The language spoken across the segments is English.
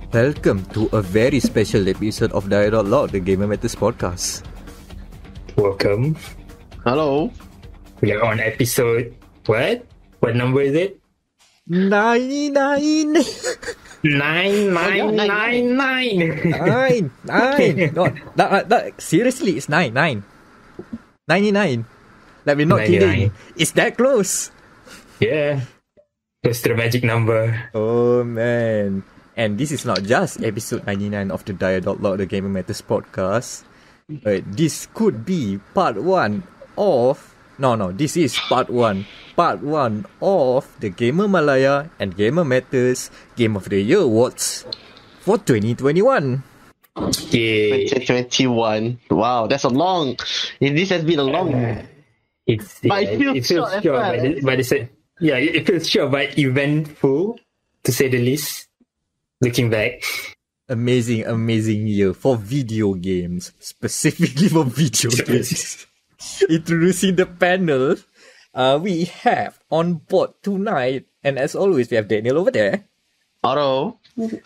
Welcome to a very special episode of dia.log, the Gamer Matters podcast. Welcome. Hello. We are on episode... What? What number is it? 99. 9999. Nine. No, seriously, it's 99. Like, we're not 99. kidding. It's that close. Yeah. Close to the magic number. Oh, man. And this is not just episode 99 of the dia.log, the Gamer Matters podcast. This could be part 1 of... No, this is part 1. Part 1 of the Gamer Malaya and Gamer Matters Game of the Year Awards for 2021. Yeah. 2021. Wow, that's a long... This has been a long... It feels short, but it feels short but eventful, to say the least. Looking back. Amazing year for video games. Specifically for video games. Introducing the panel, we have on board tonight, and as always, we have Daniel over there. Hello.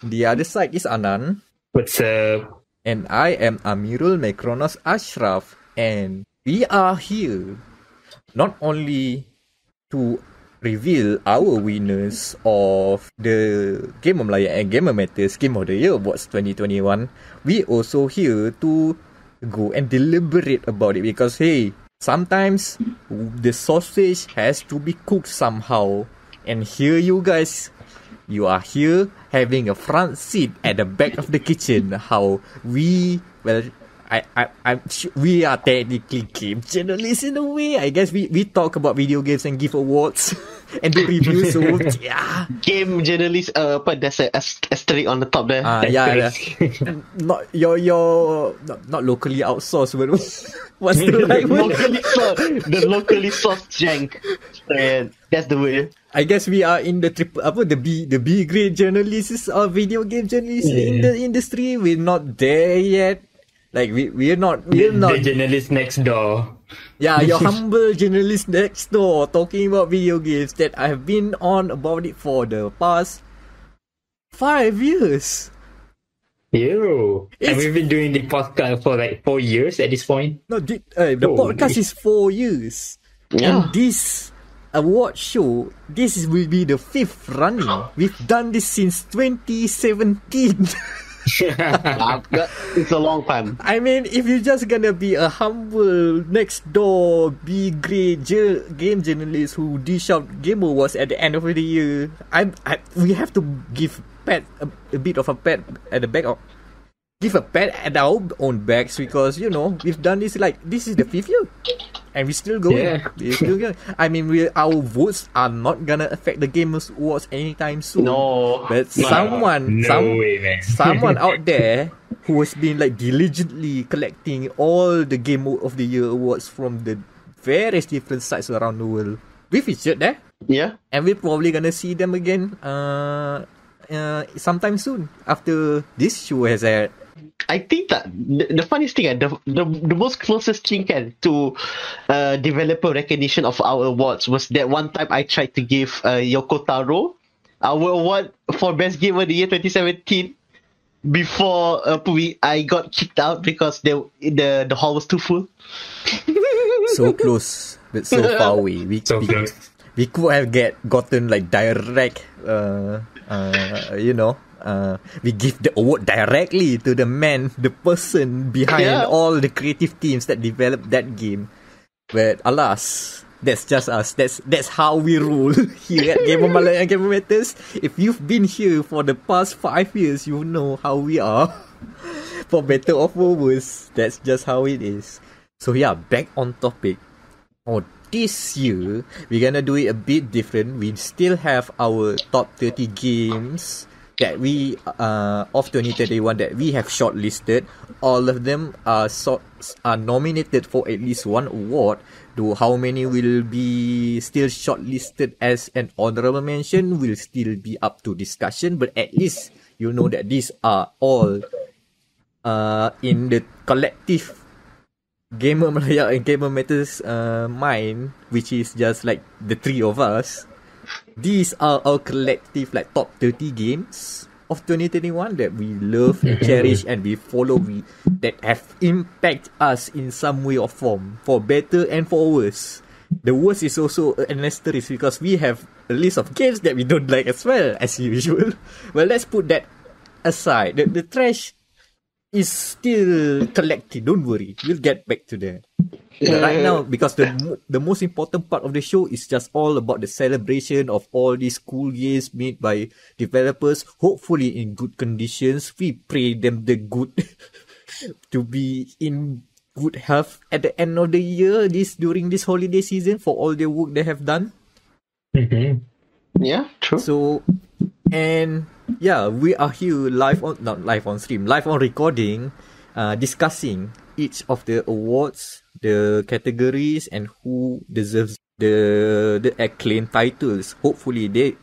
The other side is Anan. What's up? And I am Amirul Mekronos Ashraf, and we are here not only to reveal our winners of the Gamer Malaya and Gamer Matters Game of the Year Awards 2021, we also here to go and deliberate about it because, hey, sometimes the sausage has to be cooked somehow. And here you guys, you are here having a front seat at the back of the kitchen. How we, well, we are technically game journalists in a way. I guess we talk about video games and give awards and do reviews. So yeah, Game journalist. But there's a asterisk on the top there. Yeah. Not not locally outsourced. But what's the right word? locally sourced jank. That's the way. I guess we are in the the B grade journalists or video game journalists in the industry. We're not there yet. Like we're not The journalist next door. Yeah, your humble journalist next door talking about video games that I've been on about it for the past 5 years. And we've been doing the podcast for like 4 years at this point. No, the podcast is 4 years. Yeah. And this award show, will be the 5th running. We've done this since 2017. It's a long time. I mean, if you're just gonna be a humble next door B grade game journalist who dish out Game Awards at the end of the year, we have to give a bit of a pat at the back of. Give a pat at our own backs because, you know, we've done this this is the 5th year. And we're still going. Yeah. We're still going. I mean, our votes are not gonna affect the Gamers Awards anytime soon. No. But someone out there who has been diligently collecting all the Game of the Year awards from the various different sites around the world, we featured there. Yeah. And we're probably gonna see them again sometime soon after this show has aired. I think that the funniest thing, the most closest thing to developer recognition of our awards was that one time I tried to give Yoko Taro our award for Best Game of the Year 2017 before I got kicked out because the hall was too full. So close, but so far away. We could have gotten direct, we give the award directly to the person behind all the creative teams that developed that game. But alas, that's just us. That's how we roll here at Gamer Malaya and Gamer Matters. If you've been here for the past 5 years, you know how we are. For better or for worse, that's just how it is. So yeah, back on topic. This year, we're gonna do it a bit different. We still have our top 30 games that we of 2021 that we have shortlisted. All of them are nominated for at least one award. Though how many will be still shortlisted as an honorable mention will still be up to discussion. But at least you know that these are all in the collective Gamer Malaya and Gamer Matters mind, which is just the three of us. These are our collective top 30 games of 2021 that we love and cherish and we follow, that have impact us in some way or form, for better and for worse. The worst is also an asterisk because we have a list of games that we don't like as well, as usual. Well, let's put that aside. The trash is still collected. Don't worry, we'll get back to that. But right now, because the most important part of the show is just all about the celebration of all these cool games made by developers, hopefully in good conditions. We pray them the good to be in good health at the end of the year, during this holiday season, for all the work they have done. Yeah, true. So, and yeah, we are here live on recording, discussing each of the awards, the categories, and who deserves the acclaimed titles. Hopefully they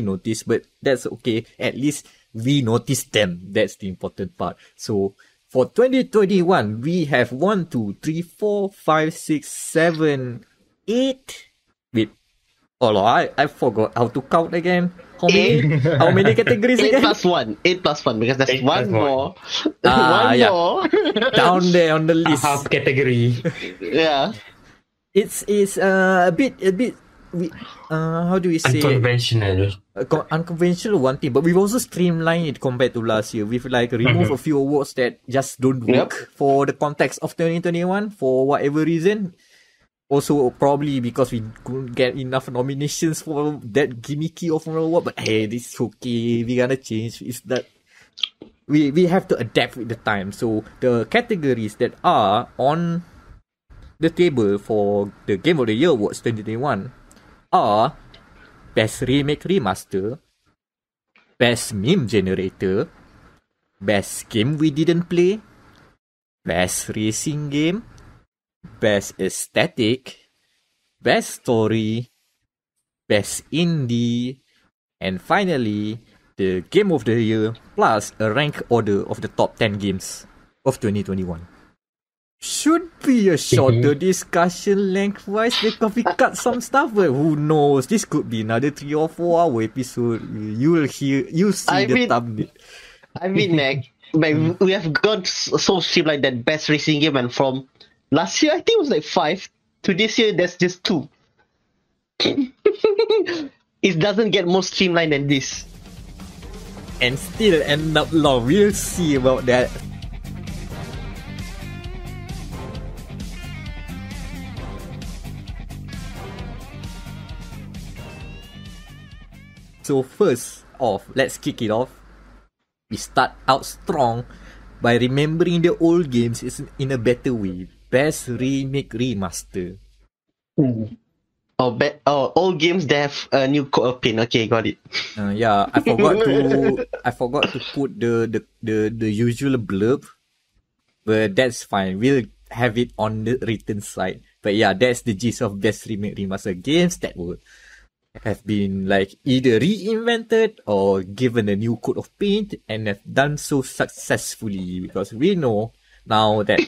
notice, but that's okay. At least we notice them. That's the important part. So for 2021, we have 1, 2, 3, 4, 5, 6, 7, 8. Wait, I forgot how to count again. How many categories again? 8 plus 1, because there's one more. More down there on the list. Half category. Yeah. It's a bit how do we say? Unconventional. Unconventional, one thing, but we've also streamlined it compared to last year. We've removed a few awards that just don't work for the context of 2021 for whatever reason. Also, probably because we couldn't get enough nominations for that gimmicky of an award. But hey, this is okay. We're gonna change. It's that we have to adapt with the time. So the categories that are on the table for the Game of the Year Awards 2021 are Best Remake Remaster, Best Meme Generator, Best Game We Didn't Play, Best Racing Game, Best Aesthetic, Best Story, Best Indie, and finally, the Game of the Year plus a rank order of the top 10 games of 2021. Should be a shorter discussion lengthwise because we cut some stuff, but who knows? This could be another 3 or 4 hour episode. You'll see the thumbnail. I mean, like we have gone so streamlined that Best Racing Game, and from last year I think it was like 5 to this year there's just 2. It doesn't get more streamlined than this. And still end up long. We'll see about that. So first off, let's kick it off. We start out strong by remembering the old games in a better way. Best Remake Remaster. Old games that have a new code of paint. Okay, got it. Yeah, I forgot to put the usual blurb, but that's fine. We'll have it on the written side. But yeah, that's the gist of Best Remake Remaster games that have been like either reinvented or given a new coat of paint and have done so successfully, because we know now that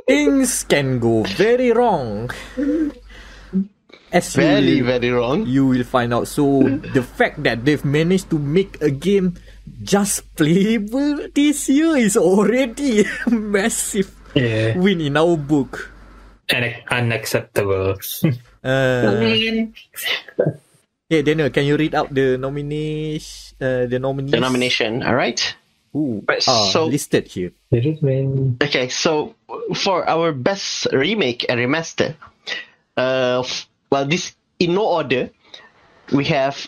things can go very wrong. Very wrong. You will find out. So the fact that they've managed to make a game just playable this year is already a massive win in our book. Unacceptable. Yeah, Daniel, can you read out the nominees? The nomination. All right. Ooh, so listed here. Okay, so for our best remake and remaster, this in no order, we have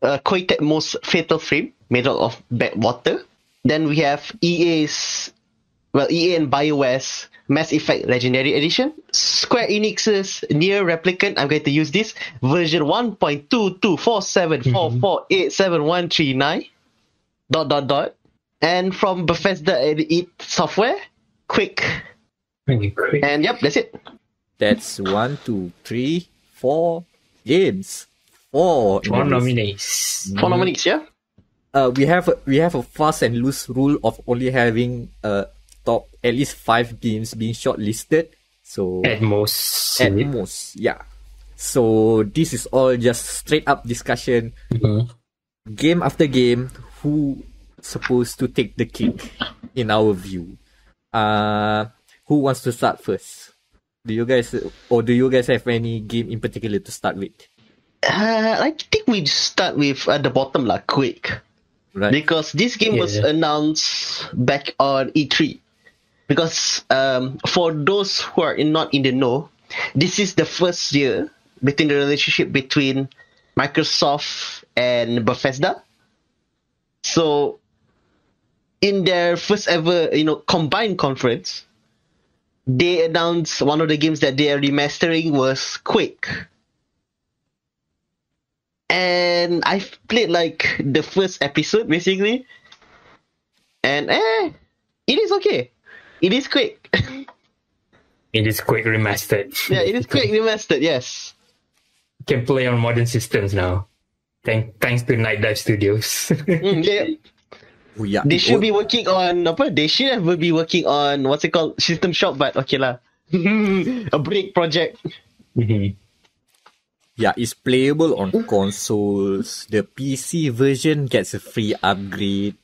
Koei Tecmo's Fatal Frame, Middle of Backwater. Then we have EA and BioWare's Mass Effect Legendary Edition, Square Enix's Nier Replicant, I'm going to use this, version 1.22474487139, ... and from Bethesda and id Software, Quake. And yep, that's it. That's 1, 2, 3, 4 games. 4 nominees. 4 nominees, yeah? We have a fast and loose rule of only having top at least 5 games being shortlisted. So at most, yeah. So this is all just straight up discussion. game after game, who supposed to take the cake in our view? Who wants to start first? Do you guys have any game in particular to start with? I think we start with the bottom lah, Quake. Right. Because this game was announced back on E3. Because for those who are not in the know, this is the first year between the relationship between Microsoft and Bethesda. So, in their first ever, combined conference, they announced one of the games that they are remastering was Quake. And I've played like the first episode basically, and it is okay. It is Quake. It is Quake Remastered. Yeah, it is Quake Remastered. Yes. Can play on modern systems now. Thanks to Night Dive Studios. Yeah. Oh, yeah. They should be working on They should have be working on what's it called, System Shock, but okay lah. A break project. Mm-hmm. Yeah, it's playable on consoles. The PC version gets a free upgrade.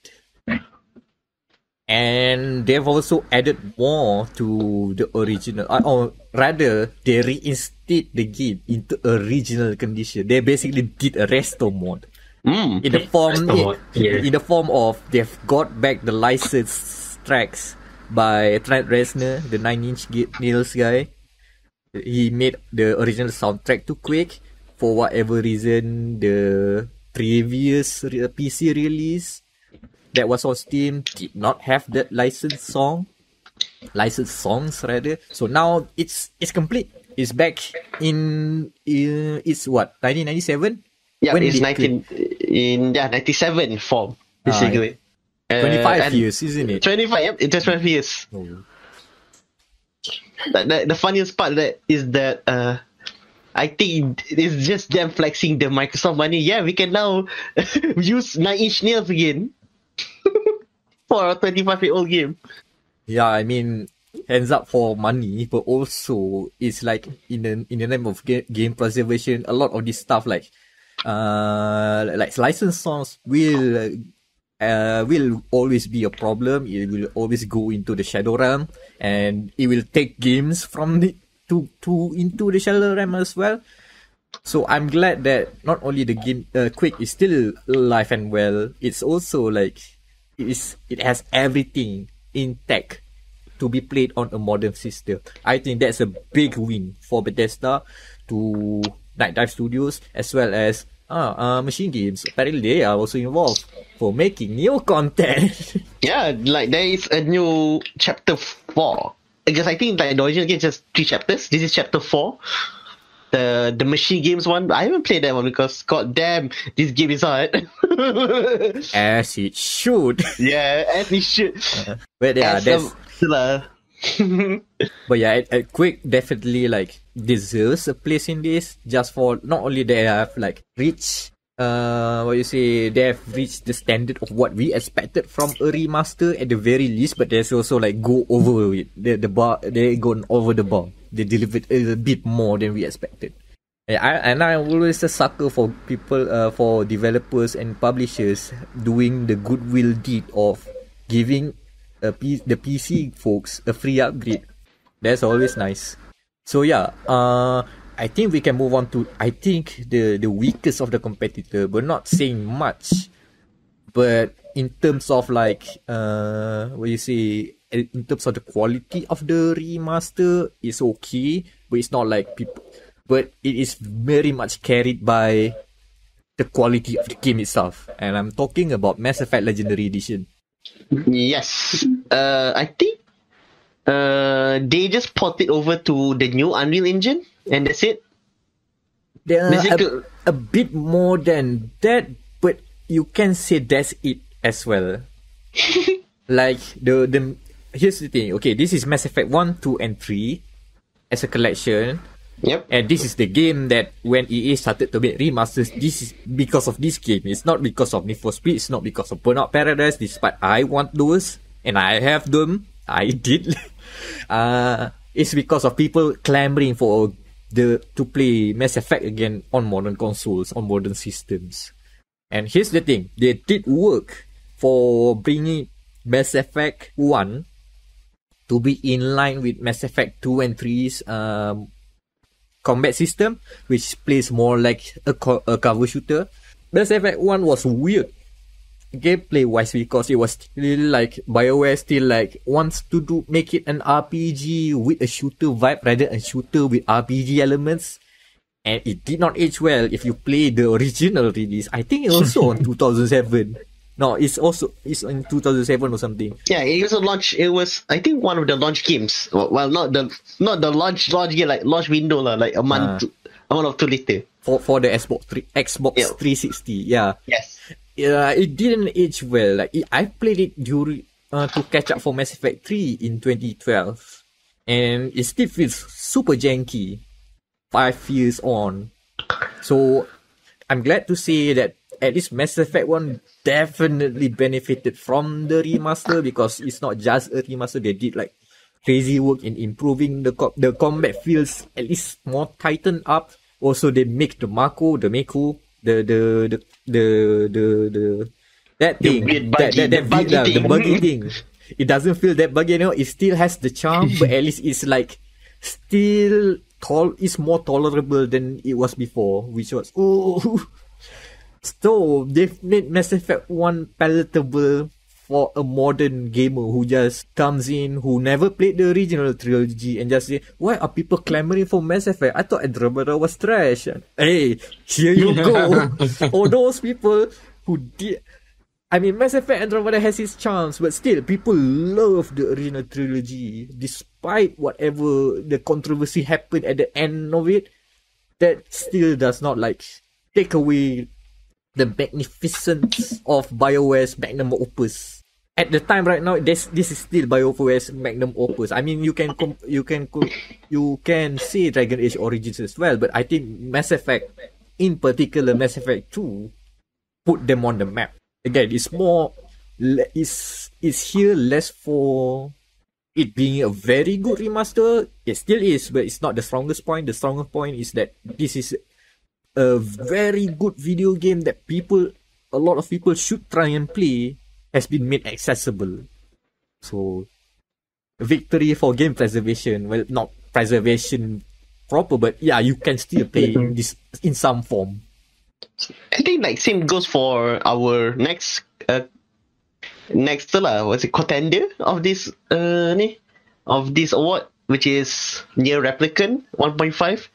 And they've also added more to the original. Or rather, they reinstate the game into original condition. They basically did a resto mod. In the form of they've got back the licensed tracks by Trent Reznor, the 9 Inch Nails guy. He made the original soundtrack to Quake. For whatever reason, the previous PC release that was on Steam did not have that licensed songs rather. So now it's complete. It's back in it's what, 1997? Yeah, when it's 97 form basically. 25 years, isn't it? 25, yep, it was 25 years. Oh. The funniest part is that I think it's just them flexing the Microsoft money. Yeah, we can now use 9 Inch Nails again for a 25-year-old game. Yeah, I mean, hands up for money, but also it's like in the name of game preservation, a lot of this stuff like licensed songs will always be a problem. It will always go into the shadow realm, and it will take games from into the shadow realm as well. So I'm glad that not only the game Quake is still alive and well, it's also like it has everything intact to be played on a modern system. I think that's a big win for Bethesda, to Night Dive Studios, as well as Machine Games. Apparently they are also involved for making new content. Yeah, like there is a new chapter 4. Because I think like the original game is just 3 chapters. This is chapter 4. The Machine Games one. I haven't played that one because god damn, this game is hard. As it should. Yeah, as it should. But yeah, but yeah, Quake definitely like deserves a place in this, just for not only they have like reached they have reached the standard of what we expected from a remaster at the very least, but there's also like go over it. The bar, they gone over the bar. They delivered a bit more than we expected. I'm always a sucker for people, for developers and publishers doing the goodwill deed of giving the PC folks a free upgrade. That's always nice. So yeah, I think we can move on to, I think, the weakest of the competitor, but not saying much. But in terms of like, in terms of the quality of the remaster, it's okay, but it's not like people. But it is very much carried by the quality of the game itself, and I'm talking about Mass Effect Legendary Edition. Yes, I think they just ported over to the new Unreal Engine, and that's it. A bit more than that, but you can say that's it as well. Like the here's the thing. Okay, this is Mass Effect 1, 2, and 3 as a collection. Yep. And this is the game that when EA started to make remasters, this is because of this game. It's not because of Need for Speed. It's not because of Burnout Paradise. Despite I want those and I have them, I did. It's because of people clamoring for to play Mass Effect again on modern consoles, on modern systems. And here's the thing, they did work for bringing Mass Effect 1 to be in line with Mass Effect 2 and 3's combat system, which plays more like a cover shooter. Mass Effect 1 was weird gameplay wise because it was still like BioWare still like wants to make it an RPG with a shooter vibe rather than a shooter with RPG elements. And it did not age well if you play the original release. I think it's also on 2007. No, it's in 2007 or something. Yeah, it was a launch. It was, I think, one of the launch games. Well, not the launch game, like launch window lah, like a month or two later. For the Xbox 360. Yeah. Yes. Yeah, it didn't age well. Like I played it during to catch up for Mass Effect 3 in 2012, and it still feels super janky 5 years on. So I'm glad to say that at least Mass Effect 1 definitely benefited from the remaster, because it's not just a remaster. They did like crazy work in improving the combat feels at least more tightened up. Also, they make the Mako, the Mako, the buggy thing. It doesn't feel that buggy anymore. It still has the charm, but at least it's like still it's more tolerable than it was before, which was so they've made Mass Effect 1 palatable for a modern gamer who just comes in, who never played the original trilogy, and just say, why are people clamoring for Mass Effect? I thought Andromeda was trash. Hey, here you go. All those people who did... I mean, Mass Effect Andromeda has its charms, but still, people love the original trilogy. Despite whatever the controversy happened at the end of it, that still does not, like, take away the magnificence of BioWare's magnum opus. At the time right now, this is still BioWare's magnum opus. I mean, you can say Dragon Age Origins as well, but I think Mass Effect, in particular Mass Effect 2, put them on the map. Again, it's more, it's here less for it being a very good remaster. It still is, but it's not the strongest point. The strongest point is that this is a very good video game that a lot of people should try and play, has been made accessible. So, victory for game preservation. Well, not preservation proper, but yeah, you can still play this in some form. I think like same goes for our next contender of this award, which is Nier Replicant 1.5.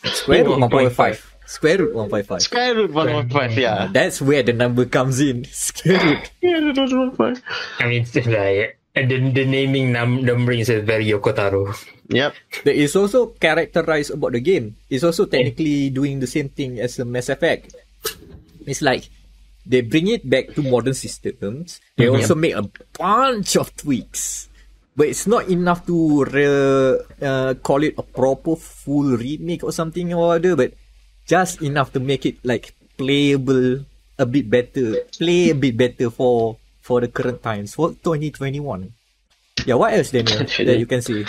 Square root 1.5. Square root 1.5. Square root 1.5, yeah. That's where the number comes in. Square root. 1.5. I mean, it's like, the naming numbering is very Yoko Taro. Yep. There is also characterized about the game. It's also technically doing the same thing as the Mass Effect. It's like they bring it back to modern systems. They also make a bunch of tweaks. But it's not enough to call it a proper full remake or something or other, but just enough to make it like playable a bit better. Play a bit better for the current times, for 2021. Yeah, what else, Daniel, that you can say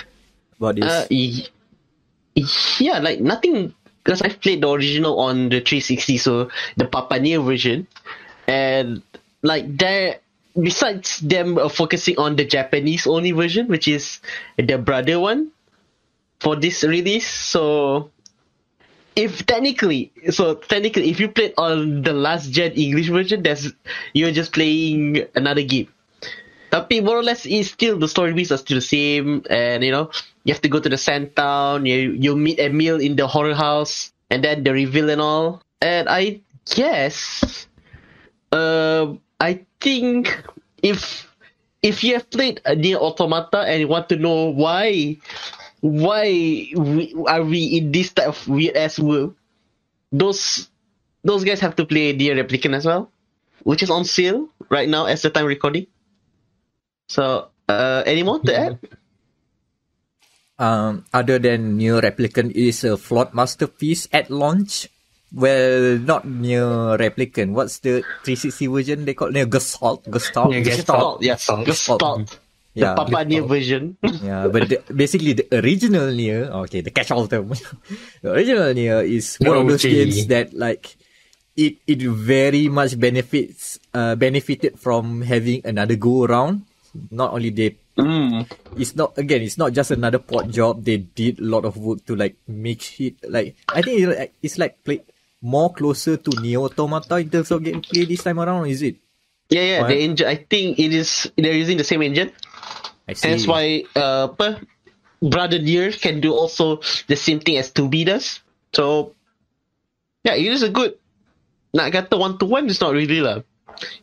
about this? Yeah, like nothing, because I've played the original on the 360, so the Papa Nier version, and like there, besides them focusing on the Japanese only version, which is the brother one for this release, so technically if you played on the last gen English version, you're just playing another game. Tapi more or less, it's still, the story beats are still the same, and you have to go to the sand town, you meet Emil in the horror house, and then the reveal and all. And I guess, I think if you have played Nier Automata and you want to know why are we in this type of weird ass world, those guys have to play Nier Replicant as well, which is on sale right now as the time recording. So, any more to add? Other than Nier Replicant is a flawed masterpiece at launch. Well, not Nier Replicant. What's the 360 version they call it? Gestalt. Yes, Gestalt. The Papa Nier version. Yeah, but basically the original Nier, the catch-all term. The original Nier is one of those games that like it very much benefited from having another go around. Not only they, it's not just another port job. They did a lot of work to like make it like, I think it's like more closer to Neo Automata in terms of gameplay this time around. Is it? Yeah. The engine. I think they're using the same engine. I see. That's why Brother Deer can do also the same thing as 2B does. So yeah, it is a good. Nak kata 1-to-1 is not really lah.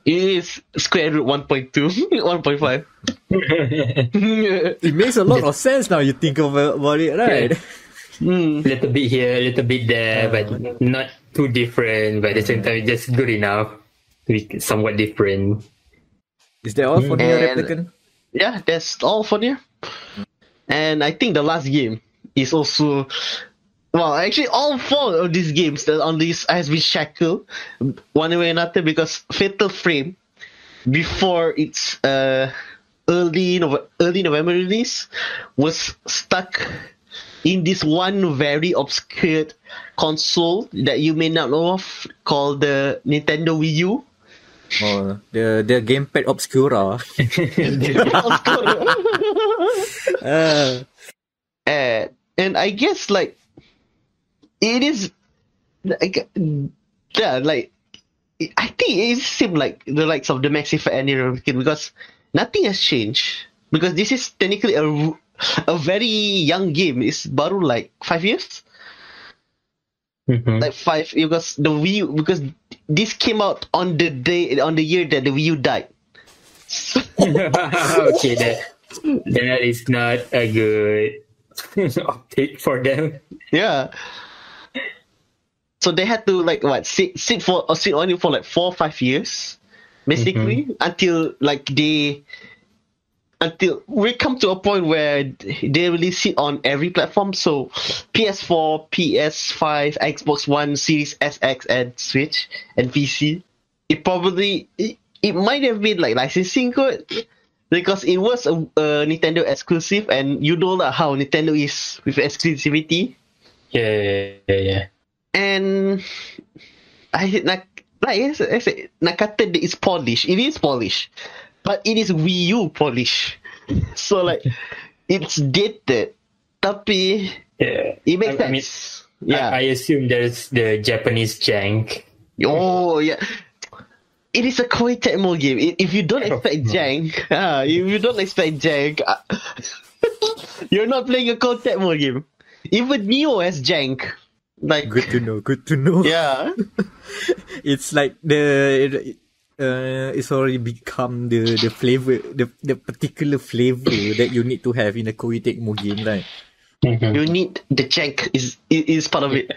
It is square root 1.2, 1.5. It makes a lot of sense now you think about it, right? Little bit here, little bit there, but not too different. But at the same time, it's just good enough to be somewhat different. Is that all for Nier Replicant? Yeah, that's all for Nier. And I think the last game is also... Well, actually, all 4 of these games that on this has been shackled one way or another because Fatal Frame, before its early November release, was stuck in this one very obscure console that you may not know of called the Nintendo Wii U. Oh, the Gamepad Obscura. And I guess like it is like I think it seems like the likes of the Max Effect and Nier Replicant because nothing has changed. Because this is technically a very young game. It's baru like 5 years. Like 5 because the Wii U, because this came out on the year that the Wii U died. Okay, that is not a good update for them. Yeah. So they had to like sit on it for like 4 or 5 years, basically, until we come to a point where they release it on every platform. So PS4, PS5, Xbox One, Series SX, and Switch and PC. It might have been like licensing good because it was a Nintendo exclusive, and you know how Nintendo is with exclusivity. Yeah. And I said, nak kata that it's polished. It is polished, but it is Wii U polish. So like, it's dated, tapi it makes sense. I assume there's the Japanese jank. Oh yeah, it is a Koei Tecmo game. If you don't expect jank, you're not playing a Koei Tecmo game. Even Neo has jank. Like good to know. Yeah. It's like it's already become the flavor, the particular flavor that you need to have in a Koei Tecmo game, right? You need the jank is part of it.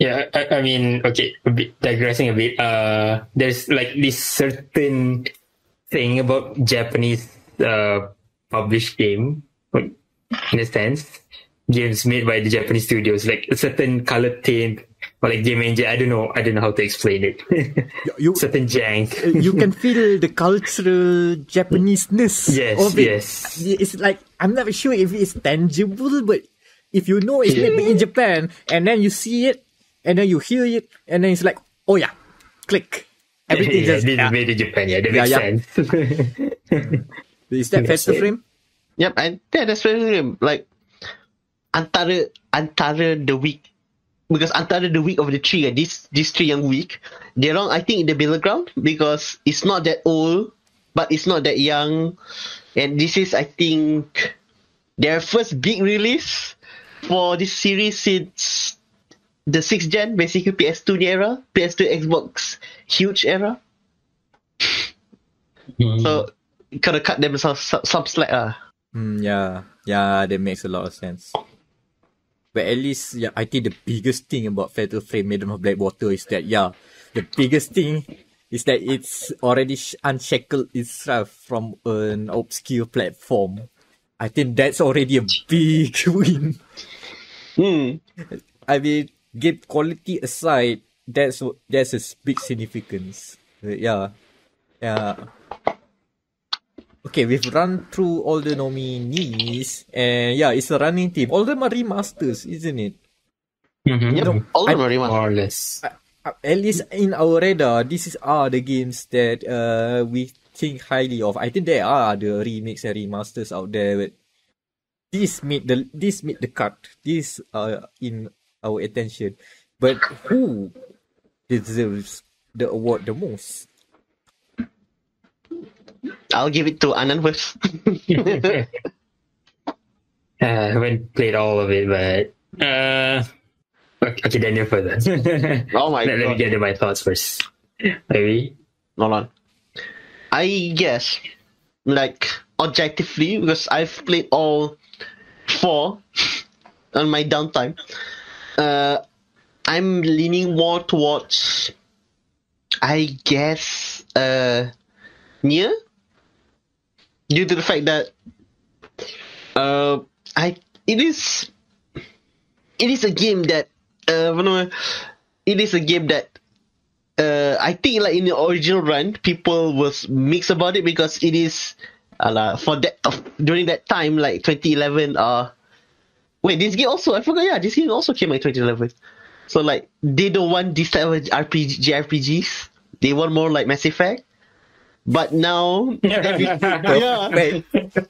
Yeah, I mean, okay, digressing a bit. There's like this certain thing about Japanese published game, in a sense. Games made by the Japanese studios, like a certain color tint or like game engine. I don't know how to explain it. Certain jank. You can feel the cultural Japanese-ness of it. Yes. It's like, I'm not sure if it's tangible, but if you know it's made in Japan, and then you see it, and then you hear it, and then it's like, oh yeah, click. Everything this is made in Japan. Yeah, that makes sense. Is that Fatal Frame? Yep, and that's Fatal Frame. Like, antara the week, because antara the week of the 3, this 3 young week, they're wrong, I think, in the middle ground, because it's not that old, but it's not that young, and this is, I think, their first big release for this series since the 6th gen, basically PS2 era, PS2 Xbox huge era. So, gotta cut themselves some slack. Yeah, that makes a lot of sense. But at least, I think the biggest thing about Fatal Frame Maiden of Blackwater is that, the biggest thing is that it's already unshackled itself from an obscure platform. I think that's already a big win. I mean, game quality aside, that's a big significance. Yeah. Okay, we've run through all the nominees, and it's a running team. All of them are remasters, isn't it? Yep, all of them are remasters. More or less. at least in our radar, are the games that we think highly of. I think there are the remakes and remasters out there, but this made the cut. This in our attention. But who deserves the award the most? I'll give it to Anand first. I haven't played all of it, but okay, Daniel first. Oh my Let me god. get my thoughts first. Maybe. Hold on. I guess, like, objectively, because I've played all 4 on my downtime, I'm leaning more towards, I guess, Nier, due to the fact that it is a game that I think, like, in the original run, people was mixed about it because it is for that during that time, like 2011. Wait, this game also, I forgot. Yeah, this game also came out in 2011. So, like, they don't want this type of JRPGs. They want more like Mass Effect. But now,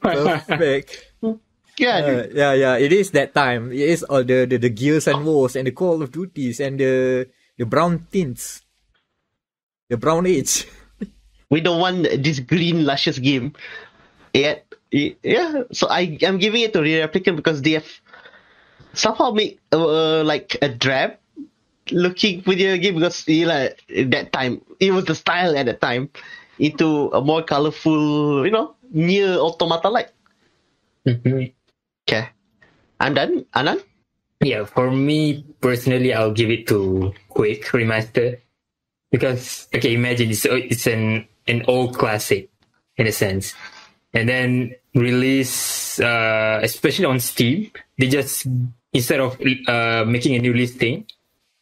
Perfect. Yeah. It is that time. It is all the Gears and Wars and the Call of Duties and the brown tints, the brown age. we don't want this green luscious game. Yet, yeah. So I'm giving it to Replicant because they have somehow made like a drab looking video game, because at that time it was the style at that time, into a more colorful, near automata like. Okay, I'm done. Anand? Yeah, for me personally, I'll give it to Quake Remaster, because imagine it's an old classic in a sense, and then release, especially on Steam, they just, instead of making a new listing,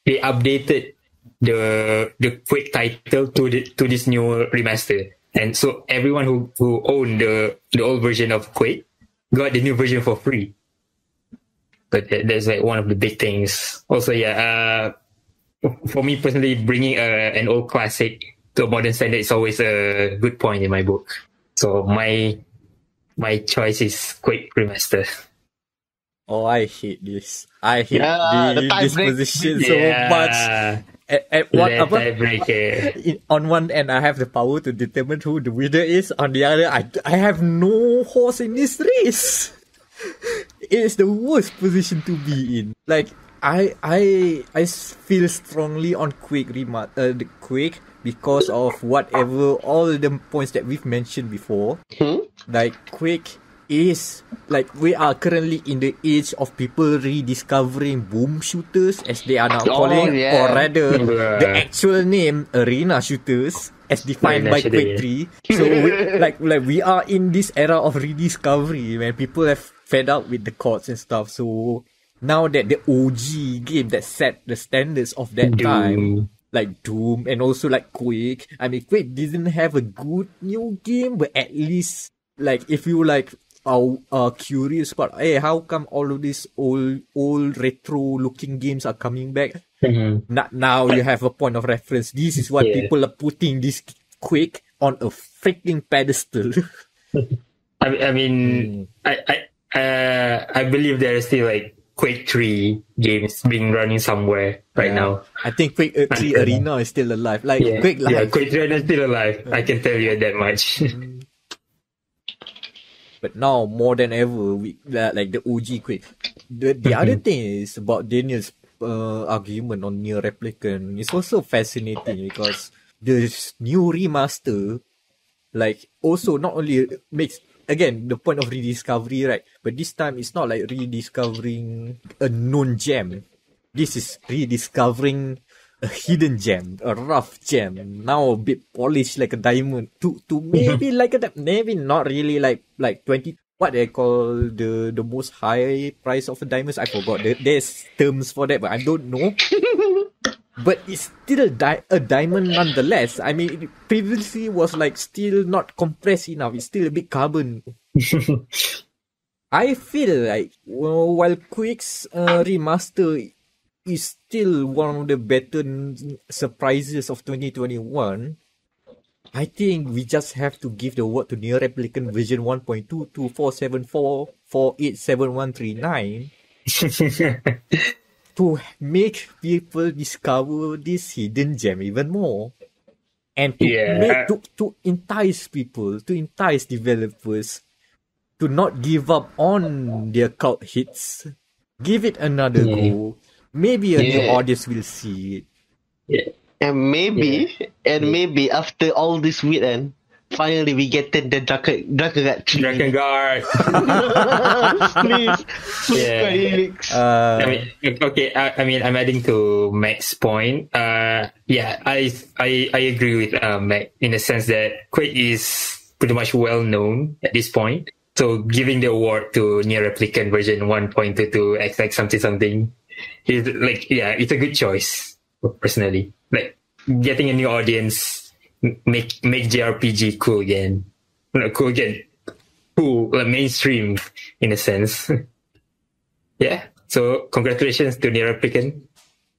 they updated the Quake title to this new remaster, and so everyone who owned the old version of Quake got the new version for free. But that's like one of the big things. Also, for me personally, bringing an old classic to a modern standard is always a good point in my book. So my choice is Quake Remaster. Oh, I hate this. I hate this break. position so much. On one end, I have the power to determine who the winner is. On the other, I have no horse in this race. It is the worst position to be in. Like, I feel strongly on Quake the Quake, because of all the points that we've mentioned before. Like, Quake is, like, we are currently in the age of people rediscovering boom shooters, as they are now calling, or rather the actual name, arena shooters, as defined by Quake 3. So we are in this era of rediscovery when people have fed up with the codes and stuff. So now that the OG game that set the standards of that time, like Doom and also like Quake, I mean, Quake didn't have a good new game, but at least, like, if you are curious about, hey, how come all of these old retro looking games are coming back? Now you have a point of reference. This is what people are putting this Quake on a freaking pedestal. I mean, I believe there are still like Quake 3 games being running somewhere right now. I think Quake 3 Arena is still alive. Like, Quake Live. Yeah, Quake 3 Arena is still alive. I can tell you that much. But now, more than ever, like the OG Quake. The other thing is about Daniel's argument on Nier Replicant. It's also fascinating because this new remaster, like, also not only makes, again, the point of rediscovery, right? But this time, it's not like rediscovering a known gem. This is rediscovering a hidden gem, a rough gem, now a bit polished like a diamond, to maybe like maybe not really like 20, what they call the most high price of a diamond. I forgot. There's terms for that, but I don't know. But it's still a diamond nonetheless. I mean, it previously was like still not compressed enough. It's still a bit carbon. I feel like, while Quake's remaster is still one of the better surprises of 2021. I think we just have to give the award to Near Replicant version 1.22474487139 to make people discover this hidden gem even more. And to entice people, to entice developers to not give up on their cult hits. Give it another go. Maybe a new audience will see it. Yeah. And maybe after all this weekend, finally we get the Drakengard 3. Drakengard. Please. I mean, okay. I'm adding to Mac's point. I agree with Mac in the sense that Quake is pretty much well known at this point. So giving the award to Near Replicant version 1.22XX something is like, it's a good choice personally. Like getting a new audience, make JRPG cool again. Cool, like mainstream in a sense. Yeah. So congratulations to Near Replicant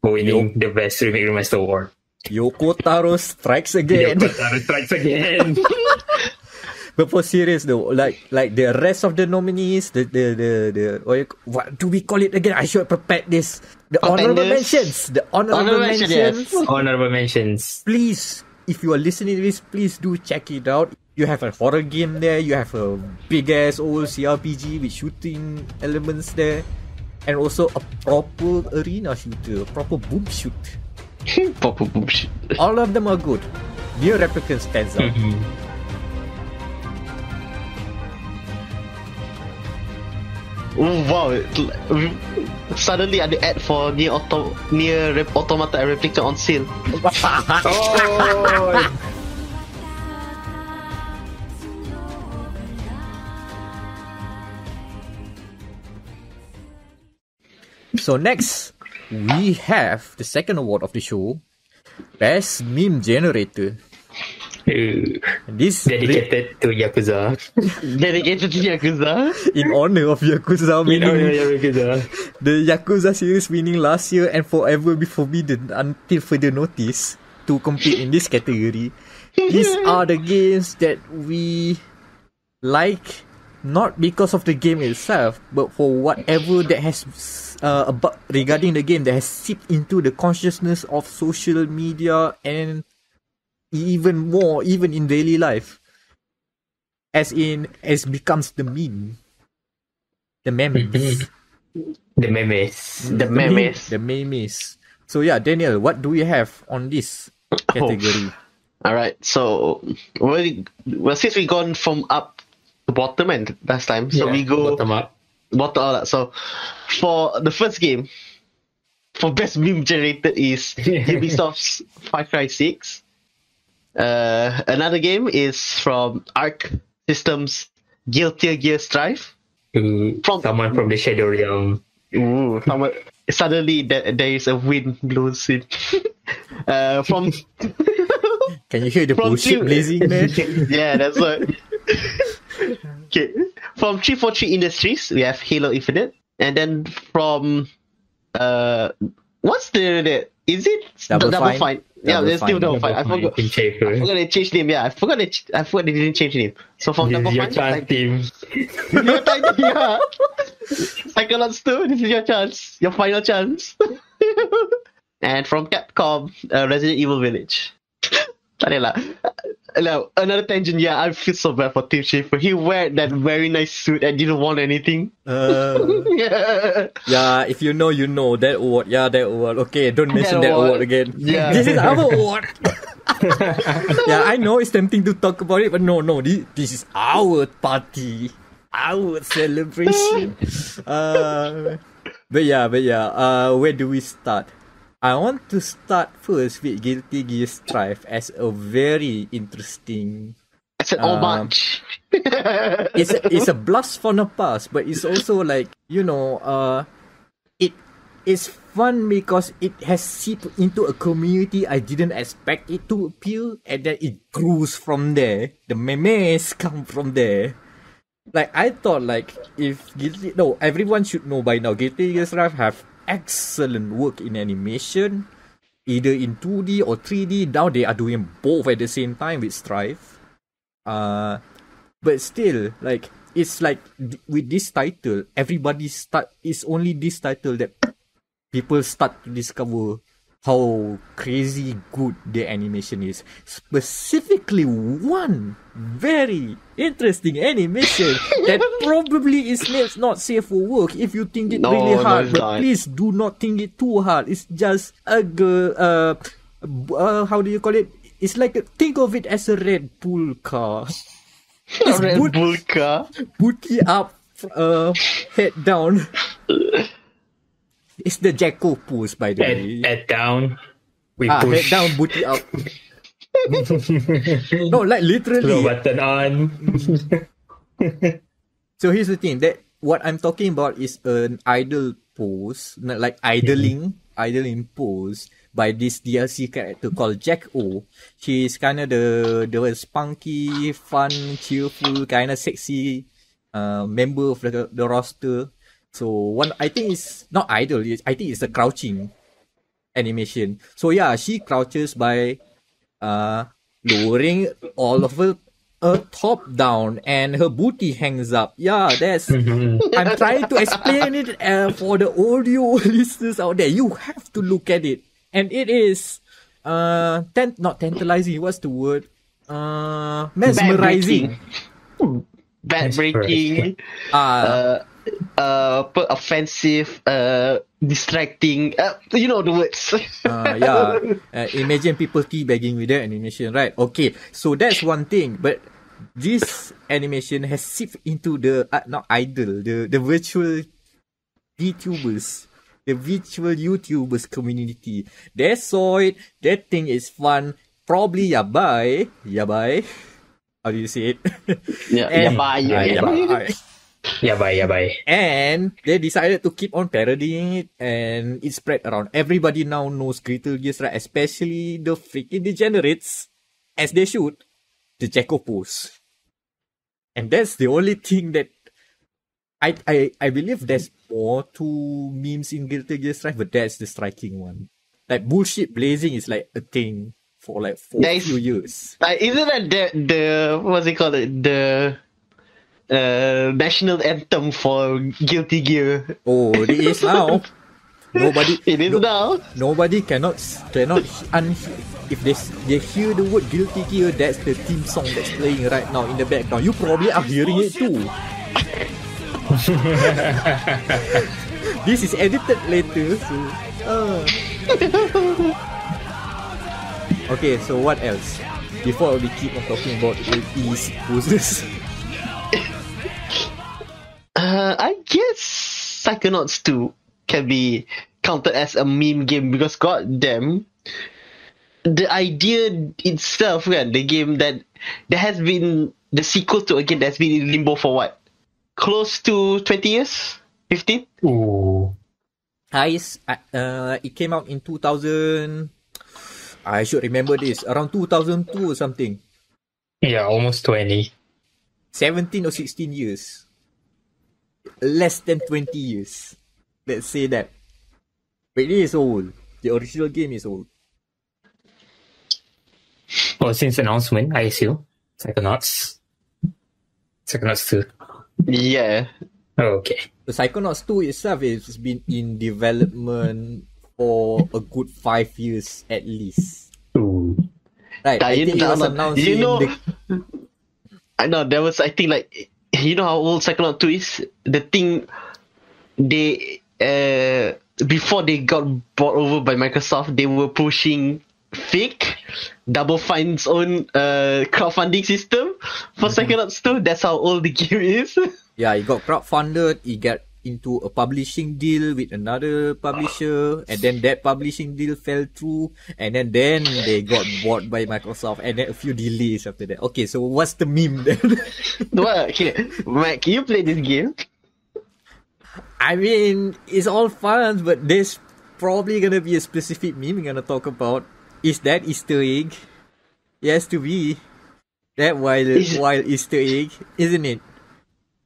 for winning the best remake remaster award. Yoko Taro strikes again. But for serious though, like the rest of the nominees, the what do we call it again? I should have prepared this. The honorable mentions. The honorable mentions. Yes. Honorable mentions. Please, if you are listening to this, please do check it out. You have a horror game there. You have a big ass old CRPG with shooting elements there, and also a proper arena shooter, a proper boom shoot. Proper boom shoot. All of them are good. Near Replicant stands out. Oh, wow. Suddenly ada ad for Nier Automata and Replica on sale. Oh. So next, we have the second award of the show, Best Meme Generator. This dedicated to Yakuza. In honor of Yakuza the Yakuza series winning last year and forever be forbidden until further notice to compete in this category. These are the games that we like, not because of the game itself, but for whatever that has about regarding the game that has seeped into the consciousness of social media and even more, even in daily life, as becomes the meme, the memes, the memes. So yeah, Daniel, what do we have on this category? All right, so well, since we gone from up to bottom and last time, so we go bottom up. So for the first game, for best meme generator is Ubisoft's Far Cry 6. Another game is from Arc Systems' Guilty Gear Strive. Someone from the Shadow Realm. Suddenly there is a wind blows in. From Can you hear the bullshit blazing there? Yeah, that's right. Okay. From 343 Industries, we have Halo Infinite. And then from what's the is it Double Fine? Yeah, there's still Double Fine. I forgot they changed name. Yeah, I forgot they didn't change name. So from this Double is your Fine, chance, team. your time, yeah. Psychonauts 2, this is your chance, your final chance. And from Capcom, Resident Evil Village. Another tangent. Yeah, I feel so bad for Tim Schafer. He wear that very nice suit and didn't want anything. Yeah, if you know, you know. That award. Yeah, that award. Okay, don't mention that award again. Yeah. This is our award. Yeah, I know it's tempting to talk about it, but no. This is our party. Our celebration. But yeah. Where do we start? I want to start first with Guilty Gear Strive as a very interesting. It's an homage. It's a blast from the past, but it's also like, it is fun because it has seeped into a community I didn't expect it to appeal, and then it grows from there. The memes come from there. Like, I thought, like, if everyone should know by now, Guilty Gear Strive have excellent work in animation, either in 2D or 3D. Now they are doing both at the same time with Strive. But still, like, it's like with this title, it's only this title that people start to discover how crazy good the animation is. Specifically, one very interesting animation that probably is not safe for work if you think it really hard. But please do not think it too hard. It's just a girl. How do you call it? It's like think of it as a Red Bull car. It's Red Bull car. Booty up, head down. It's the Jacko pose, by the way. Head down. We push. Head down, booty up. No, like literally. Slow button on. So here's the thing. That what I'm talking about is an idle pose, not like idling pose by this DLC character called Jack O. She's kind of the spunky, fun, cheerful, kind of sexy member of the roster. So I think it's not idle. I think it's a crouching animation. So yeah, she crouches by lowering all of her top down, and her booty hangs up. Yeah, that's. I'm trying to explain it for the audio listeners out there. You have to look at it, and it is not tantalizing. What's the word? Mesmerizing. Backbreaking. Offensive, distracting. You know the words. Imagine people teabagging with their animation, right? Okay, so that's one thing. But this animation has seeped into the the virtual VTubers, the virtual YouTubers community. They saw it. That thing is fun. Probably yabai. How do you say it? Yabai. Yabai. And they decided to keep on parodying it, and it spread around. Everybody now knows Greater Gears, right? Especially the freaking degenerates, as they should, the Jacko pose. And that's the only thing that I believe there's more to memes in Greater Gears Strive, but that's the striking one. Like bullshit blazing is like a thing for a few years. Isn't that the what's it called? The national anthem for Guilty Gear. Oh, it is now. Now. Nobody cannot if they hear the word Guilty Gear, that's the theme song that's playing right now in the background. You probably are hearing it too. This is edited later, so. Okay, so what else? Before we keep on talking about these poses. I guess Psychonauts 2 can be counted as a meme game because goddamn, the idea itself, the game that there has been the sequel to a game that's been in limbo for what? Close to 20 years? 15? Ooh. It came out in 2000. I should remember this. Around 2002 or something. Yeah, almost 20. 17 or 16 years. Less than 20 years. Let's say that. But it is old. The original game is old. Oh, since announcement, I assume. Psychonauts 2. Yeah. Oh, okay. The Psychonauts 2 itself has been in development for a good 5 years at least. Ooh. Right, I think it was announced I know, there was, I think, like, you know how old Psychonauts 2 is? The thing, they, before they got bought over by Microsoft, they were pushing fake Double Fine's own crowdfunding system for Psychonauts 2. That's how old the game is. Yeah, it got crowdfunded, it got into a publishing deal with another publisher, and then that publishing deal fell through, and then they got bought by Microsoft, and then a few delays after that. Okay, so what's the meme then? Well, okay, Mike, you play this game? I mean, it's all fun, but there's probably gonna be a specific meme we're gonna talk about. Is that Easter egg? It has to be that wild Easter egg, isn't it?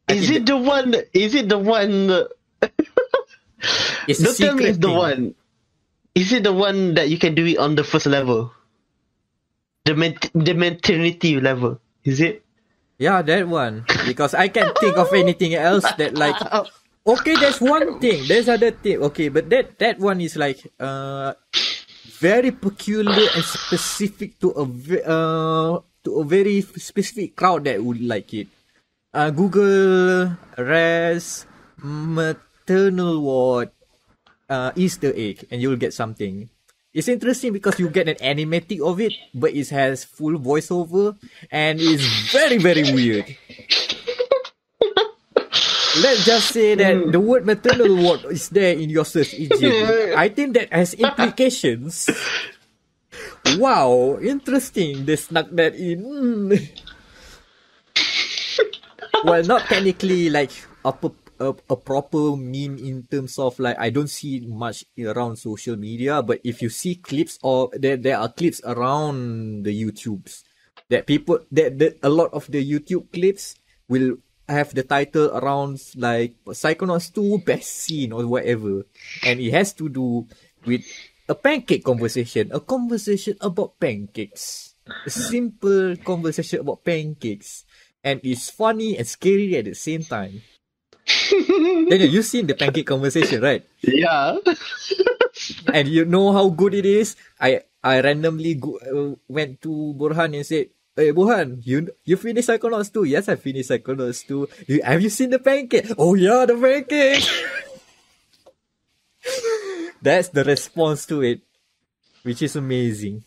Is it the one? It's a Don't tell me secret it's the thing. one. Is it the one that you can do it on the first level? The maternity level. Is it? Yeah, that one. Because I can't think of anything else that like. Okay, there's one thing. There's other thing. Okay, but that one is like very peculiar and specific to a very specific crowd that would like it. Google res maternal ward Easter egg and you'll get something. It's interesting because you get an animatic of it, but it has full voiceover and it's very, very weird. Let's just say that the word maternal ward is there in your search engine. I think that has implications. Wow, interesting. They snuck that in. Well, not technically like a proper meme in terms of like I don't see it much around social media, but if you see clips or there are clips around the YouTubes that people that a lot of the YouTube clips will have the title around like Psychonauts 2 best scene or whatever, and it has to do with a pancake conversation, a conversation about pancakes, a simple conversation about pancakes, and it's funny and scary at the same time. Daniel, you've seen the pancake conversation, right? Yeah. And you know how good it is. I randomly went to Burhan and said, "Hey Burhan, you finished Psychonauts 2? Yes, I finished Psychonauts 2. Have you seen the pancake? Oh yeah, the pancake." That's the response to it, which is amazing.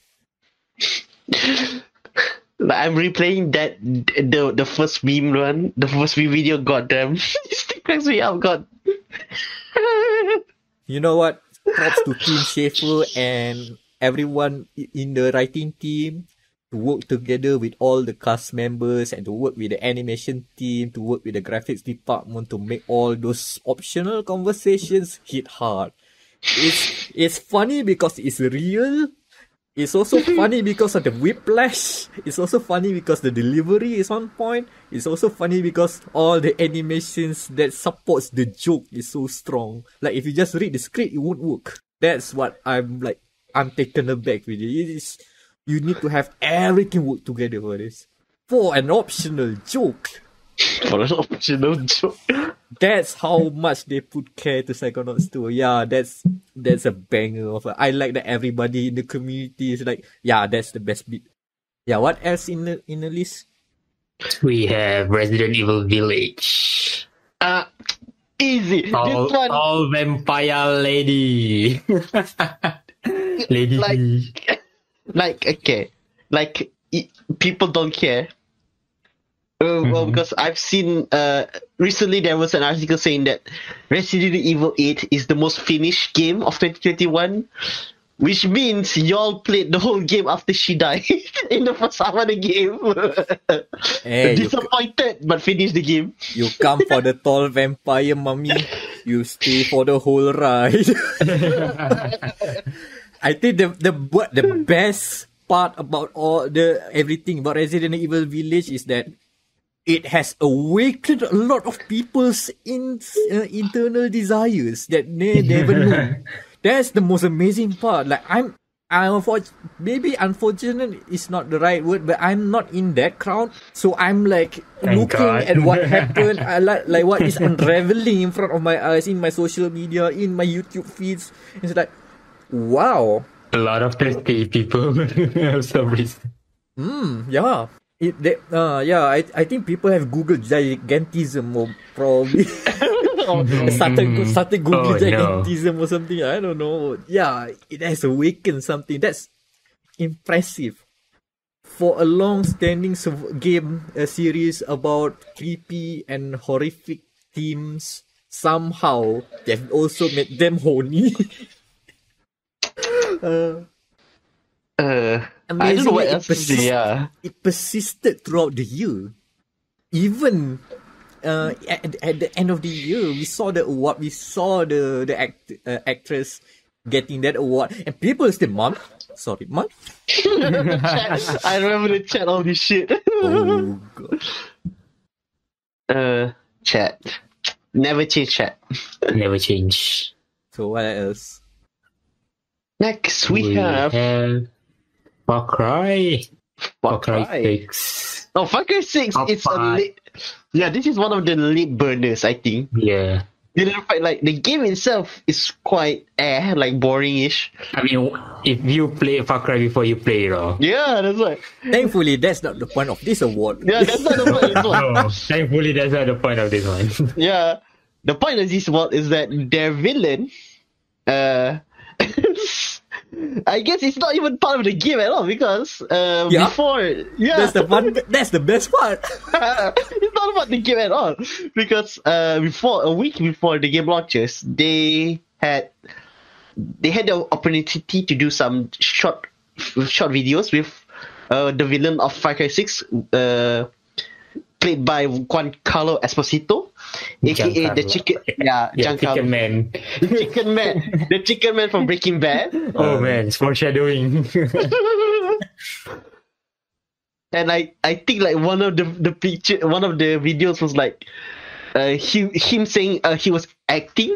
Like I'm replaying that the first meme one, the first meme video. Goddamn, it still cracks me up. God. You know what? Props to Team Schaefer and everyone in the writing team to work together with all the cast members and to work with the animation team, to work with the graphics department to make all those optional conversations hit hard. It's funny because it's real. It's also funny because of the whiplash. It's also funny because the delivery is on point. It's also funny because all the animations that supports the joke is so strong. Like if you just read the script, it won't work. That's what I'm taken aback with it. You need to have everything work together for this. For an optional joke. For an optional joke. That's how much they put care to Psychonauts 2. Yeah, that's a banger of I like that everybody in the community is like, yeah, that's the best bit. Yeah, what else in the list? We have Resident Evil Village. Easy. This one, all vampire lady. Lady. People don't care. Well, because I've seen recently there was an article saying that Resident Evil 8 is the most finished game of 2021, which means y'all played the whole game after she died in the first half of the game. Hey, disappointed, but finished the game. You come for the tall vampire mummy, you stay for the whole ride. I think the best part about everything about Resident Evil Village is that it has awakened a lot of people's internal desires that they never knew. That's the most amazing part. Like I'm maybe unfortunate is not the right word, but I'm not in that crowd, so I'm like looking at what happened. I like what is unraveling in front of my eyes in my social media, in my YouTube feeds. It's like, wow, a lot of thirsty people for some reason. Yeah. I think people have Googled gigantism or probably started Google gigantism or something. I don't know. Yeah, it has awakened something. That's impressive. For a long-standing game series about creepy and horrific themes, somehow they've also made them horny. I don't know what else it persisted throughout the year. Even at the end of the year, we saw the award. We saw the actress getting that award, and people still month. I remember the chat all this shit. Oh god. Chat. Never change chat. Never change. So what else? Next we have Far Cry. Far Cry Cry. 6. Oh, Far Cry 6 is a late. Yeah, this is one of the late burners, I think. Yeah. Like the game itself is quite like boring-ish. I mean, if you play Far Cry before you play it all. Yeah, that's right. Thankfully, that's not the point of this award. Yeah, that's not the point of this one. No, thankfully that's not the point of this one. Yeah, the point of this one is that their villain, I guess it's not even part of the game at all because before, That's the best part. it's not about the game at all because a week before the game launches, they had the opportunity to do some short videos with the villain of Far Cry 6, played by Giancarlo Esposito, aka the chicken. Yeah, Giancarlo. Chicken Man. The chicken man from Breaking Bad. Oh man, it's foreshadowing. And I think like one of the videos was like him saying he was acting,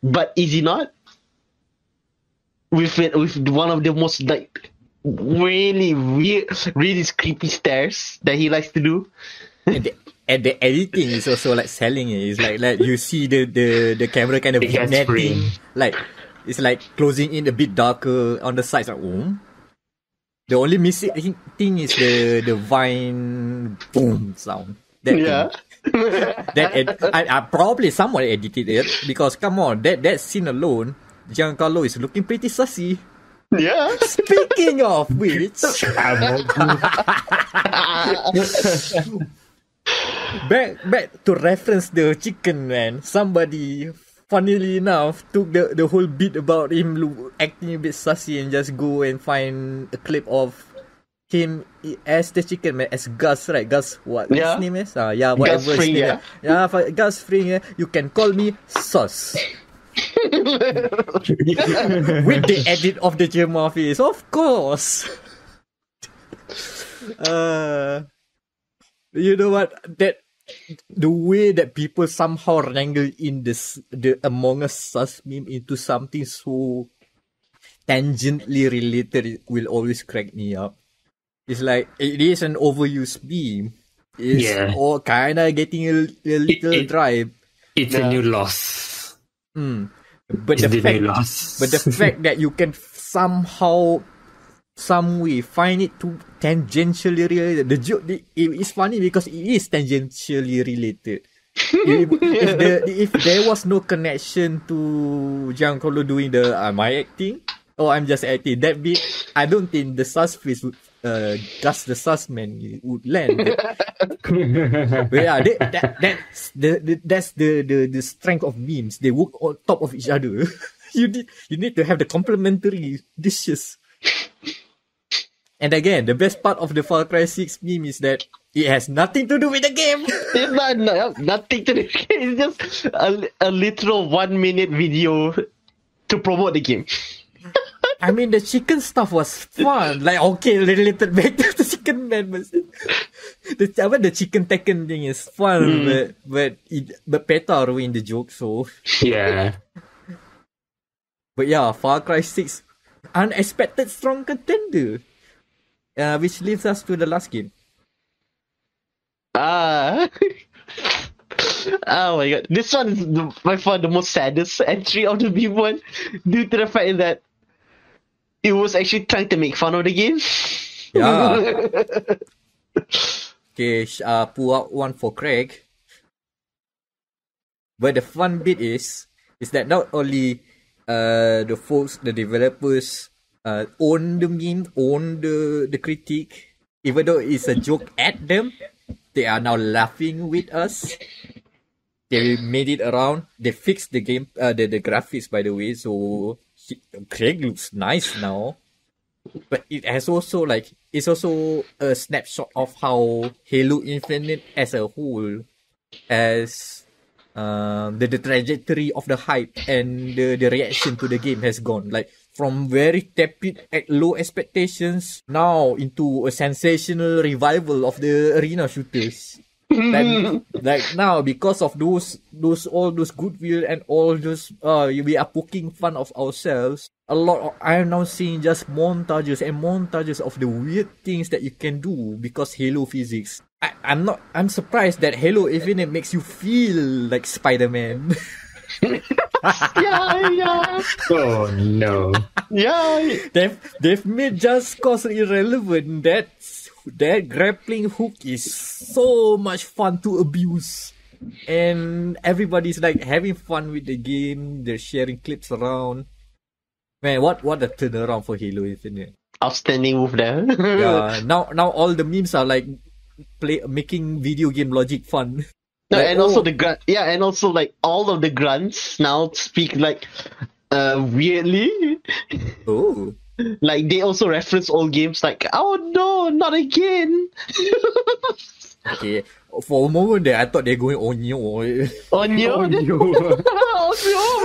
but is he not? With one of the most like really weird, really creepy stares that he likes to do. And the editing is also like selling it. It's like you see the camera kind of netting, like it's like closing in a bit darker on the sides. Like, the only missing thing is the vine boom sound. I probably someone edited it because come on, that scene alone, Giancarlo is looking pretty sussy. Yeah. Speaking of which, back to reference the chicken man. Somebody, funnily enough, took the whole bit about him acting a bit sussy and just go and find a clip of him as the chicken man, as Gus, right? Gus, what his name is? Whatever Gus his Fring, name is. Gus Fring. You can call me Sauce. With the edit of the German face, of course. You know what? That the way that people somehow wrangle in the Among Us sus meme into something so tangentially related will always crack me up. It's like it is an overused meme. It's all kinda getting a little dry. It's a new loss. But the fact that you can somehow, some way, find it to tangentially related. The joke, it is funny because it is tangentially related. if there was no connection to Giancarlo doing the am I acting or I'm just acting, that bit, I don't think the sus face would Gus the sus man would land. But yeah, that's the strength of memes. They work on top of each other. you need to have the complementary dishes. And again, the best part of the Far Cry 6 meme is that it has nothing to do with the game. It's not nothing to do. It's just a literal 1 minute video to promote the game. I mean, the chicken stuff was fun. Like, okay, related back to the chicken man, but the chicken Tekken thing is fun, but Peta ruined the joke, so. Yeah. But yeah, Far Cry 6, unexpected strong contender. Which leads us to the last game. Oh my god. This one is by far the most saddest entry of the meme one, due to the fact that it was actually trying to make fun of the game. Yeah. Okay, pull out one for Craig. But the fun bit is that not only the folks, the developers, own the meme, own the critique, even though it's a joke at them, they are now laughing with us. They made it around. They fixed the game, the graphics, by the way. So Craig looks nice now. But it's also a snapshot of how Halo Infinite as a whole, as the trajectory of the hype and the reaction to the game has gone. Like from very tepid at low expectations now into a sensational revival of the arena shooters. Like now, because of all those goodwill and all those, we are poking fun of ourselves. I am now seeing just montages and montages of the weird things that you can do because Halo physics. I'm surprised that Halo Infinite makes you feel like Spider-Man. Yeah. Oh no. Yeah. They've made Just Cause irrelevant. That grappling hook is so much fun to abuse. And everybody's like having fun with the game. They're sharing clips around. Man, what a turnaround for Halo Infinite. Outstanding move there. Yeah, now all the memes are like making video game logic fun. No, Like, and also the grunt. Yeah, and also like all of the grunts now speak like weirdly. Oh. Like they also reference old games like, oh no, not again. Okay. For a moment there, I thought they're going Onyo. Onyo.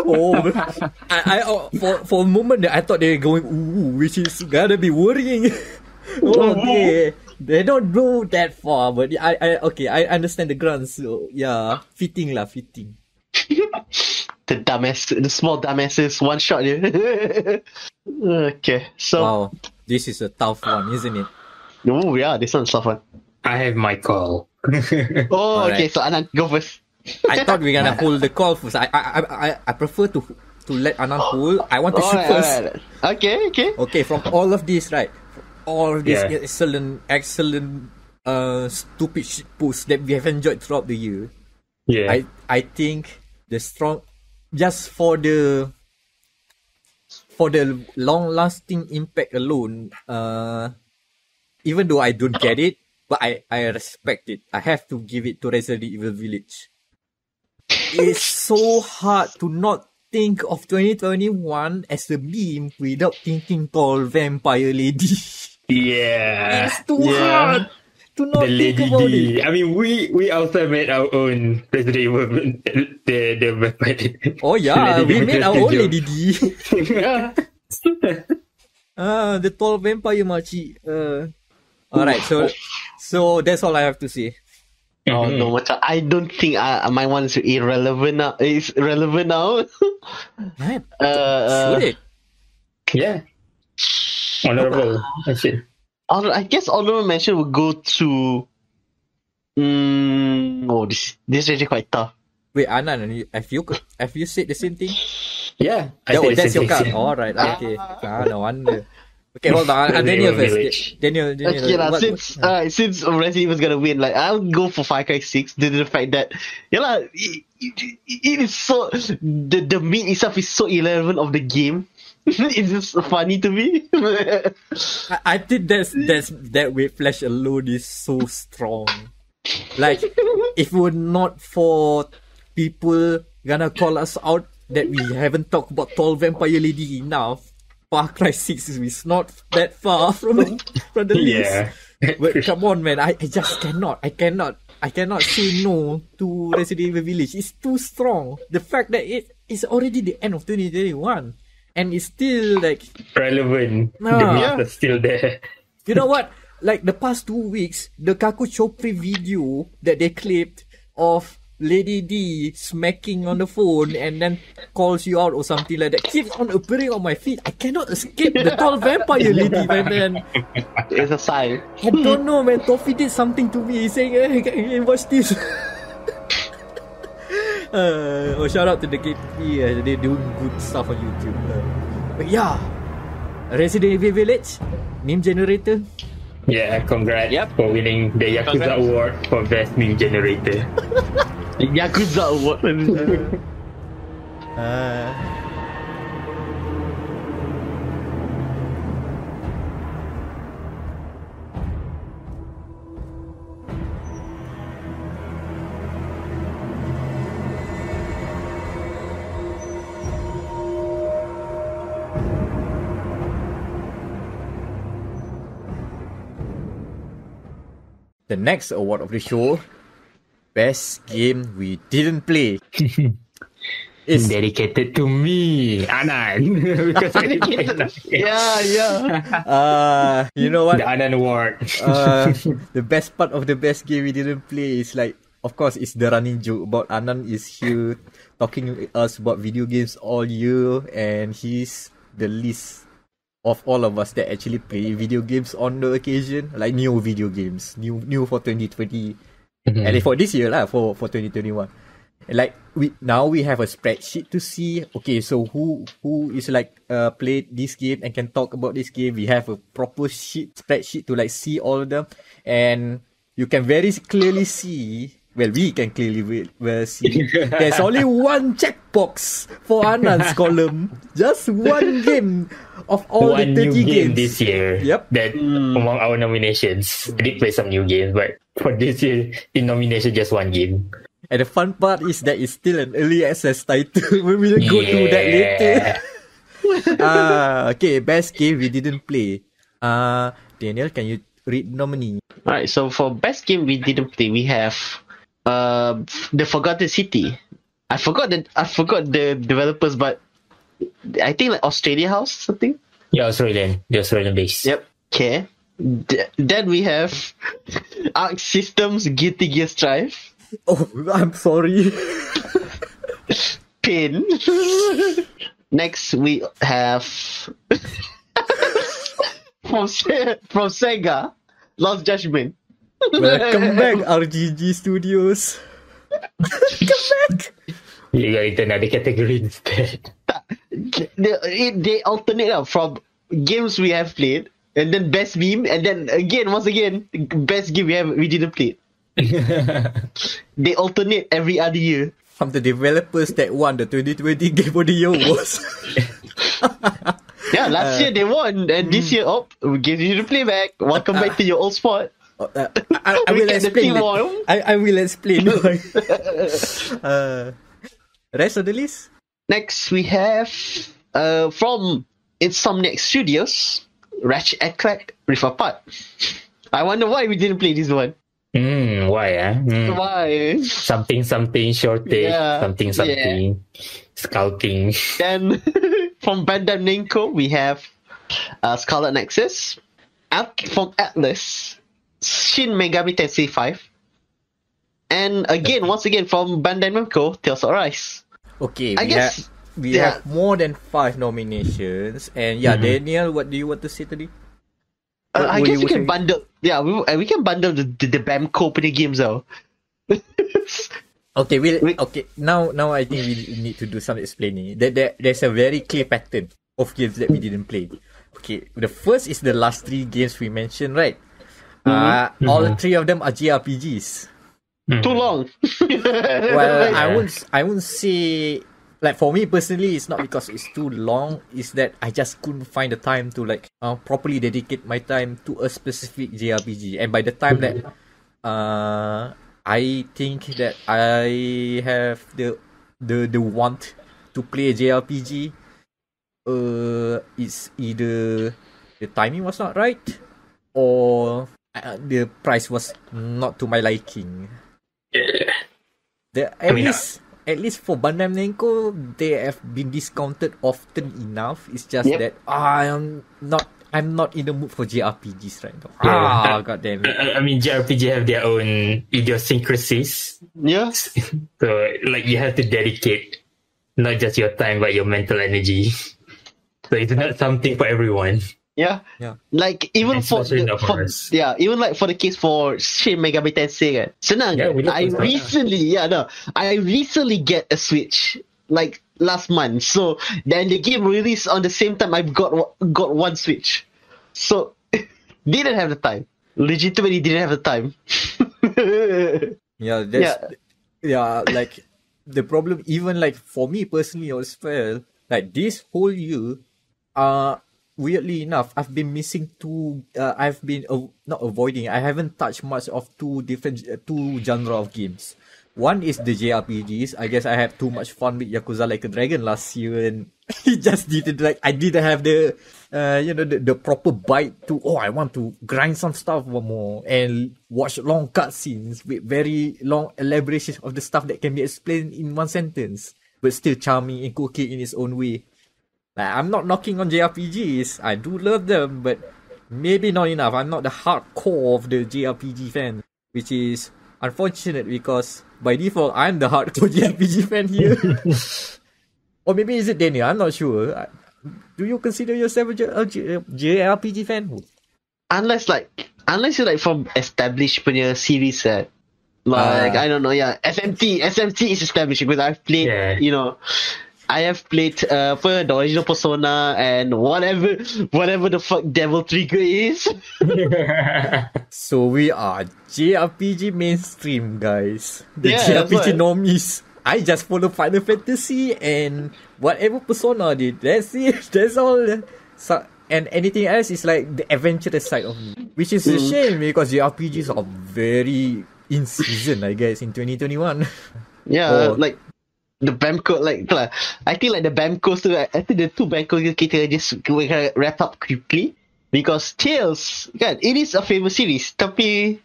Oh, for a moment there, I thought they were going ooh, which is gotta be worrying. Okay, they don't go that far, but I understand the grunts. So yeah, fitting. The small dumbasses, one shot. Yeah. Okay, so. Wow, this is a tough one, isn't it? Oh yeah, this one's tough one. I have my call. Oh, Alright. okay, so Anand, go first. I thought we're gonna hold the call first. I prefer to let Anand hold. I want to shoot first. Alright. Okay. Okay, from all of this, right? All of these Yeah. excellent, stupid shit posts that we have enjoyed throughout the year. Yeah. I think just for the long lasting impact alone, even though I don't get it, but I respect it. I have to give it to Resident Evil Village. It's so hard to not think of 2021 as a meme without thinking tall vampire lady. Yeah. It's too hard to not The think Lady about D. it. I mean, we also made our own Resident Evil. The Oh yeah, we made our own Lady D. Yeah. The tall vampire makcik. Alright, so that's all I have to say. Oh no, macam I don't think my one is irrelevant now. It's relevant now. Man, Uh, should it? Yeah. Honorable. That's it. I guess honorable mention will go to. This is actually quite tough. Wait, Anan, have you said the same thing? Yeah. I said the That's your same card. thing. Alright, okay. No wonder. Okay, hold on. Resident Daniel Evil first. Village. Daniel. Okay, since Resident Evil is gonna win, like I'll go for Far Cry 6 due to the fact that it is so the meat itself is so irrelevant of the game. It's just funny to me. I think that with Flash alone is so strong. Like, if it were not for people gonna call us out that we haven't talked about tall vampire lady enough, Far Cry 6 is not that far from the Yeah. list. But come on, man, I just cannot. I cannot say no to Resident Evil Village. It's too strong. The fact that it is already the end of 2021 and it's still like, Relevant. Ah. The meat is still there. you know what? Like the past 2 weeks, the Kaku Chopri video that they clipped of Lady D smacking on the phone and then calls you out or something like that keeps on appearing on my feed. I cannot escape the tall vampire lady, man. It's a sign. I don't know, man. Toffee did something to me saying, hey, watch this. Shout out to the KPP. They're doing good stuff on YouTube. But yeah, Resident Evil Village, meme generator. Yeah, congrats for winning the Yakuza Congrats. Award for Best Meme Generator. Yakuza Award. The next award of the show, Best Game We Didn't Play. It's Dedicated to me, Anan. Because I didn't play that game. Yeah. you know what? The Anan Award. The best part of the best game we didn't play is like of course, it's the running joke about Anand is here talking to us about video games all year, and he's the least of all of us that actually play video games on the occasion, like new video games, new for 2020, and for this year lah, for 2021. Like we have a spreadsheet to see. Okay, so who is like played this game and can talk about this game. We have a proper spreadsheet to like see all of them, and you can very clearly see. Well, we can clearly see there's only one checkbox for Anand's column. Just one game of all one the 30 new game games this year. Yep. That among our nominations, I did play some new games, but for this year, in nomination, just one game. And the fun part is that it's still an early access title. We will go through that later. Okay, best game we didn't play. Daniel, can you read nominee? Alright, so for best game we didn't play, we have The Forgotten City. I forgot the developers, but I think like Australia House something. Yeah, the Australian base. Yep. Okay. Then we have Arc Systems Guilty Gear Strive. Oh, I'm sorry. Pain. Next we have from Sega, Lost Judgment. Welcome back, RGG Studios. Come back. You got into another category instead. They alternate from games we have played, and then best meme, and then once again, best game we didn't play. They alternate every other year. From the developers that won the 2020 Game of the Year Awards. Yeah, last year they won, and this year, we give you the playback. Welcome back to your old spot. I will explain. I will explain. Rest of the list? Next, we have from Insomniac Studios, Ratchet and Clank Rift Apart. I wonder why we didn't play this one. Why? Why? Something shortage. Yeah, something scouting. Then from Bandai Namco, we have Scarlet Nexus. From Atlas, Shin Megami Tensei 5. And once again from Bandai Namco, Tales of Arise. Okay, we have more than 5 nominations. And Daniel, what do you want to say today? I guess we can bundle. Yeah, we can bundle the Bamco Opening games though. Okay, Now I think we need to do some explaining. There's a very clear pattern of games that we didn't play. Okay, the first is the last 3 games we mentioned, right? All 3 of them are JRPGs. Too long. Well, I won't say. Like, for me personally, it's not because it's too long. It's that I just couldn't find the time to properly dedicate my time to a specific JRPG. And by the time that I think that I have the want to play a JRPG, it's either the timing was not right or the price was not to my liking. At least for Bandai Namco, they have been discounted often enough. It's just that I'm not in the mood for JRPGs right now. God damn it. I mean, JRPG have their own idiosyncrasies. Yeah. So, you have to dedicate not just your time, but your mental energy. So it's not something for everyone. Yeah. Like even for the case for Shin Megami Tensei, senang. I recently get a Switch last month. So then the game released on the same time. I've got one Switch. So didn't have the time. Legitimately didn't have the time. The problem, even for me personally as well, this whole year, weirdly enough, I've been missing 2. I've been not avoiding. I haven't touched much of 2 genre of games. One is the JRPGs. I guess I had too much fun with Yakuza Like a Dragon last year, and it just didn't I didn't have the the proper bite to. I want to grind some stuff more and watch long cutscenes with very long elaborations of the stuff that can be explained in one sentence, but still charming and quirky in its own way. I'm not knocking on JRPGs. I do love them, but maybe not enough. I'm not the hardcore of the JRPG fan, which is unfortunate because by default I'm the hardcore JRPG fan here. Or maybe is it Daniel? I'm not sure. Do you consider yourself a JRPG fan? Unless you're like from established punya series, like I don't know, SMT is established because I've played, I have played the original Persona and whatever the fuck Devil Trigger is. So we are JRPG mainstream, guys. The Yeah, JRPG normies. I just follow Final Fantasy and whatever Persona did. That's it. That's all. So, and anything else is like the adventurous side of me, which is a shame because JRPGs are very in season, I guess, in 2021. Yeah, like the Bamco, I think like the Bamcos too. I think the two Bamcos kita just wrap up quickly because Tales, kan, it is a famous series, tapi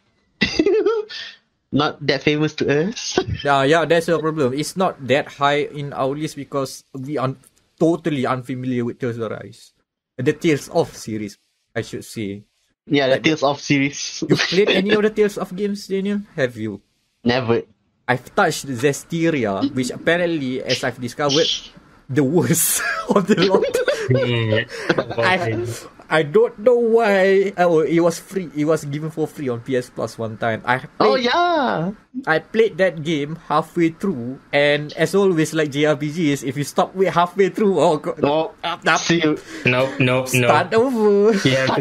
not that famous to us. Yeah, that's the problem. It's not that high in our list because we are totally unfamiliar with Tales of Arise. The Tales of series, I should say. Yeah, the Tales of series. You played any of the Tales of games, Daniel? Have you? Never. I've touched Zestiria, which apparently, as I've discovered, the worst of the lot. I don't know why. Oh, it was free. It was given for free on PS Plus one time. I played that game halfway through, and as always, like JRPGs, if you stop halfway through, Nope. Start over. Yeah,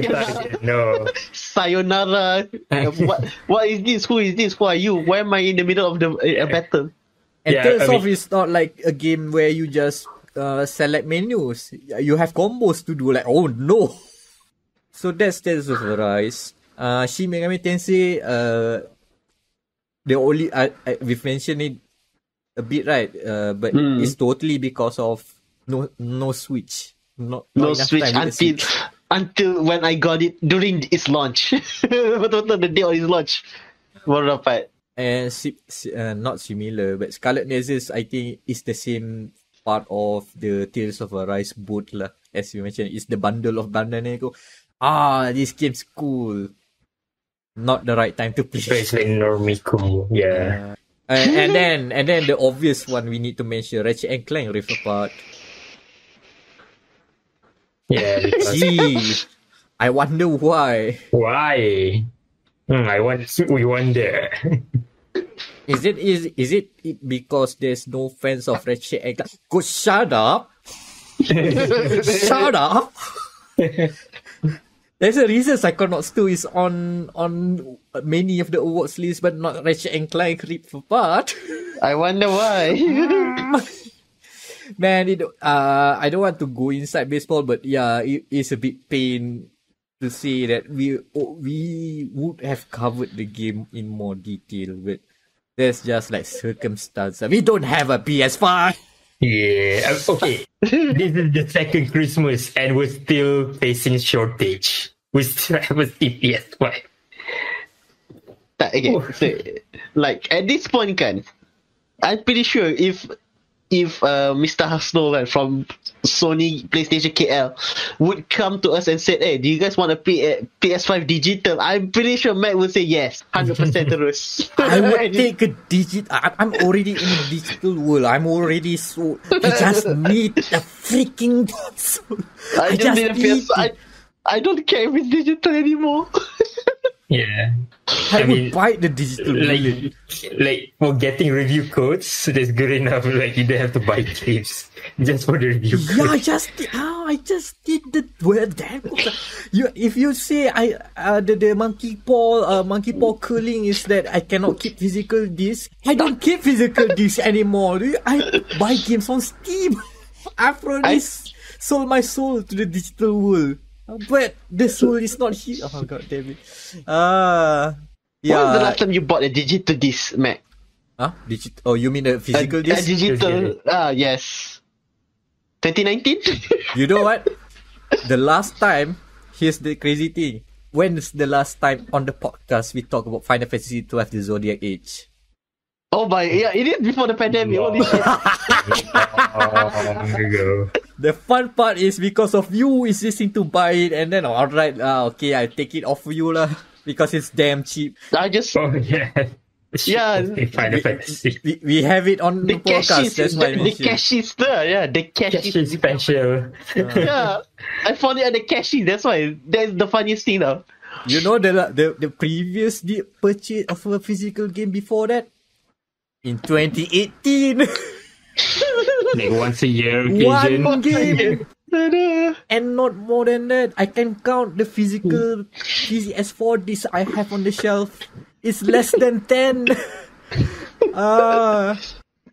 no. Sayonara. What is this? Who is this? Who are you? Why am I in the middle of the battle? And Tales of is not like a game where you just select menus. You have combos to do. Like, oh no. So that's Tales of Arise. Shin Megami Tensei, the only we've mentioned it a bit, right? But it's totally because of no Switch. No Switch until when I got it during its launch. The day of its launch. Baru dapat. And not similar, but Scarlet Nexus, I think, is the same part of the Tales of Arise boot lah. As you mentioned, it's the bundle of bandana. This game's cool. Not the right time to play. It's like normally cool, yeah. And then the obvious one we need to mention, Ratchet and Clank Rift Apart. Yeah. Gee, I wonder why. Why? We wonder. Is it because there's no fans of Ratchet and Clank? Go shut up. Shut up. There's a reason Psychonauts 2 is on many of the awards lists, but not Ratchet and Clank Rift Apart. I wonder why. Man, I don't want to go inside baseball, but yeah, it is a bit pain to say that we would have covered the game in more detail, but there's just like circumstance. We don't have a PS5. Yeah, okay. This is the second Christmas and we're still facing shortage. We still have a PS5. Okay, so, like at this point, I'm pretty sure if Mr. Hasnolan from Sony PlayStation KL would come to us and said, "Hey, do you guys want a PS5 digital?" I'm pretty sure Matt would say yes, 100% terus. I would take a digital. I'm already in a digital world. I'm already so. I just need a freaking console. I just need a PS5. I don't care if it's digital anymore. Yeah. I would buy the digital version. Like for getting review codes, that's good enough. Like you don't have to buy games just for the review code. Yeah, I just did the damn. If you say the monkey paw curling is that I cannot keep physical discs, I don't keep physical discs anymore. I buy games on Steam. I've already sold my soul to the digital world. But the soul is not here. Oh god damn it. Yeah. When was the last time you bought a digital disc, Mac? Digital? Oh, you mean a physical disc? A digital. Yes. 2019. You know what? The last time. Here's the crazy thing. When is the last time on the podcast we talk about Final Fantasy 12: The Zodiac Age? Oh my, yeah, it is before the pandemic. Holy shit. There you go. The fun part is because of you insisting to buy it, and then alright, okay, I take it off for you lah because it's damn cheap. I just Oh yeah. Yeah. Final Fantasy. We have it on the podcast. That's why I the mentioned. cash is there. Yeah, the cash Cash is is special. yeah. I found it at the cashies. That's why. That's the funniest thing now. You know the previous purchase of a physical game before that? In 2018. Like once a year occasion. One game. And not more than that. I can count the physical PS4 disc I have on the shelf. It's less than 10.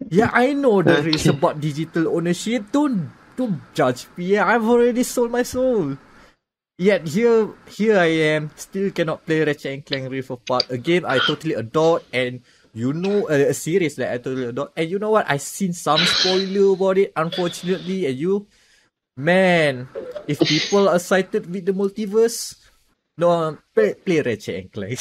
Yeah, I know there is about digital ownership. Don't judge me. I've already sold my soul. Yet here I am, still cannot play Ratchet and Clank Rift Apart, a game I totally adored, and you know, a series that I totally adored. And you know what? I seen some spoiler about it, unfortunately. And man, if people are excited with the multiverse, no, play Ratchet and Clank.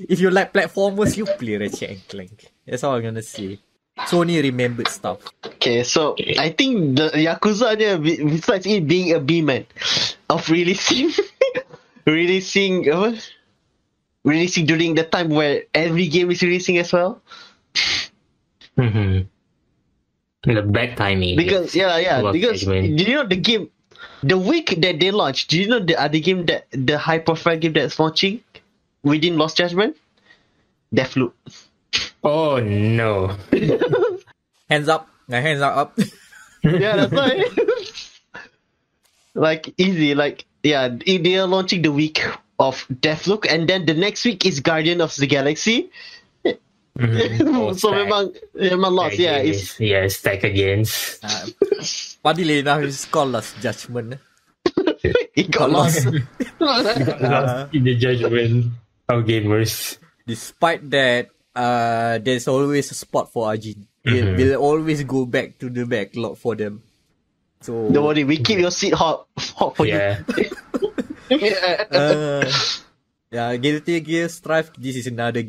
If you like platformers, you play Ratchet and Clank. That's all I'm gonna say. Sony remembered stuff. Okay, so I think the Yakuza, besides it being a B-man of releasing during the time where every game is releasing as well. The bad timing. Because because segment. do you know the game, the week that they launched? Do you know the other game that the high-profile game that's launching within Lost Judgment? Deathloop. Oh no! Hands up. My hands are up. Yeah, that's right. Like easy, like yeah, they are launching the week of Deathloop, and then the next week is Guardian of the Galaxy. Oh, So memang lost, yeah. It's stack against. Funnily enough, it's called Lost Judgment. it got lost. Lost in the judgment of gamers. Despite that, there's always a spot for Ajin. We'll always go back to the backlog for them. So Don't worry, we keep your seat hot for you. Yeah, Guilty Gear Strive. This is another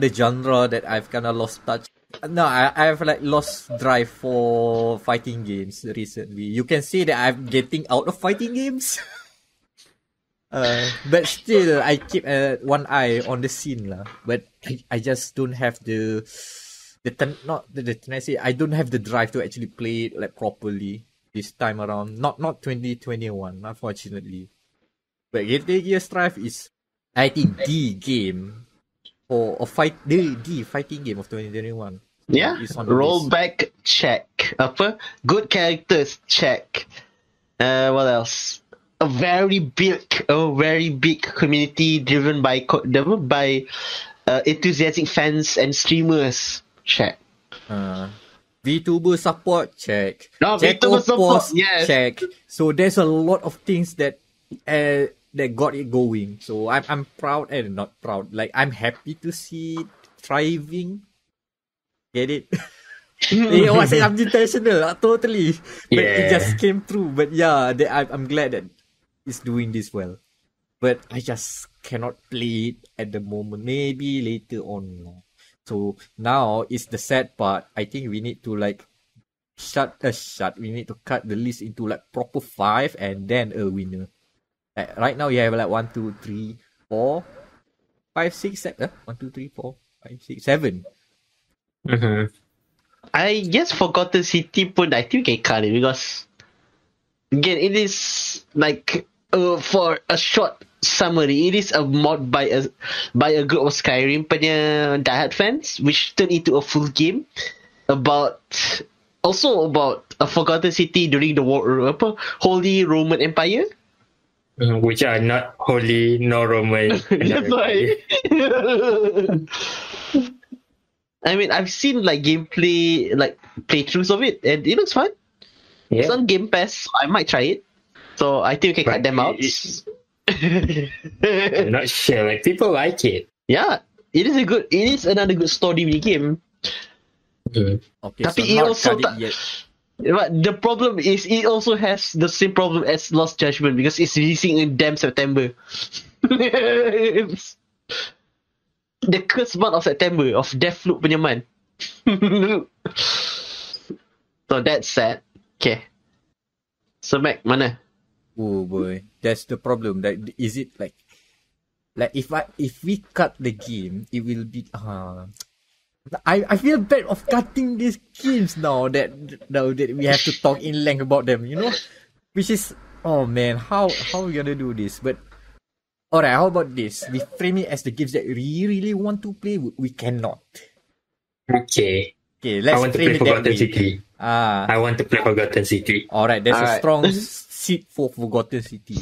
genre that I've kind of lost touch. No, I've like lost drive for fighting games recently. You can say that I'm getting out of fighting games. But still, I keep one eye on the scene lah. But I just don't have I don't have the drive to actually play it like properly this time around. Not 2021, unfortunately. But Guilty Gear Strive is, I think, the game for the fighting game of 2021. Yeah, It's on the rollback check. Good characters check. What else? A very big community driven by enthusiastic fans and streamers. Check. VTuber support, check. VTuber support, yes. Check. So there's a lot of things that got it going. So I'm proud and not proud. Like I'm happy to see it thriving. Get it? It was unintentional, totally. But it just came through. But yeah, I'm glad that it's doing this well. But I just cannot play it at the moment. Maybe later on. So now is the sad part. I think we need to like we need to cut the list into like proper 5 and then a winner. Right now you have like 1, 2, 3, 4, 5, 6, 7. 1, 2, 3, 4, 5, 6, 7. I guess Forgotten City pun I think we can cut it because again it is like for a short summary, it is a mod by a group of Skyrim punya diehard fans, which turned into a full game about a Forgotten City during the Holy Roman Empire, which are not holy nor Roman. That's why. I mean, I've seen like gameplay, like playthroughs of it, and it looks fun. Yeah. It's on Game Pass, so I might try it. So I think we can cut them out. I'm not sure. Like people like it. Yeah, it is another good story game. Okay, Tapi so it not also cut it yet. But the problem is it also has the same problem as Lost Judgment because it's releasing in damn September. It's the cursed month of September of Deathloop punya month. So that's sad. Okay. So Mac, mana? Oh boy, that's the problem. That is it like Like if we cut the game, it will be I feel bad of cutting these games now that we have to talk in length about them, you know? Which is, oh man, how are we gonna do this? But alright, how about this? We frame it as the games that we really want to play. We cannot. Okay, let's I want to frame play it that Forgotten way. City. I want to play Forgotten City. Alright, there's a Alright. strong seat for Forgotten City.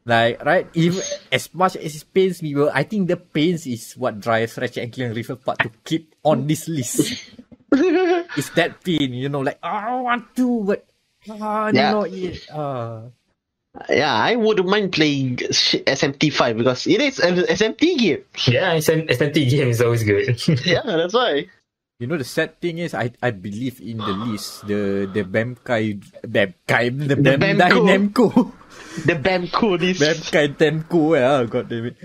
Like, right, even as much as it pains me, well, I think the pains is what drives Ratchet and Clank Rift Apart to keep on this list. It's that pain, you know, like, I want to, but not yet. Yeah, I wouldn't mind playing SMT5 because it is an SMT game. Yeah, SMT game is always good. Yeah, that's why. You know, the sad thing is, I believe in the list, the Bandai Namco. The Bamco list. Bandai Namco, god damn it.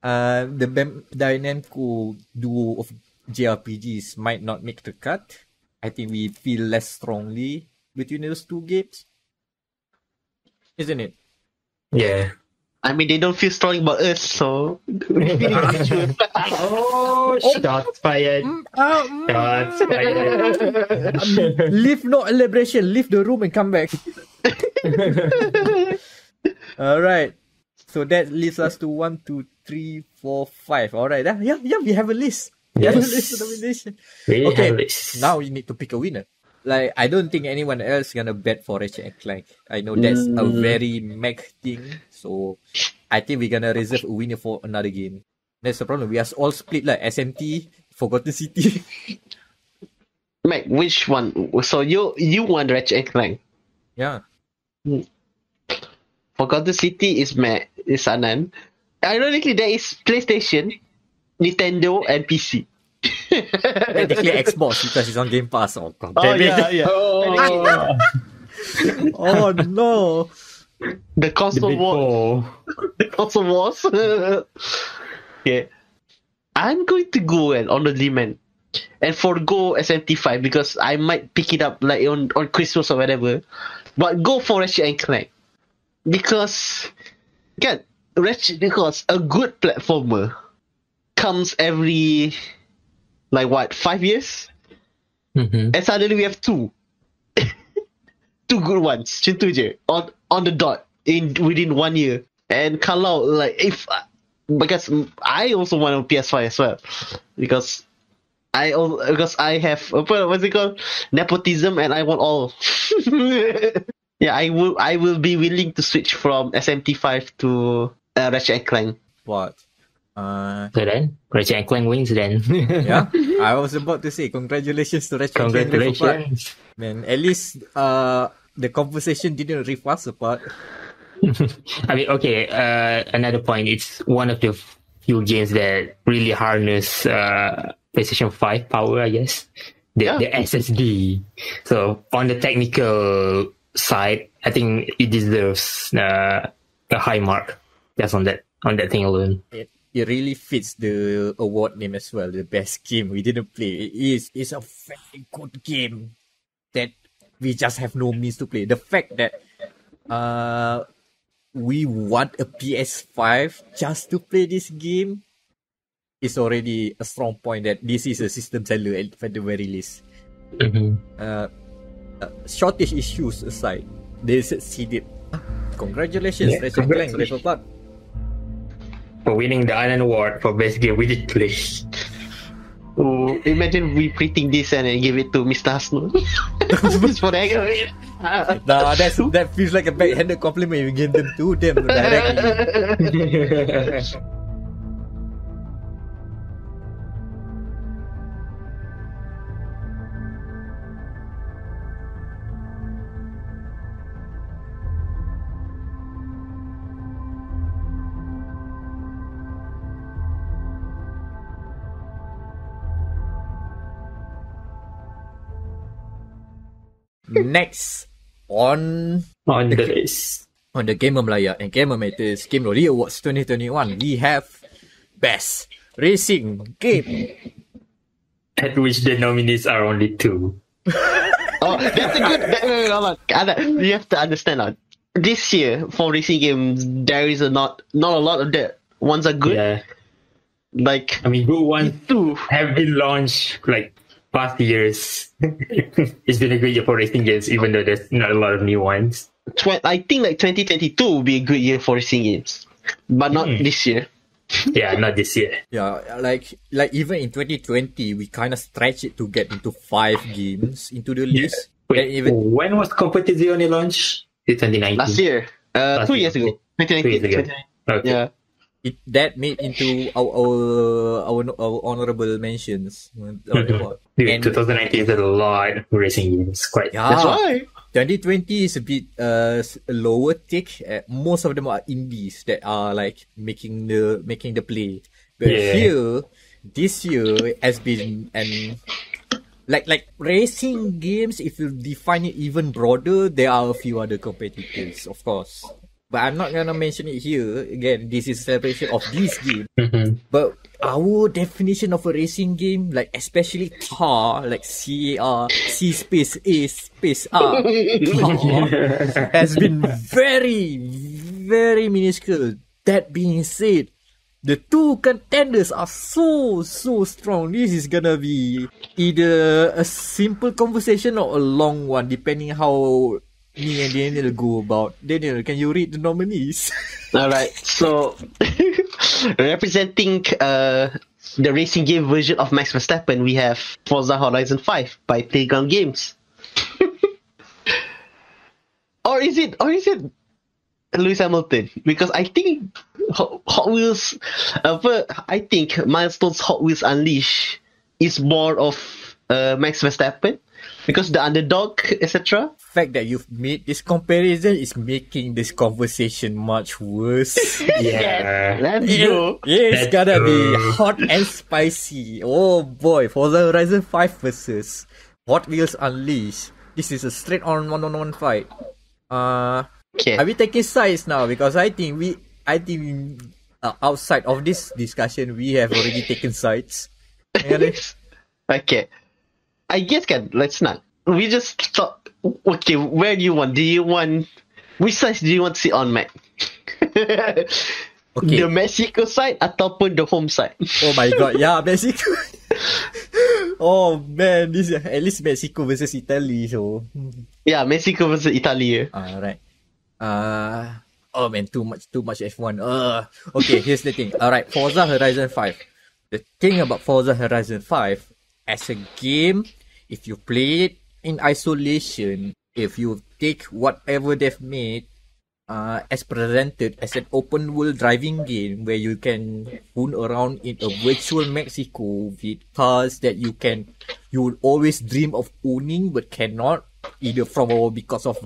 The Bandai Namco duo of JRPGs might not make the cut. I think we feel less strongly between those two games. Isn't it? Yeah. I mean, they don't feel strong about us, so we're feeling mutual. Shots fired. Shots fired. Leave no elaboration. Leave the room and come back. Alright. So that leaves us to 1, 2, 3, 4, 5. Alright. Yeah, we have a list. We have a list of nomination. We Okay, have this. now you need to pick a winner. Like, I don't think anyone else gonna bet for Ratchet and Clank. I know that's a very mech thing, so I think we're gonna reserve a winner for another game. That's the problem. We are all split like SMT, Forgotten City. Mac, which one? So you want Ratchet and Clank. Yeah. Forgotten City is Anan. Ironically, there is PlayStation, Nintendo, and PC. Technically Xbox because it's on Game Pass. Oh god damn it. Yeah. Oh no. The console war. The console wars. Yeah. I'm going to go and honorably man and forgo SMT5 because I might pick it up like on Christmas or whatever. But go for Ratchet and Clank. Because a good platformer comes every 5 years? Mm-hmm. And suddenly we have two. Two good ones. Macam tu je. On the dot. Within 1 year. And kalau because I also want a PS5 as well. Because I have what's it called? Nepotism and I want all. Yeah, I will be willing to switch from SMT5 to Ratchet and Clank. What? So then, Ratchet and Clank wins then. Yeah, I was about to say congratulations to Ratchet and Clank. Congratulations. Man, at least the conversation didn't rip us apart. I mean, okay, another point, it's one of the few games that really harness PlayStation 5 power, I guess. The SSD. So on the technical side, I think it deserves a high mark just on that thing alone. It really fits the award name as well. The best game we didn't play. It's a very good game that we just have no means to play. The fact that we want a PS5 just to play this game is already a strong point that this is a system seller at the very least. Mm-hmm. Shortage issues aside, they succeeded. Congratulations, Ratchet and Clank Rift Apart. For winning the Island Award for best game we did play. Oh, imagine we printing this and then give it to Mr. Hasno. Just for that. Nah, that feels like a backhanded compliment. You give them to them directly. Next on the list. On the Gamer Malaya and Gamer Matters GOTY Awards 2021, we have Best Racing Game. At which the nominees are only 2. Oh, that's a good. You have to understand. This year for racing games, there is not a lot of that ones are good. Yeah. Like, I mean, good ones too. have been launched like past years. It's been a good year for racing games, even though there's not a lot of new ones. I think like 2022 will be a good year for racing games, but not this year. Yeah, not this year. Yeah, like even in 2020, we kind of stretched it to get into 5 games into the list. Wait, And even when was Competizione launched? 2019. Last year, 2 years ago, 2019. 2 years ago. Okay. Yeah. that made into our honorable mentions. Dude, 2019 is a lot of racing games. Quite. Yeah. That's why. 2020 is a bit lower tick. Most of them are indies that are like making the play. But this year has been like racing games. If you define it even broader, there are a few other competitors, of course. But I'm not gonna mention it here. Again, this is a celebration of this game. But our definition of a racing game, like especially car, like CAR, C space A space R, car, has been very, very minuscule. That being said, the two contenders are so strong. This is gonna be either a simple conversation or a long one, depending how me and Daniel go about. Daniel, can you read the nominees? Alright, so representing the racing game version of Max Verstappen, we have Forza Horizon 5 by Playground Games. or is it Lewis Hamilton? Because I think Hot Wheels, I think Milestone's Hot Wheels Unleashed is more of Max Verstappen, because the underdog, etc. Fact that you've made this comparison is making this conversation much worse. Yeah. Let's go. It's gonna be hot and spicy. Oh boy, Forza Horizon 5 versus Hot Wheels Unleashed. This is a straight on one-on-one fight. Okay. Are we taking sides now? Because I think outside of this discussion, we have already taken sides. Okay. I guess let's not. We just thought, okay, where do you want, which side do you want to sit on, Mac? Okay. The Mexico side ataupun the home side? Oh my god, yeah, Mexico. Oh man, this is at least Mexico versus Italy, so. Yeah, Mexico versus Italy. Alright. Oh man, too much F1. Okay, here's the thing. Alright, Forza Horizon 5. The thing about Forza Horizon 5, as a game, if you play it in isolation, if you take whatever they've made as presented as an open world driving game where you can fool around in a virtual Mexico with cars that you would always dream of owning but cannot, either from or because of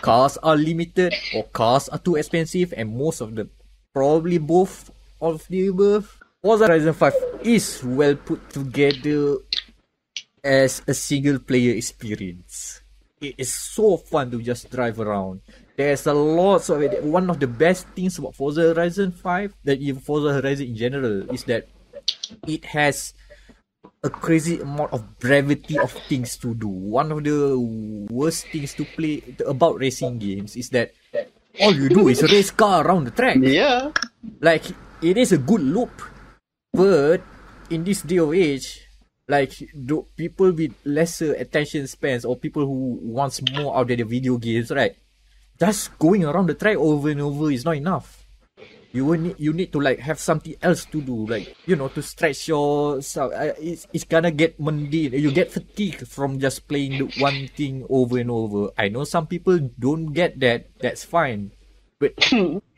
cars are limited or cars are too expensive, and most of them, probably both of the above. Forza Horizon 5 is well put together as a single player experience. It is so fun to just drive around. There's a lot of it. One of the best things about Forza Horizon 5, that even Forza Horizon in general, is that it has a crazy amount of brevity of things to do. One of the worst things to play about racing games is that all you do is race car around the track. Yeah. Like, it is a good loop, but in this day of age, like, people with lesser attention spans or people who wants more out of the video games, right? Just going around the track over and over is not enough. You need to like have something else to do, like, you know, to stretch yourself. It's gonna get mundane. You get fatigued from just playing the one thing over and over. I know some people don't get that. That's fine, but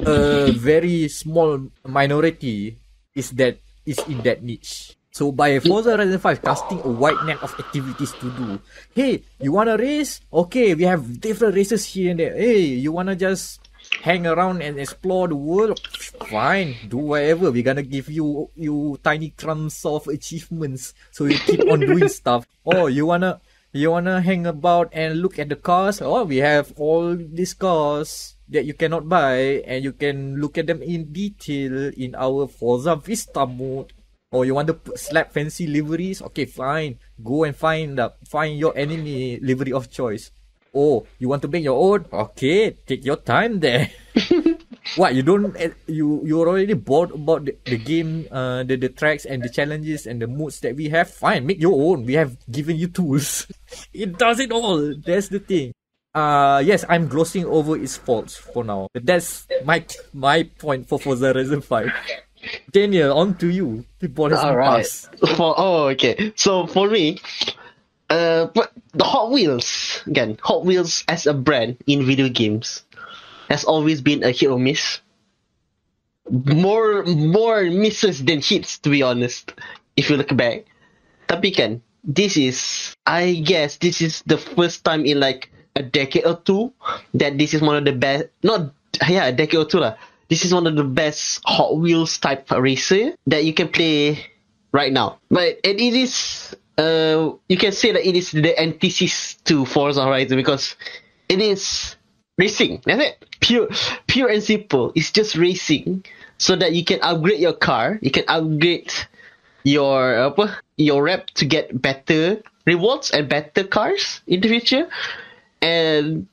a very small minority is in that niche. So by Forza Horizon 5 casting a wide net of activities to do. Hey, you wanna race? Okay, we have different races here and there. Hey, you wanna just hang around and explore the world? Fine, do whatever. We're gonna give you tiny crumbs of achievements, so you keep on doing stuff. Oh, you wanna hang about and look at the cars? Oh, we have all these cars that you cannot buy, and you can look at them in detail in our Forza Vista mode. Or you want to slap fancy liveries? Okay, fine. Go and find your enemy livery of choice. Oh, you want to make your own? Okay, take your time there. What, you don't you're already bored about the game, the tracks and the challenges and the modes that we have? Fine, make your own. We have given you tools. It does it all. That's the thing. Yes, I'm glossing over its faults for now. But that's my point for Forza Horizon 5. Daniel, on to you. The ball has been passed. Okay. So for me, but the Hot Wheels, again, Hot Wheels as a brand in video games has always been a hit or miss. More misses than hits, to be honest, if you look back. Tapi kan, I guess this is the first time in like a decade or two that this is one of the best, a decade or two lah. This is one of the best Hot Wheels type racer that you can play right now. And it is, you can say that it is the antithesis to Forza Horizon because it is racing. That's it. Pure and simple. It's just racing so that you can upgrade your car. You can upgrade your rep to get better rewards and better cars in the future. And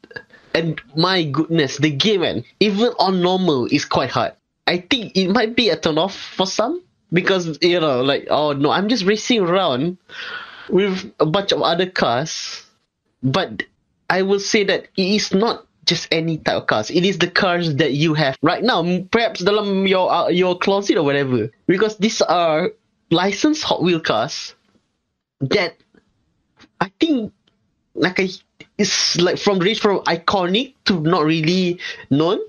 my goodness, the game, man, even on normal, is quite hard. I think it might be a turn off for some because, like, oh no, I'm just racing around with a bunch of other cars. But I will say that it is not just any type of cars. It is the cars that you have right now, perhaps dalam your closet or whatever. Because these are licensed Hot Wheel cars that I think it's like from iconic to not really known.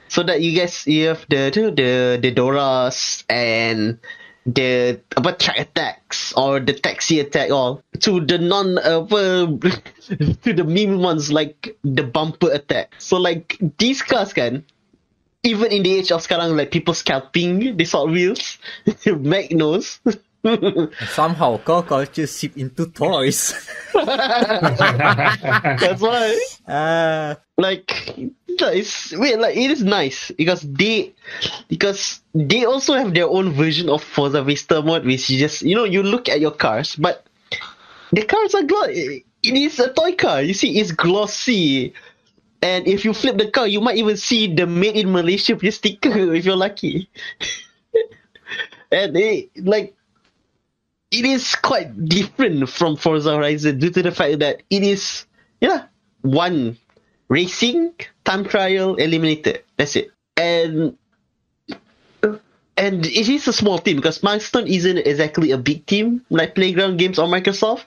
So that you have the Doras and the track attacks or the taxi attack, all to the to the meme ones like the bumper attack. So like these cars can, even in the age of sekarang, like people scalping these Hot Wheels, Mac knows. Somehow car culture seep into toys. That's why. It's weird. Like it is nice because they also have their own version of Forza Vista mode, which is just you look at your cars, but the cars are glossy. It is a toy car. You see, it's glossy, and if you flip the car, you might even see the Made in Malaysia sticker if you're lucky. And it is quite different from Forza Horizon due to the fact that it is, one racing, time trial, eliminator. That's it. And it is a small team because Milestone isn't exactly a big team like Playground Games or Microsoft.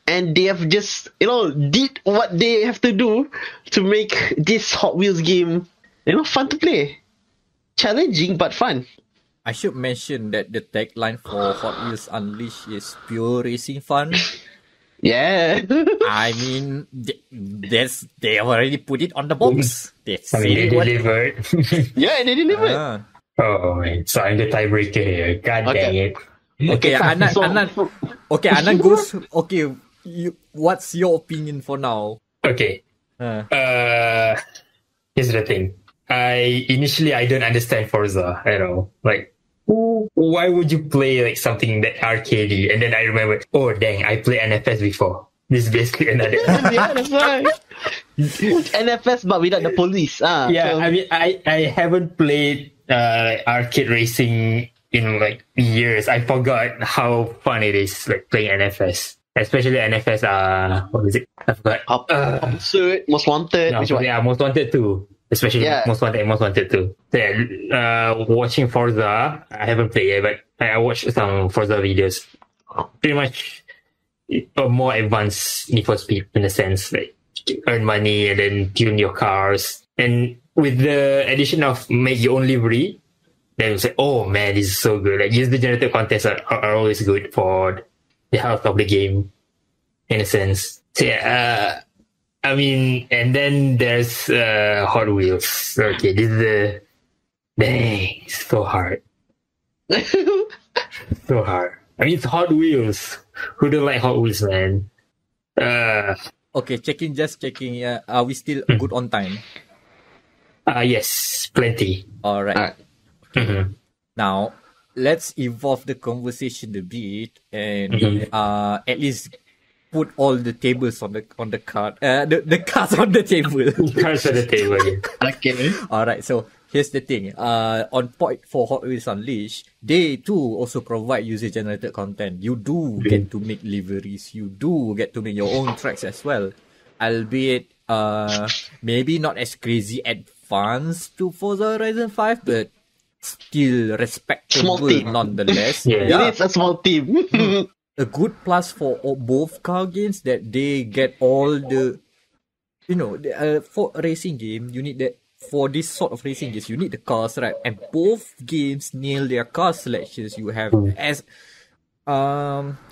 And they have just, did what they have to do to make this Hot Wheels game, fun to play. Challenging, but fun. I should mention that the tagline for Hot Wheels Unleashed is pure racing fun. Yeah. I mean, they already put it on the box. They delivered. Yeah, they delivered. Oh, man. So I'm the tiebreaker here. God dang it. Okay, Anand goes. Okay, what's your opinion for now? Okay. Here's the thing. I don't understand Forza at all. Like, why would you play like something that arcadey? And then I remember, oh dang, I played NFS before. This is basically another. Yeah, that's right. NFS, but without the police. Yeah, so. I mean, I haven't played arcade racing in like years. I forgot how fun it is, like playing NFS. Especially NFS, what is it? I forgot. Absurd, Most Wanted. No, yeah, Most Wanted too. Especially Most Wanted too. So, watching Forza, I haven't played yet, but I watched some Forza videos. Pretty much a more advanced Need for Speed in a sense, like earn money and then tune your cars. And with the addition of make your own livery, then it's like, oh man, this is so good. Like user generated contests are always good for the health of the game, in a sense. So yeah, I mean, and then there's Hot Wheels. Okay, this is it's so hard. So hard. I mean, it's Hot Wheels. Who don't like Hot Wheels, man? Okay, just checking. Are we still good on time? Yes, plenty. All right. Mm-hmm. Now, let's evolve the conversation a bit and at least put all the tables on the card. The cards on the table. Cards on the table. Yeah. Okay. All right. So here's the thing. On point for Hot Wheels Unleashed, they too also provide user-generated content. You do get to make liveries. You do get to make your own tracks as well. Albeit, maybe not as crazy advanced to Forza Horizon 5, but still respectable nonetheless. It is a small team. A good plus for both car games that they get all the, for a racing game, you need that. For this sort of racing games, you need the cars, right? And both games nail their car selections. You have as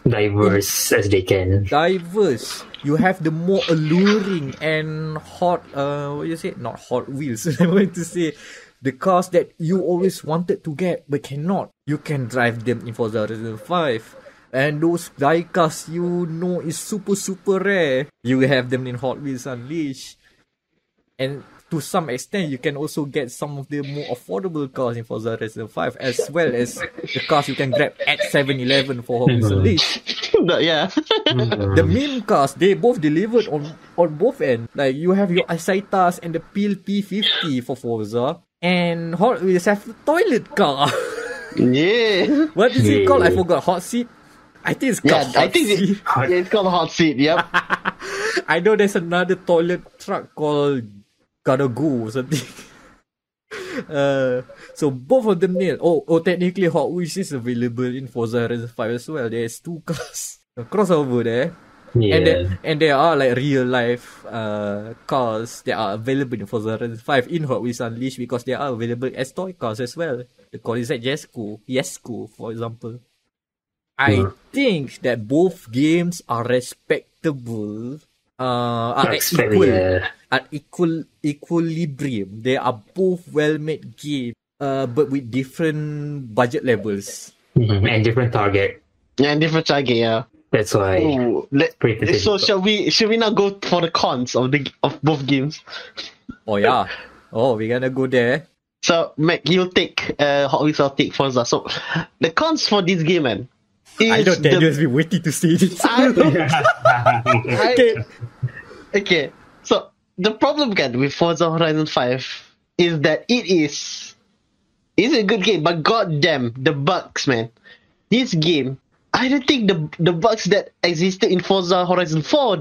diverse as they can. Diverse. You have the more alluring and hot. What you say? Not Hot Wheels. I'm going to say the cars that you always wanted to get but cannot. You can drive them in Forza Horizon 5. And those diecast is super rare. You have them in Hot Wheels Unleashed. And to some extent, you can also get some of the more affordable cars in Forza Horizon 5, as well as the cars you can grab at 7-Eleven for Hot Wheels Unleashed. The meme cars, they both delivered on both ends. Like, you have your Aceitas and the Peel P50 for Forza, and Hot Wheels have the toilet car. Yeah. What is it called? I forgot. Hot Seat? I think it's called Hot Seat. It's called Hot Seat, yep. I know there's another toilet truck called Gotta Go or something. So both of them nail. Oh, technically Hot Wheels is available in Forza Horizon 5 as well. There's 2 cars. A crossover there. Yeah. And there are like real life cars that are available in Forza Horizon 5 in Hot Wheels Unleashed, because they are available as toy cars as well. The Corvette Jesko, for example. I think that both games are respectable. Are at equilibrium. They are both well-made games, but with different budget levels and different target. Yeah. That's why. So should we now go for the cons of both games? Oh yeah. We're gonna go there. So Mac, you'll take Hot Wheels, I'll take Forza. So the cons for this game, man. I know Daniel's been waiting to say this. Okay. So the problem with Forza Horizon 5 is that it's a good game, but goddamn the bugs, man. This game, I don't think the bugs that existed in Forza Horizon 4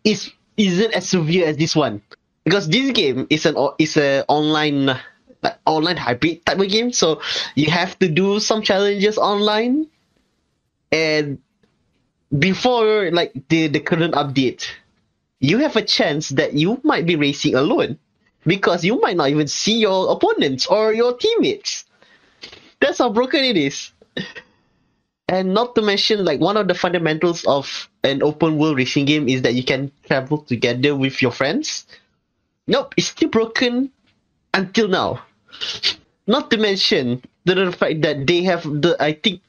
isn't as severe as this one, because this game is an online hybrid type of game. So you have to do some challenges online. And before the current update, you have a chance that you might be racing alone, because you might not even see your opponents or your teammates. That's how broken it is. And not to mention, one of the fundamentals of an open world racing game is that you can travel together with your friends. Nope, it's still broken until now. Not to mention the fact that they have I think,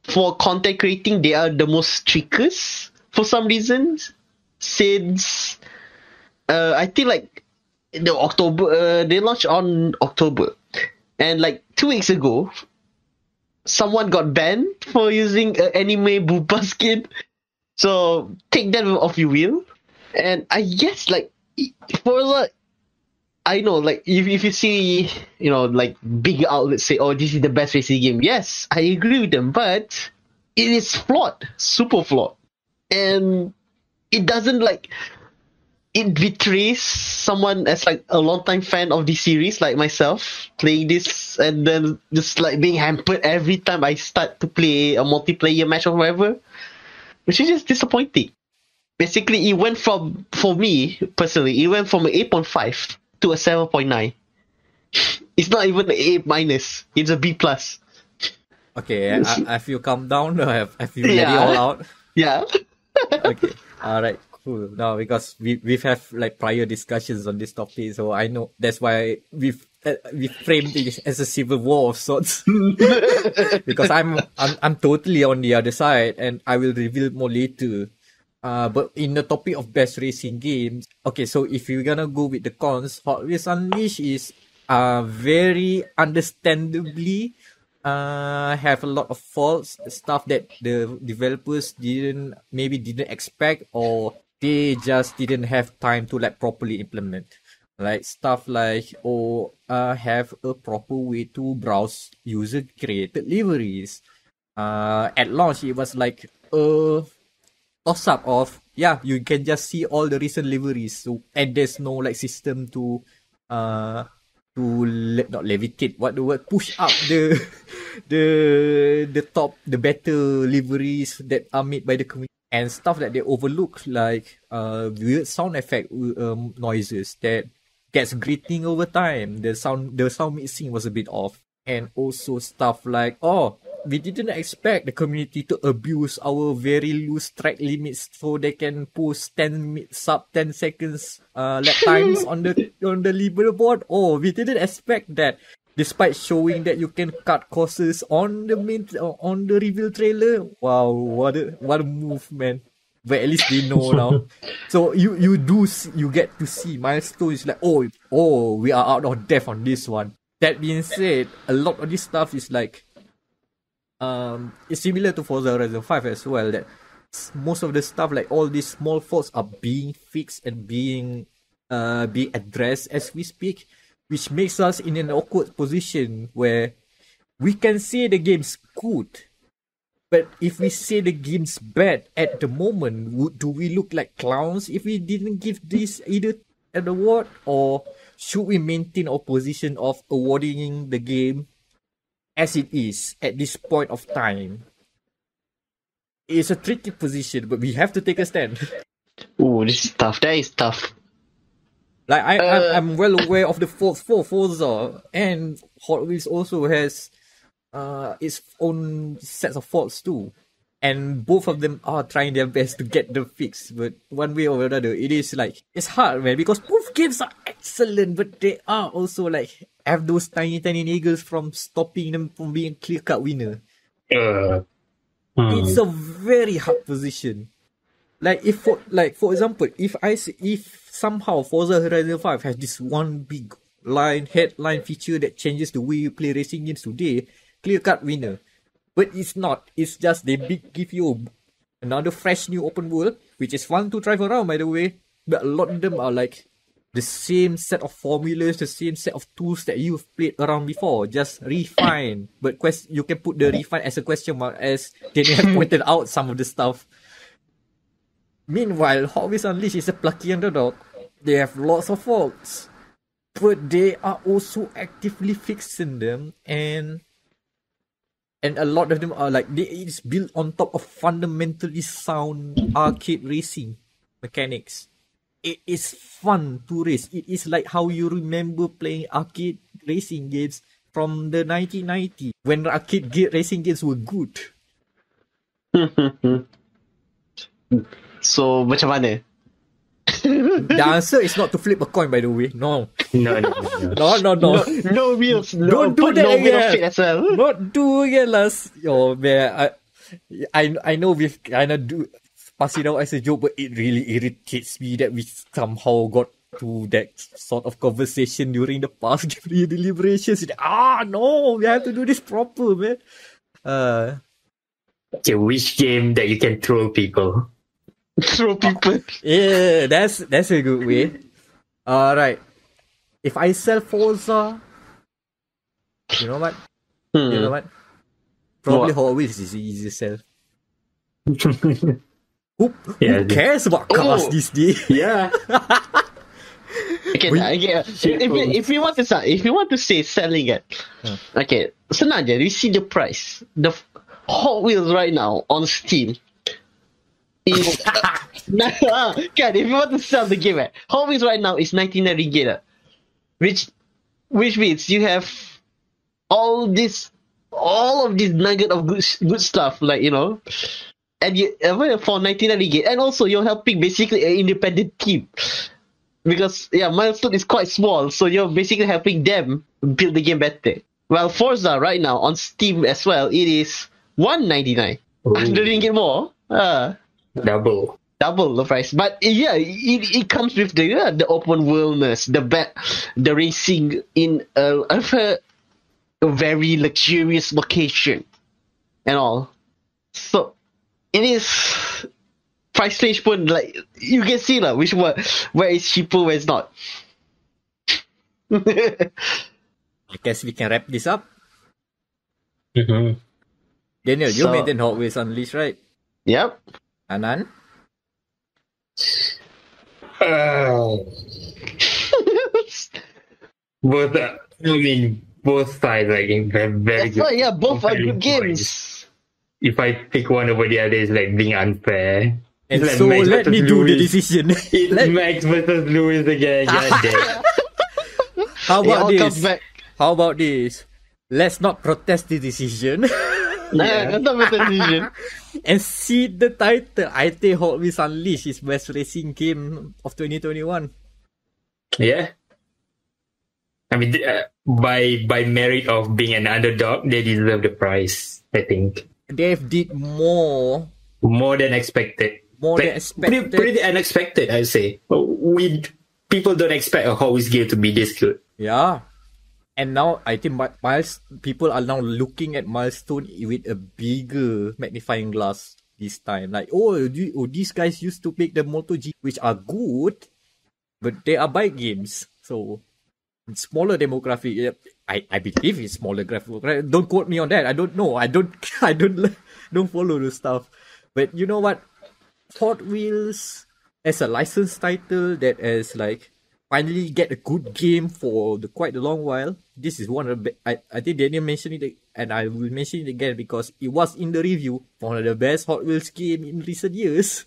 for content creating, they are the most strictest for some reasons. Since I think the October, they launched on October, and 2 weeks ago, someone got banned for using anime Booba skin. So take that off your wheel. And I guess for I know, if you see, big outlets say, oh, this is the best racing game. Yes, I agree with them, but it is flawed, super flawed. And it doesn't, it betrays someone as, a long-time fan of this series, like myself, playing this and then just, being hampered every time I start to play a multiplayer match or whatever, which is just disappointing. Basically, it went from, for me, personally, it went from an 8.5 to a 7.9. It's not even an A minus. It's a B plus. Okay, I feel calm down. I feel let it all out. Yeah. Okay. Alright, cool. Now, because we've have prior discussions on this topic, so I know that's why we framed it as a civil war of sorts. Because I'm totally on the other side, and I will reveal more later. But in the topic of best racing games, okay, so if you're gonna go with the cons, Hot Wheels Unleashed is very understandably have a lot of faults, stuff that the developers didn't expect, or they just didn't have time to properly implement. Like stuff like have a proper way to browse user created liveries. At launch it was like a toss up of you can just see all the recent liveries. So and there's no like system to not levitate, what the word, push up the top, the better liveries that are made by the community, and stuff that they overlook, like weird sound effect noises that gets grating over time. The sound mixing was a bit off, and also stuff like we didn't expect the community to abuse our very loose track limits so they can post 10 seconds lap times on the leaderboard. We didn't expect that. Despite showing that you can cut courses on the reveal trailer. Wow, what a move, man. But at least they know now. So you get to see milestones like we are out of depth on this one. That being said, a lot of this stuff is like it's similar to Forza Horizon 5 as well, that most of the stuff, like all these small faults, are being fixed and being addressed as we speak, which makes us in an awkward position where we can say the game's good, but if we say the game's bad at the moment, do we look like clowns if we didn't give this either an award, or should we maintain our position of awarding the game as it is at this point of time? It's a tricky position, but we have to take a stand. Oh, this is tough. That is tough. Like I'm well aware of the faults for Forza, and Hot Wheels also has its own sets of faults too, and both of them are trying their best to get them fixed. But one way or another, it's hard, man, because both games are excellent, but they are also like have those tiny niggles from stopping them from being clear-cut winner. It's a very hard position. Like for example, if somehow Forza Horizon 5 has this one big headline feature that changes the way you play racing games today, clear-cut winner. But it's not. It's just they give you another fresh new open world, which is fun to drive around, by the way. But a lot of them are like the same set of formulas, the same set of tools that you've played around before, just refined. But you can put the refine as a question mark, as Daniel has pointed out some of the stuff. Meanwhile, Hot Wheels Unleashed is a plucky underdog. They have lots of faults, but they are also actively fixing them, and a lot of them are like it's built on top of fundamentally sound arcade racing mechanics. It is fun to race. It is like how you remember playing arcade racing games from the 1990s, when arcade racing games were good. So, macam mana? The answer is not to flip a coin, by the way. No. No. No wheels. Don't do that no again. wheel of fate as well. Not do again, last. Man, I know we've kind of pass it out as a joke, but it really irritates me that we somehow got to that sort of conversation during the past deliberations. No, we have to do this proper, man. Okay, which game that you can throw people? Throw people. Yeah, that's a good way. Alright. If I sell Forza, you know what? Probably Hot Wheels is easy to sell. Who cares about cars these days? Yeah. Okay, if you want to say selling it, okay, senang je. You see the price. The Hot Wheels right now on Steam is if you want to sell the game, Hot Wheels right now is 99 ringgit, which means you have all of this nugget of good stuff, like, and you for 99 ringgit, and also you're helping basically an independent team, because Milestone is quite small, so you're basically helping them build the game better. Well, Forza right now on Steam as well, it is 199, 100 ringgit more. Double the price, but it comes with the open worldness, the racing in a very luxurious location and all. So it is price range pun, like you can see where is cheaper, where is not. I guess we can wrap this up. Mm-hmm. Daniel, you So- maintain Hot Wheels Unleashed, right? Yep. Anan? Both, both sides like have very That's why, yeah, both are compelling good games. points. If I pick one over the other, it's like being unfair. And It's like so Max let me versus do the Lewis. decision. It's Max versus Lewis again. God damn. How It about all comes this? back. How about this? Let's not protest the decision Nah, that's not my decision. and see the title. I think Hot Wheels Unleashed is best racing game of 2021. Yeah. I mean, by merit of being an underdog, they deserve the prize. I think They did more more than expected. than Like, expected. Pretty unexpected, I'd say. People don't expect a Hot Wheels game to be this good. Yeah. And now I think people are now looking at Milestone with a bigger magnifying glass this time. Like, these guys used to make the MotoGP, which are good, but they are bike games. So, smaller demographic. Yeah, I believe it's smaller graphic. Don't quote me on that. I don't know. I don't follow the stuff. But you know what? Hot Wheels as a licensed title that has like finally get a good game for quite a long while. This is one of the I think Daniel mentioned it and I will mention it again because it was in the review, one of the best Hot Wheels game in recent years.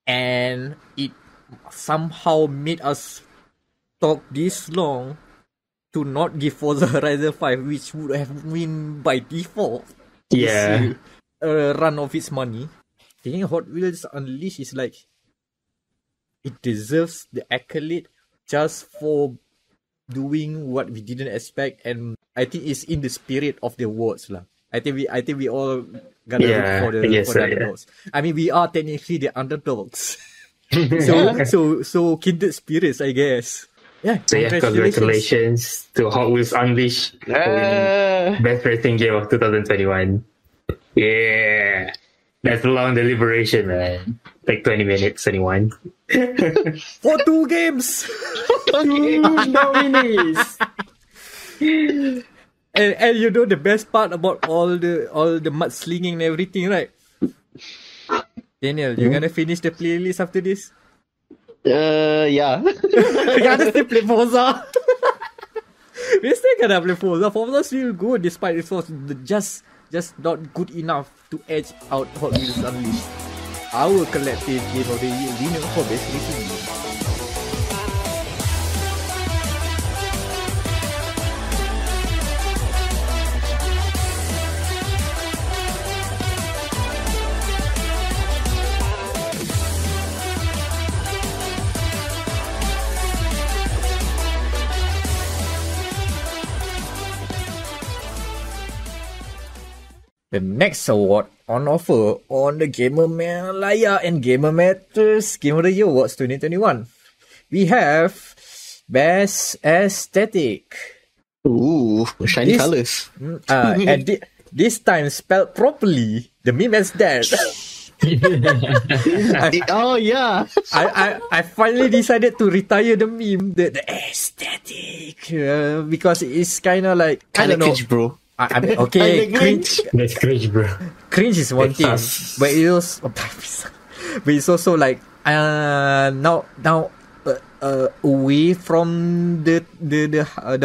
And it somehow made us talk this long to not give Forza Horizon 5, which would have been by default Yeah. a run of its money. I think Hot Wheels Unleashed is like, it deserves the accolade just for doing what we didn't expect, and I think it's in the spirit of the awards lah. I think we all gotta Yeah, look for the I guess so, yeah. underdogs. I mean, we are technically the underdogs. so kindred spirits, I guess. Yeah, So yeah, congratulations to Hot Wheels Unleashed for winning Best Racing Game of 2021. Yeah. That's a long deliberation, man. Like 20 minutes, anyone. For 2 games. Nominees. And you know the best part about all the mudslinging and everything, right? Daniel, you gonna finish the playlist after this? Yeah. You gotta still play Forza. We still gonna play Forza. Forza's still good despite it was just not good enough to edge out Hot Wheels Unleashed, our collective game of the year winner for best racing game. The next award on offer on the Gamer Malaya and Gamer Matters Game of the Year Awards 2021. We have Best Aesthetic. Ooh, shiny colors. This time spelled properly. The meme is dead. Oh yeah. I finally decided to retire the meme, the aesthetic, because it's kind of like I Kind of don't know. cringe, bro. I mean, okay, Kinda cringe. That's cringe, bro. Cringe is one It's thing, us. but it's also like now away from the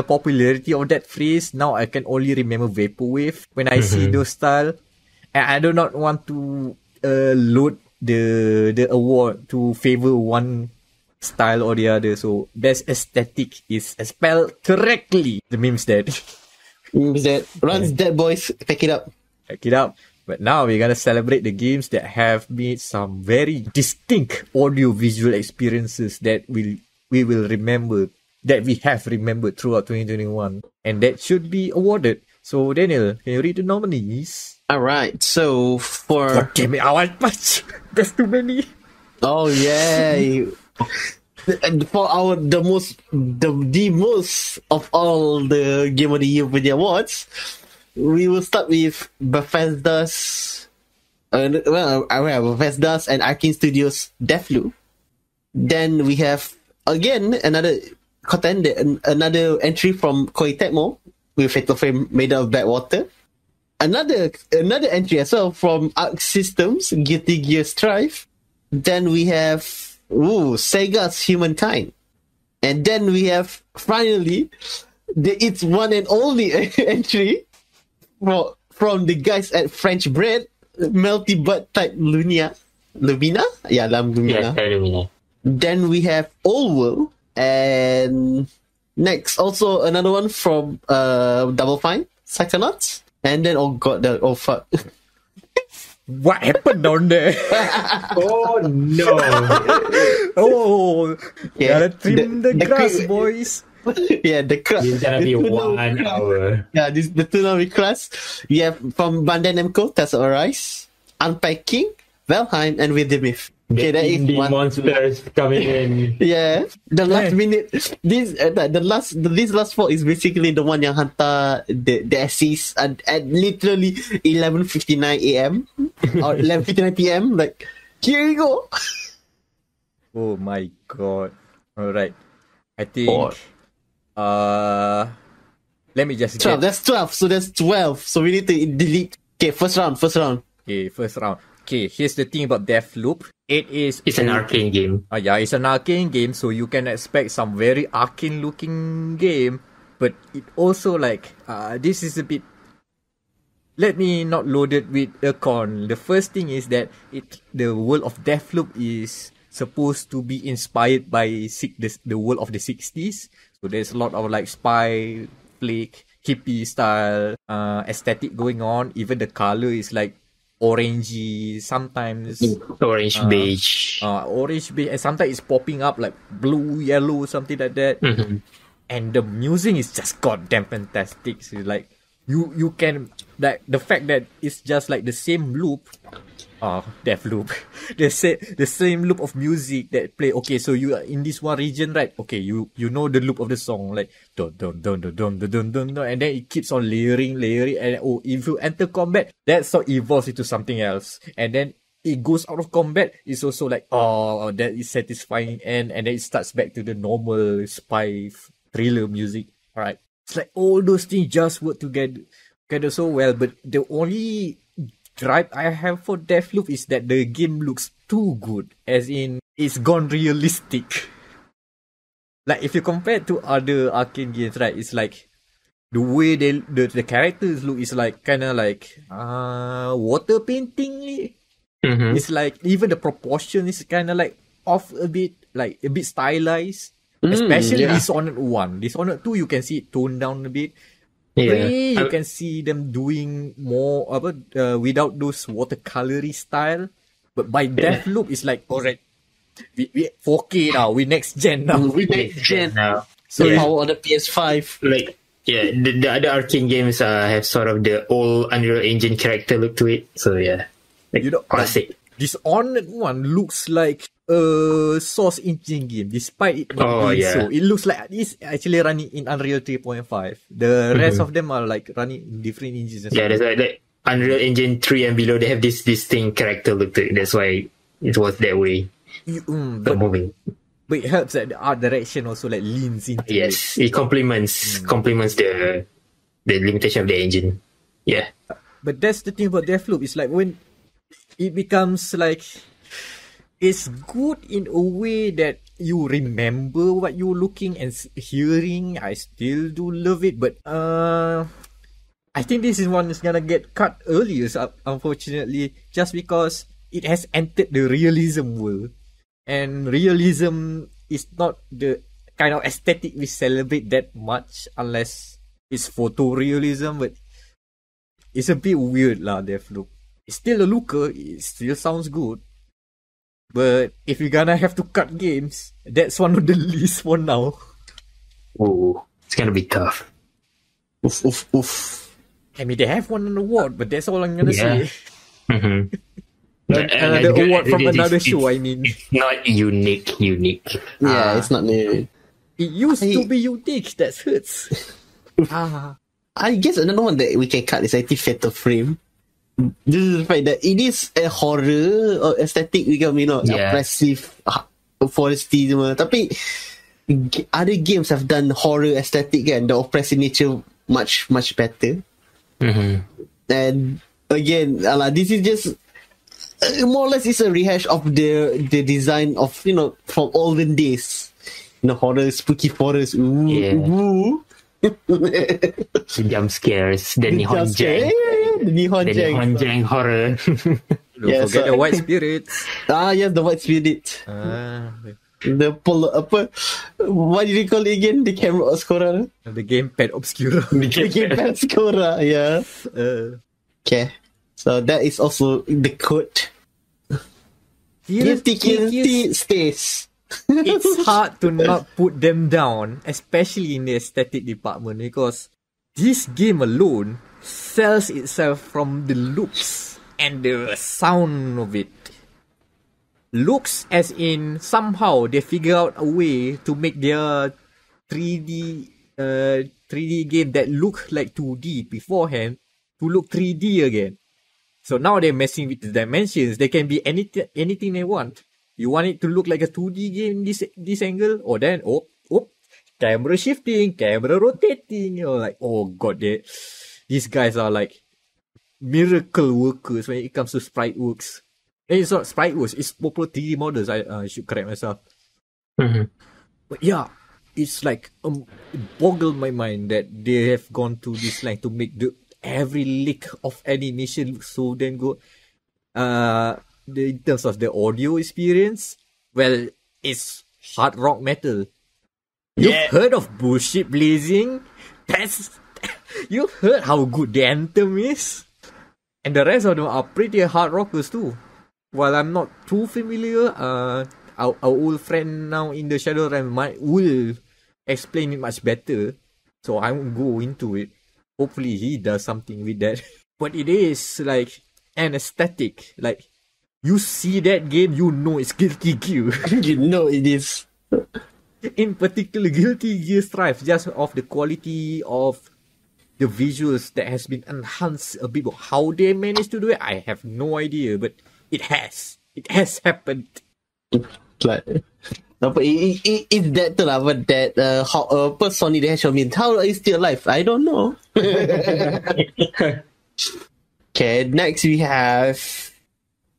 popularity of that phrase. Now I can only remember vaporwave when I see those style, and I do not want to load the award to favor one style or the other. So best aesthetic is spelled correctly. The meme's dead. That runs dead, boys. Pick it up. Check it out. But now we're gonna celebrate the games that have made some very distinct audio-visual experiences that we will remember, that we have remembered throughout 2021, and that should be awarded. So Daniel, can you read the nominees? All right. So for Damn it, I want much. There's too many. oh yeah, and for the most of all the Game of the Year Video Awards, we will start with Bethesda's Bethesda's and Arkane Studios Deathloop. Then we have again another another entry from Koei Tecmo with Fatal Frame made of Backwater. Another entry as well from Arc Systems, Guilty Gear Strive. Then we have Sega's Humankind. And then we have finally its one and only entry from the guys at French Bread, Melty Butt type Lumina? Yeah, Lumina. Yeah, Lumina. Then we have Old World, and next also another one from Double Fine, Psychonauts, and then fuck. What happened down there? Oh no! Gotta trim the grass, boys. Yeah, the class. It's gonna be 1 hour. Yeah, the Toonami class. We have from Bandai Namco, Tales of Arise, Unpacking, Valheim, and With the Myth. Okay, that is one. Monsters coming in. Yeah, the last minute. This last four is basically the one yang hantar the essays at literally 11:59 a.m. or 11:59 p.m. Like, here you go. Oh my god! All right, I think. Let me just 12. That's 12. So that's 12. So we need to delete. Okay, first round. Okay, first round. Okay, here's the thing about Deathloop. It's an arcane game. Yeah, it's an arcane game, so you can expect some very arcane looking game. But it also this is a bit. Let me not load it with a con. The first thing is that the world of Deathloop is supposed to be inspired by the world of the 60s. So there's a lot of spy flick, hippie style aesthetic going on. Even the color is orangey, sometimes beige, and sometimes it's popping up like blue, yellow, something like that. Mm-hmm. And the music is just goddamn fantastic. So you can the fact that it's just the same loop. Deathloop. The same loop of music that play. Okay, so you are in this one region, right? Okay, you know the loop of the song, dun dun dun dun dun dun dun dun, and then it keeps on layering, and if you enter combat, that sort evolves into something else, and then it goes out of combat. It's also that is satisfying, and then it starts back to the normal spy thriller music. All right, it's all those things just work together so well, but the only gripe I have for Deathloop is that the game looks too good, as in it's gone realistic. If you compare it to other arcade games, right? It's the way the characters look is kind of water painting. Mm-hmm. It's even the proportion is kind of off a bit, a bit stylized. Especially Dishonored 1. Dishonored 2, you can see it toned down a bit. Yeah. You can see them doing more without those watercolory style. But by Deathloop, it's alright, we 4K now, we next gen now. now. So power on the PS5. The other arcane games have sort of the old Unreal Engine character look to it. So yeah, classic. Dishonored 1 looks like a Source Engine game, despite it not being so. It looks like it's actually running in Unreal 3.5. The rest of them are running in different engines. Yeah, there's Unreal Engine 3 and below, they have this distinct character look to it. That's why it was that way. Moving. But it helps that the art direction also leans into it. Yes, it complements the limitation of the engine. Yeah. But that's the thing about Deathloop. It's when it becomes it's good in a way that you remember what you're looking and hearing. I still do love it, but I think this is one that's gonna get cut earlier, unfortunately, just because it has entered the realism world. And realism is not the kind of aesthetic we celebrate that much unless it's photorealism, but it's a bit weird Deathloop. It's still a looker, it still sounds good. But if you're gonna have to cut games, that's one of the least for now. Oh, it's gonna be tough. Oof. I mean, they have won an award, but that's all I'm gonna say. Mm-hmm. Another award from another show, I mean. It's not unique. Yeah, it's not new. It used to be unique, that hurts. I guess another one that we can cut is actually Fatal Frame. This is the fact that it is a horror or aesthetic, oppressive, foresty semua. Tapi other games have done horror aesthetic and the oppressive nature much better. And again, this is just more or less it's a rehash of the design of from olden days. Horror, spooky forest. Ooh. The jump scares, the Nihon Jang. The Nihon Jang horror. Don't forget the white spirits. Yes, the white spirit. The what do you call it again? The camera obscura. The gamepad obscura. The gamepad obscura. Yeah. Okay. So that is also the code. Guilty stays. It's hard to not put them down, especially in the aesthetic department, because this game alone sells itself from the looks and the sound of it. Looks as in somehow they figure out a way to make their 3D game that looked like 2D beforehand to look 3D again. So now they're messing with the dimensions. They can be anything they want. You want it to look like a 2D game this angle, or then camera shifting, camera rotating. You're like, oh god, these guys are like miracle workers when it comes to sprite works. It's not sprite works, it's proper 3D models. I should correct myself. But yeah, it's like it boggled my mind that they have gone to this line to make every lick of animation look so damn good. In terms of the audio experience, well, it's hard rock metal. You've heard of Bullshit Blazing? You've heard how good the anthem is? And the rest of them are pretty hard rockers too. While I'm not too familiar, our old friend now in the Shadow Realm will explain it much better. So I won't go into it. Hopefully he does something with that. But it is like an aesthetic. Like, you see that game, you know it's Guilty Gear. You know it is. In particular, Guilty Gear strives just of the quality of the visuals that has been enhanced a bit. How they managed to do it, I have no idea. But it has happened. Like, it's that lah, but that Sony the Hedgehog means how are you still alive? I don't know. Okay, next we have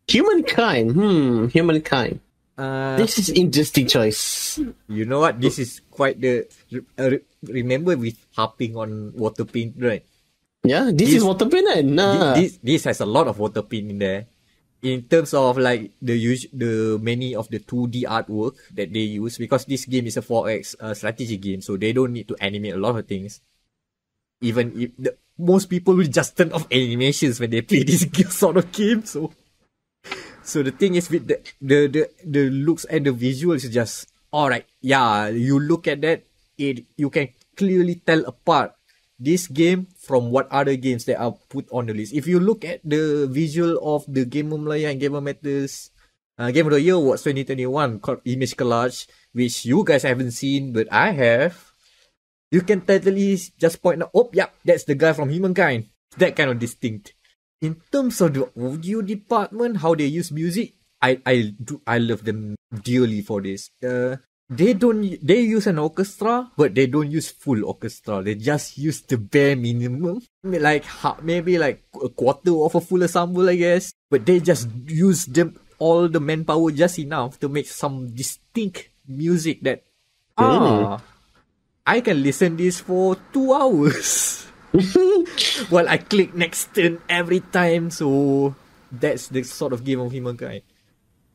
Humankind. Humankind. This is interesting choice. You know what? This is quite the. Remember with harping on water paint, right? Yeah, this is water paint, right? This has a lot of water paint in there. In terms of like the many of the 2D artwork that they use, because this game is a 4X strategy game, so they don't need to animate a lot of things. Even if most people will just turn off animations when they play this sort of game. So the thing is with the looks and the visuals is just alright. Yeah, you look at that, you can clearly tell apart this game from what other games that are put on the list. If you look at the visual of the Gamer Malaya and Gamer Matters Game of the Year Awards 2021 image collage, which you guys haven't seen, but I have, you can totally just point out, oh, yeah, that's the guy from Humankind. That kind of distinct. In terms of the audio department, how they use music, I love them dearly for this. They use an orchestra, but they don't use full orchestra. They just use the bare minimum. Maybe like a quarter of a full ensemble, I guess. But they just use all the manpower just enough to make some distinct music that, I can listen this for 2 hours. While I click next turn every time. So that's the sort of game of Humankind.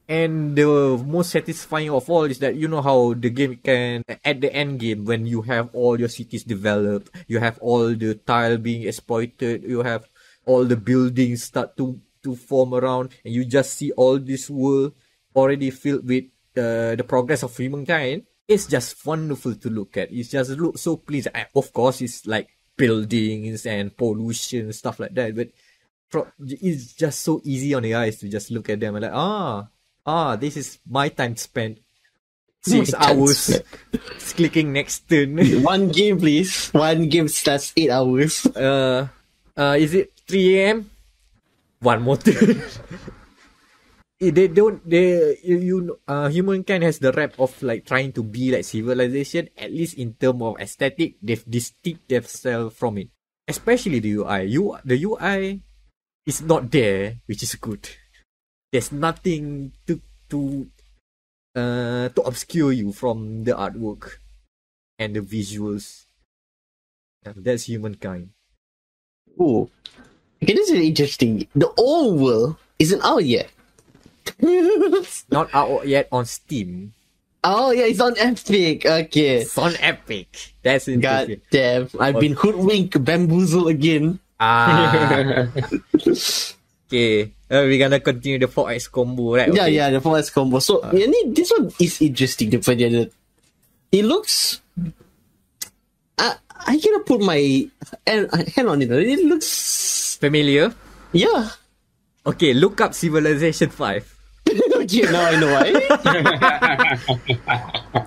And the most satisfying of all is that you know how the game can, at the end game, when you have all your cities developed, you have all the tile being exploited, you have all the buildings start to form around, and you just see all this world already filled with the progress of Humankind. It's just wonderful to look at. It just looks so pleasing. Of course, it's like buildings and pollution, stuff like that, but it's just so easy on the eyes to just look at them and like, this is my time spent. 6 hours clicking next turn. One game, please. One game starts 8 hours. Is it 3 a.m.? One more turn. they don't they you humankind has the rap of like trying to be like civilization. At least in terms of aesthetic, they've distinct themselves from it. Especially the UI. The UI is not there, which is good. There's nothing to obscure you from the artwork and the visuals. That's humankind. Oh, okay, this is interesting. The old world isn't out yet. Not out yet on Steam. Oh yeah, it's on Epic. Okay. It's on Epic. That's interesting. God damn, I've been hoodwinked, bamboozled again. Okay. We're gonna continue the 4X combo, right? Yeah, Okay. yeah, the 4S combo. So, this one is interesting. It looks... I cannot put my hand on it. It looks... Familiar? Yeah. Okay, look up Civilization 5. Okay, now I know why.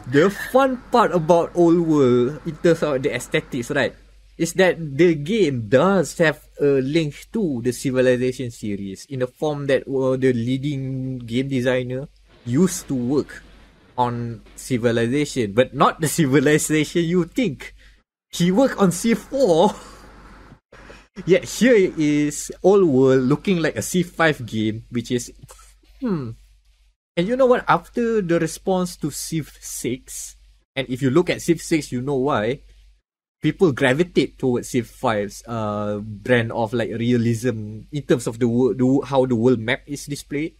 The fun part about Old World, in terms of the aesthetics, right, is that the game does have a link to the Civilization series in the form that the leading game designer used to work on Civilization, but not the Civilization you think. He worked on C4. Yet here is Old World looking like a C5 game, which is... And you know what? After the response to Civ 6, and if you look at Civ 6, you know why, people gravitate towards Civ 5's brand of like realism in terms of the how the world map is displayed.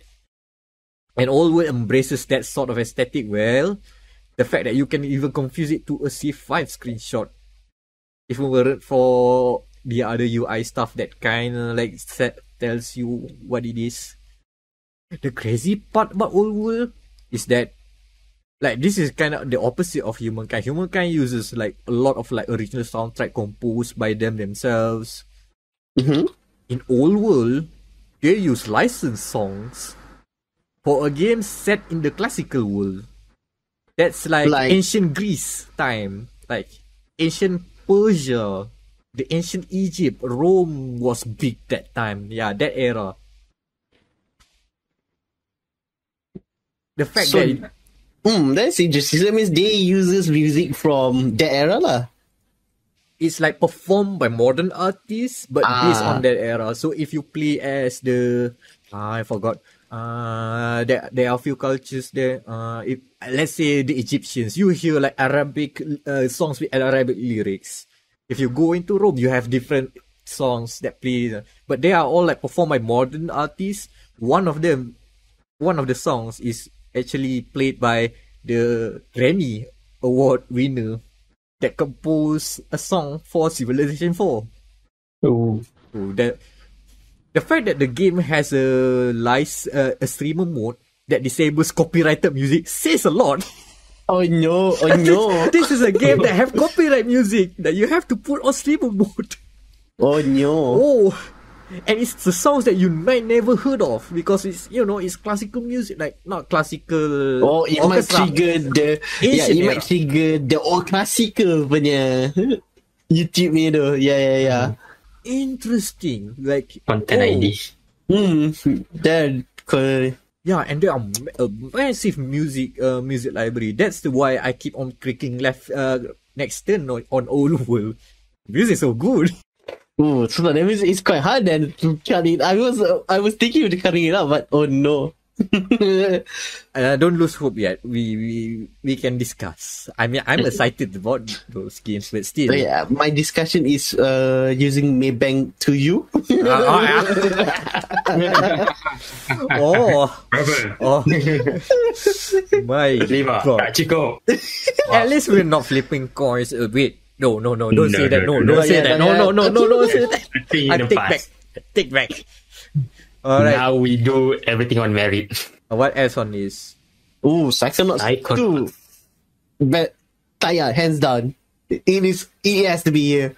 And Old World embraces that sort of aesthetic. Well, the fact that you can even confuse it to a Civ 5 screenshot, if it weren't for the other UI stuff that kind of like tells you what it is. The crazy part about Old World is that, like, this is kind of the opposite of Humankind. Humankind uses like a lot of like original soundtrack composed by themselves. Mm-hmm. In Old World, they use licensed songs for a game set in the classical world. That's like ancient Greece time, like ancient Persia, the ancient Egypt, Rome was big that time. Yeah, that era. The fact that that's interesting. That means they uses music from that era lah. It's like performed by modern artists, but based on that era. So if you play as the I forgot. There are a few cultures there. If let's say the Egyptians, you hear like Arabic songs with Arabic lyrics. If you go into Rome, you have different songs that play, but they are all like performed by modern artists. One of the songs is actually played by the Grammy Award winner that composed a song for Civilization 4. Oh, the fact that the game has a streamer mode that disables copyrighted music says a lot. Oh no! Oh no! This is a game that have copyright music that you have to put on streamer mode. Oh no! Oh, and it's the songs that you might never heard of because it's it's classical music, like not classical. Oh, it orchestra. Might trigger the old classical punya YouTube ni tu. Yeah. Interesting, like content ID. That cool. Yeah, and there are a massive music library. That's why I keep on clicking left next turn on Old World. Music is so good. Oh, so that means it's quite hard then to cut it. I was thinking of cutting it out, but oh no. Don't lose hope yet. We can discuss. I mean, I'm excited about those games, but still. Yeah, my discussion is using Maybank to you. My God. At least we're not flipping coins a bit. No, don't say that. No, don't say that. No, don't say that. I take back. All right. Now we do everything on merit. What else on this? Oh, Psychonauts 2. But hands down. It has to be here.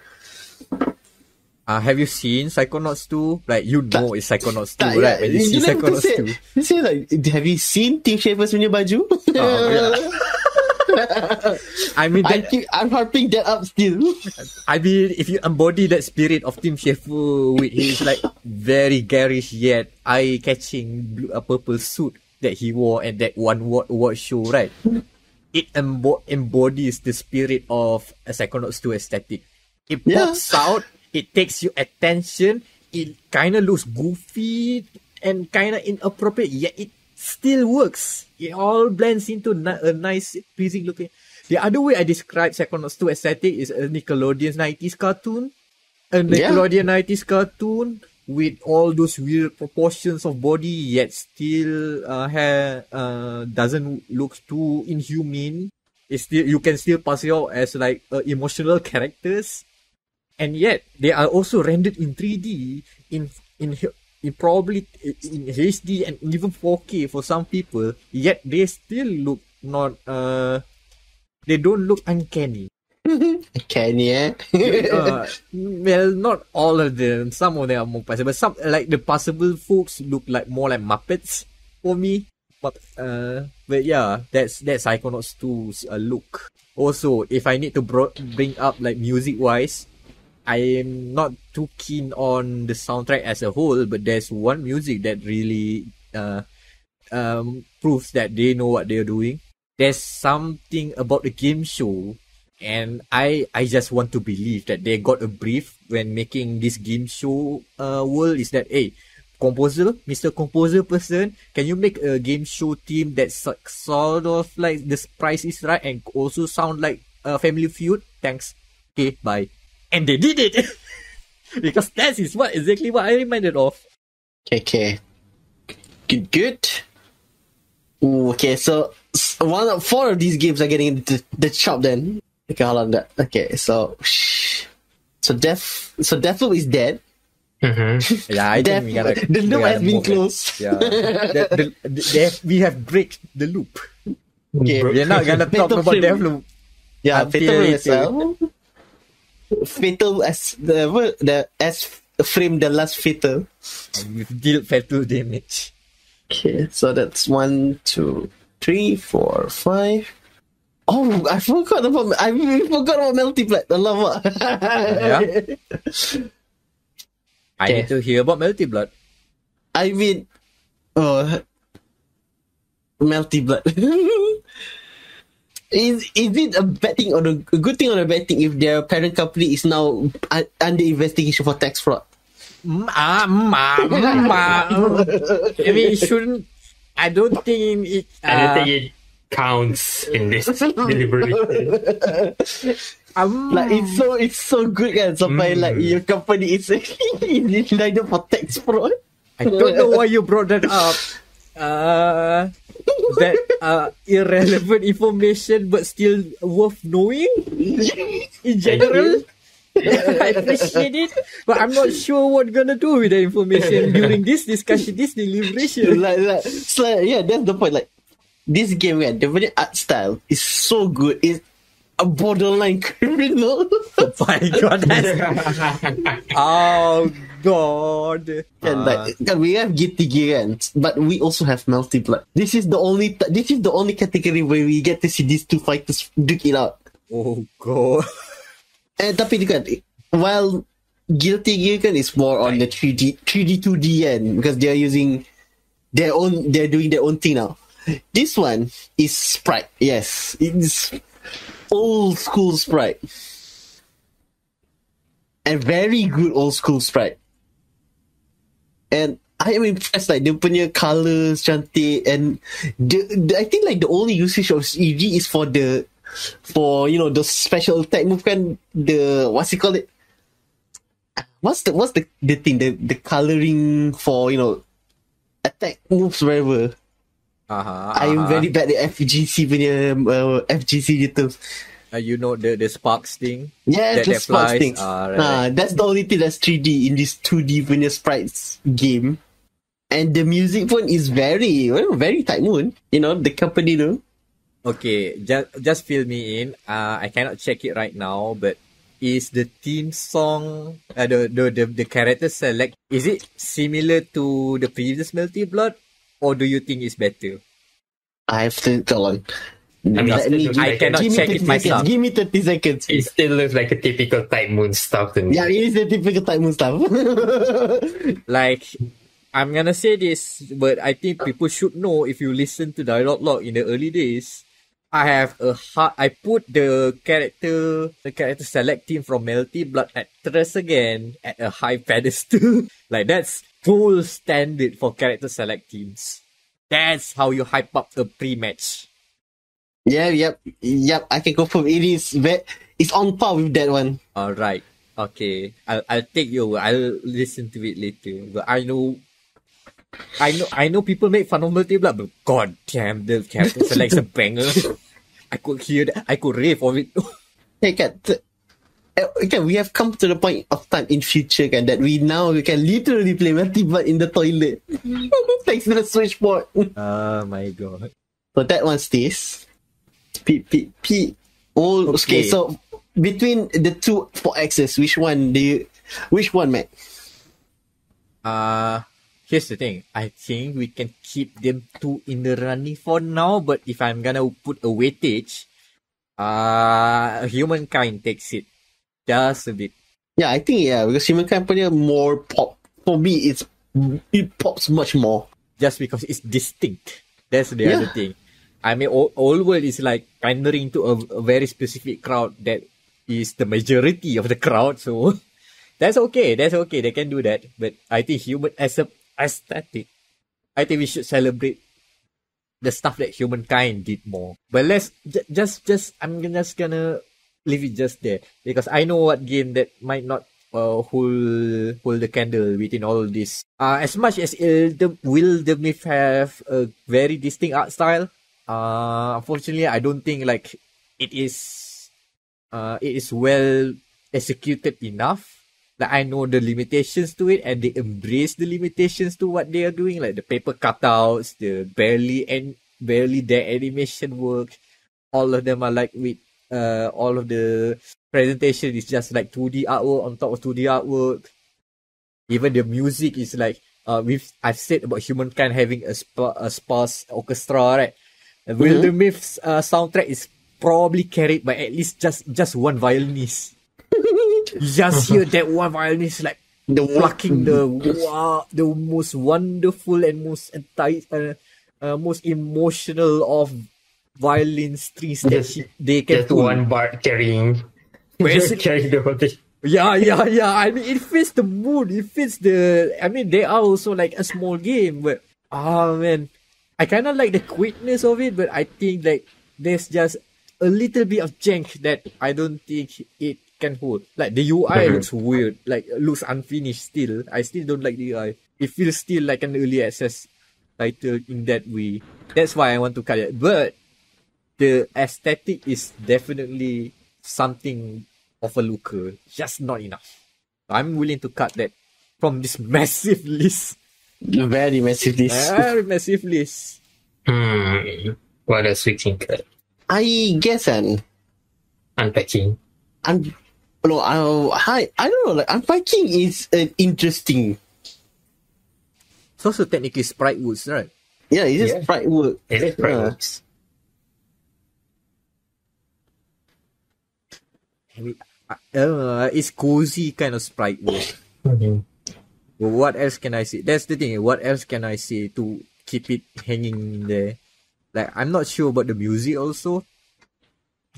Have you seen Psychonauts 2? Like, it's Psychonauts 2, right? When you see Psychonauts 2. You say like, have you seen Team Schafer's punya baju? I mean, I'm harping that up still. I mean, if you embody that spirit of Tim Schafer with his like very garish yet eye-catching purple suit that he wore at that one award show, right? It embodies the spirit of a Psychonauts 2 aesthetic. It pops out, it takes your attention, it kind of looks goofy and kind of inappropriate, yet it still works. It all blends into a nice, pleasing looking. The other way I describe Psychonauts 2 aesthetic is a Nickelodeon 90s cartoon. A Nickelodeon 90s cartoon with all those weird proportions of body, yet still doesn't look too inhumane. It's still, you can still pass it out as like emotional characters, and yet they are also rendered in 3D, in probably in HD and even 4K for some people. Yet they still look not they don't look uncanny. Uncanny, eh? Well, not all of them. Some of them are more passable. Some, like the passable folks, look like more like Muppets for me. But yeah, that's Psychonauts 2's look. Also, if I need to bring up like music wise, I am not too keen on the soundtrack as a whole, but there's one music that really proves that they know what they're doing. There's something about the game show, and I just want to believe that they got a brief when making this game show world, is that, hey, composer, Mr. Composer person, can you make a game show theme that's sort of like the price is right and also sound like Family Feud? Thanks. Okay, bye. And they did it! Because that is exactly what I reminded of. Okay. Good. Ooh, okay, so four of these games are getting into the shop then. Okay, hold on that. Okay, so Deathloop is dead. Mm-hmm. Yeah, I think we gotta. The loop has been closed. Yeah, we have break the loop. Okay, we're not gonna talk about Deathloop. Yeah, Fatal as well. Fatal as as frame the last Fatal. We've dealt fatal damage. Okay, so that's 1, 2, 3, 4, 5. Oh, I forgot about Multiplat. Alamak. Yeah. I need to hear about Melty Blood. I mean, Melty Blood. Is it a bad thing or a good thing or a bad thing if their parent company is now under investigation for tax fraud? I mean, it shouldn't. I don't think it. I don't think it counts in this deliberation. Like it's so good, kan? Sampai like your company is neither for tax fraud. I don't know why you brought that up. That irrelevant information, but still worth knowing in general. I appreciate it, but I'm not sure what gonna do with the information during this discussion, this deliberation. So yeah, that's the point. Like this game, the art style is so good. It's a borderline criminal. Oh my god! Oh god! And we have GTG, but we also have Melty Blood. This is the only category where we get to see these two fighters duke it out. Oh god! Tapi kan, while Guilty Gear kan is more on the 3D 2D end because they're doing their own thing now. This one is sprite. Yes, it's old school sprite. A very good old school sprite. And I am impressed, like, dia punya colours cantik, and I think like the only usage of EV is for the special attack move kan, what's it called it? What's the thing, the colouring for attack moves wherever. I'm very bad at FGC punya FGC details. The sparks thing. Yeah, the sparks thing. Right. That's the only thing that's 3D in this 2D punya sprites game. And the music pun is very tight moon. The company though. Okay, just fill me in. I cannot check it right now, but is the theme song, the character select, is it similar to the previous Melty Blood, or do you think it's better? I have to tell on. I mean, Let me- I cannot give me check 30 it myself. Give me 30 seconds. it still looks like a typical Type Moon stuff to me. Yeah, it is a typical Type Moon stuff. Like, I'm gonna say this, but I think people should know if you listen to dia.log in the early days. I put the character select team from Melty Blood Actress again at a high pedestal. Like, that's full standard for character select teams. That's how you hype up the pre-match. Yep. I can confirm it is. It's on par with that one. Alright. Okay. I'll take your word. I'll listen to it later. But I know people make fun of Multi Blood, but god damn, the character selects a banger. I could hear that. I could rave of it. Hey, Kat, we have come to the point of time in future that we can literally play Multi Blood in the toilet. Thanks to the Switch port. Oh my god. So that one stays. Okay, so between the two 4Xs, which one, Matt? Here's the thing. I think we can keep them two in the running for now, but if I'm gonna put a weightage, Humankind takes it just a bit. Yeah, I think because Humankind punya more pop. For me, it pops much more. Just because it's distinct. That's the other thing. I mean, Old World is like pandering to a very specific crowd that is the majority of the crowd, so that's okay. They can do that. But I think as a aesthetic, I think we should celebrate the stuff that Humankind did more. But let's I'm just gonna leave it just there, because I know what game that might not hold the candle within all this. As much as will the Myth have a very distinct art style, unfortunately, I don't think like it is well executed enough. Like, I know the limitations to it, and they embrace the limitations to what they are doing, like the paper cutouts, the barely their animation work. All of them are like with all of the presentation is just like 2D artwork on top of 2D artwork. Even the music is like I've said about Humankind having a sparse orchestra, right? Will the Myth's soundtrack is probably carried by at least just one violinist. You just hear that one violinist like plucking the most wonderful and most most emotional of violin strings that they can Just pull. one bar carrying the whole thing. Yeah. I mean, it fits the mood. It fits I mean, they are also like a small game, but man, I kind of like the quickness of it, but I think like there's just a little bit of jank that I don't think it can hold. Like the UI looks weird, like looks unfinished still. I still don't like the UI. It feels still like an early access title in that way. That's why I want to cut it. But the aesthetic is definitely something of a looker, just not enough. I'm willing to cut that from this massive list. Very massive list. Very massive list. What else we can cut? I guess Unpacking. I don't know. Like, unpacking is interesting. It's also technically sprite woods, right? Yeah, it's just sprite work. Is it Sprite? I mean, it's cozy kind of sprite work. What else can I say? That's the thing. What else can I say to keep it hanging there? Like, I'm not sure about the music also.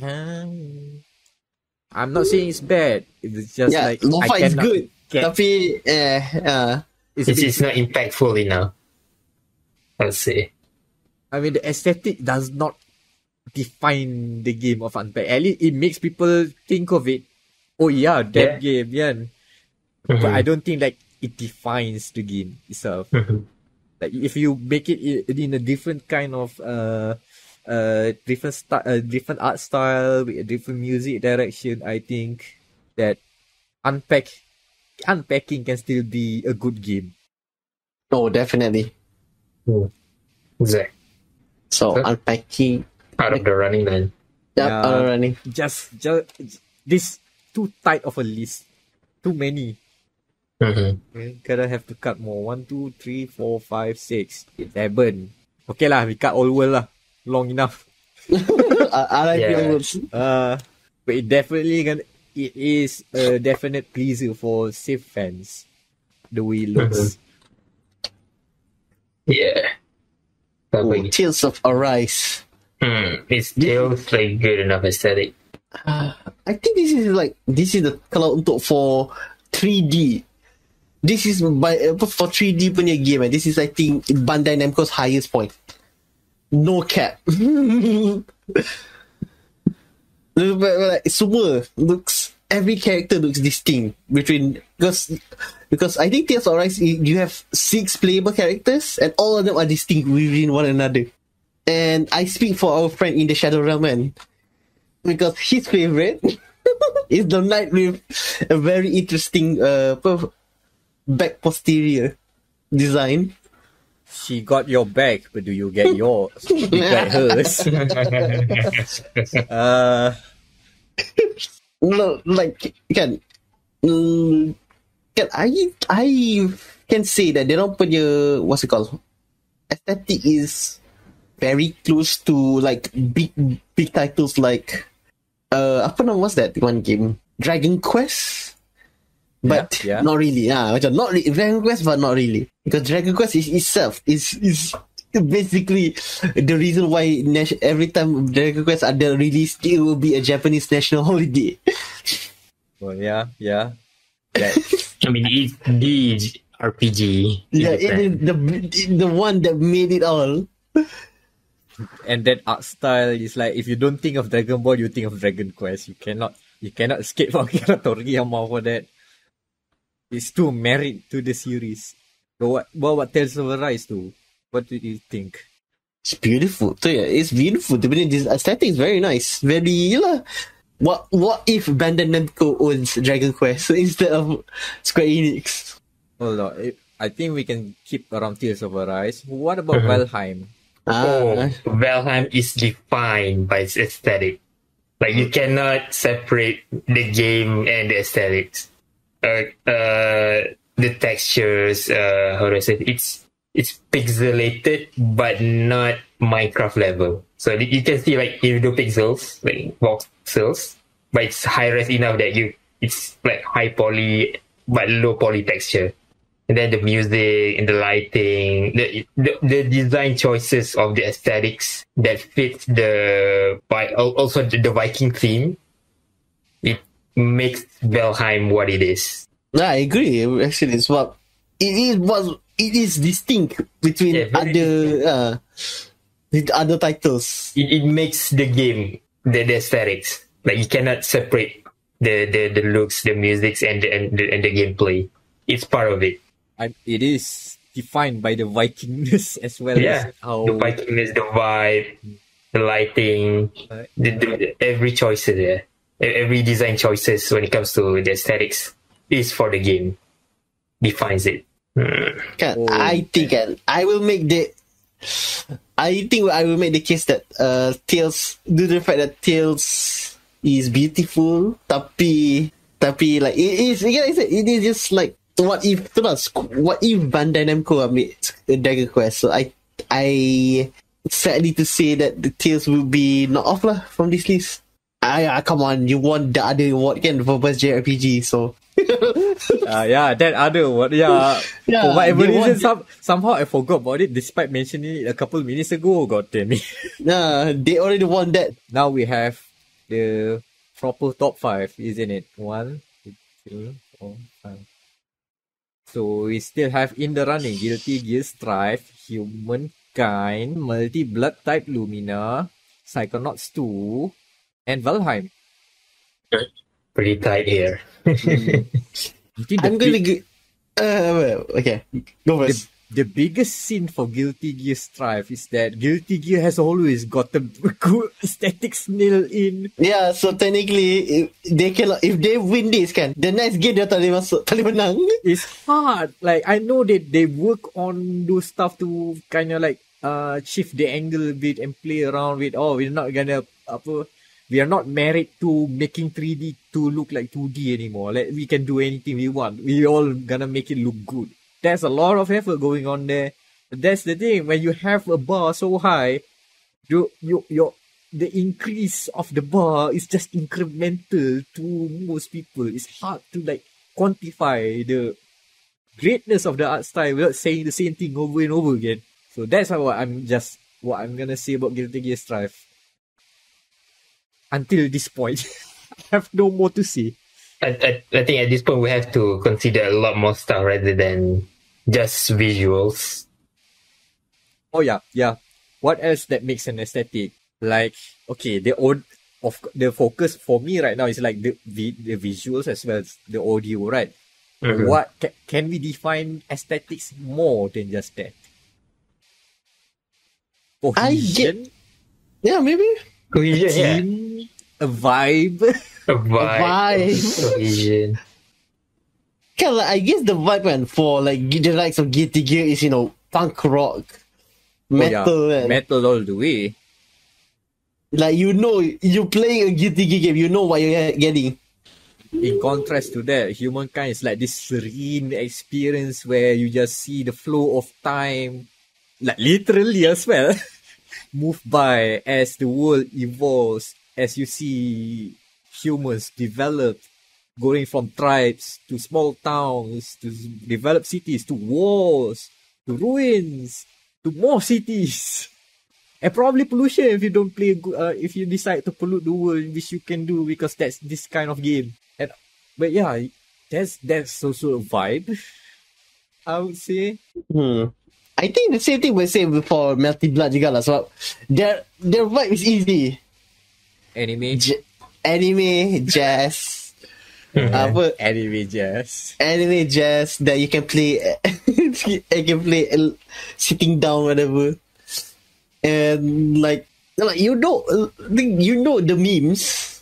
I'm not saying it's bad. It's just like lo-fi is good. Tapi It's not impactful enough, I'll say. I mean, the aesthetic does not define the game of Unpack. At least it makes people think of it. Oh yeah, that game, yeah. But I don't think like it defines the game itself. Like if you make it in a different kind of different art style with a different music direction, I think that unpacking can still be a good game. oh, definitely. Exactly. So Huh? unpacking. Out of the running then. Yeah, running. Just this too tight of a list. Too many. Gotta have to cut more. 1, 2, 3, 4, 5, 6, 7. Okay lah, we cut all world lah. Long enough. RIP Yeah. onwards. But it is a definite pleaser for Civ fans. The way it looks. Yeah. Oh, Tales of Arise. It feels like good enough aesthetic. I think this is the kalau untuk for 3D. This is for 3D punya game. This is I think Bandai Namco's highest point. No cap. Like, semua looks. Every character looks distinct because I think Tales of Arise you have 6 playable characters and all of them are distinct within one another. And I speak for our friend in the Shadow Realm, man, because his favorite is the knight with a very interesting back posterior design. She got your back, but do you get yours? You get hers. No, like can I can say that they don't put your what's it called aesthetic is very close to like big titles like what's that one game, Dragon Quest, but Yeah. not really. Dragon Quest, but not really, because Dragon Quest itself is basically the reason why every time Dragon Quest ada release, it will be a Japanese national holiday. Well, yeah. That, I mean, it's the RPG. Yeah, it is the one that made it all. and that art style is like, if you don't think of Dragon Ball, you think of Dragon Quest. You cannot escape from Akira Toriyama for that. It's too married to the series. So what Tales of Arise too? What do you think? It's beautiful. So yeah, it's beautiful. This aesthetic is very nice. Very What if Bandai Namco owns Dragon Quest instead of Square Enix? Hold on. I think we can keep around Tales of Arise. What about Valheim? Valheim is defined by its aesthetic. Like, you cannot separate the game and the aesthetics. The textures, how do I say it? It's pixelated, but not Minecraft level. So you can see like individual pixels, like voxels, but it's high res enough that it's like high poly but low poly texture. And then the music and the lighting, the design choices of the aesthetics that fit also the Viking theme, it makes Valheim what it is. I agree. Actually, it's what it is distinct between other titles. It makes the game the aesthetics. Like, you cannot separate the looks, the music, and the gameplay. It's part of it. It is defined by the Vikingness as well as how the Vikingness, the vibe, the lighting, the every choice there, every design choices when it comes to the aesthetics is for the game, defines it. I think I will make the case that Tales, due to the fact that Tales is beautiful, tapi like it is, like I said, it is just like what if Bandai Namco made Dragon Quest. So I sadly to say that the Tales will be not off lah from this list. Come on, you won the other award again for best JRPG, so that other award. For whatever reason, somehow I forgot about it despite mentioning it a couple minutes ago. God damn it. They already won that. Now we have the proper top 5, isn't it? 1, 2, 3, 4, 5. So we still have in the running Guilty Gear Strive, Humankind, Multi-Blood Type Lumina, Psychonauts 2, and Valheim. Pretty tight here. I'm going to get... okay, go first. The biggest sin for Guilty Gear Strive is that Guilty Gear has always got the good aesthetics nailed in. Yeah, so technically, if they win this, the next game dia tak boleh menang. It's hard. Like, I know that they work on those stuff to kind of like shift the angle a bit and play around with, we are not married to making 3D to look like 2D anymore. Like, we can do anything we want. We all gonna make it look good. There's a lot of effort going on there. But that's the thing. When you have a bar so high, your the increase of the bar is just incremental to most people. It's hard to like quantify the greatness of the art style without saying the same thing over and over again. So that's what I'm gonna say about Guilty Gear Strive. Until this point, I have no more to say. I think at this point we have to consider a lot more stuff rather than just visuals. Oh yeah. What else that makes an aesthetic? Like, okay, the focus for me right now is like the visuals as well as the audio, right? Mhm. What can we define aesthetics more than just that? Cohesion, Yeah, maybe. Cohesion, yeah. theme, a vibe. A vibe. vibe. Cohesion. Kind of like, I guess the vibe man for like the likes of Guilty Gear is punk rock, metal, Oh, yeah. man. Metal all the way. Like you're playing a Guilty Gear game, you know what you're getting. In contrast to that, Humankind is like this serene experience where you just see the flow of time, like literally as well, move by as the world evolves, as you see humans develop, going from tribes to small towns to developed cities to wars to ruins to more cities. And probably pollution if you don't play, if you decide to pollute the world, which you can do because that's this kind of game. But yeah, that's also a vibe, I would say. I think the same thing we say before Melty Blood juga lah. So their vibe is easy. Anime, Anime, jazz, apa? anime jazz. Anime jazz that you can play. You can play sitting down, whatever. And like the memes.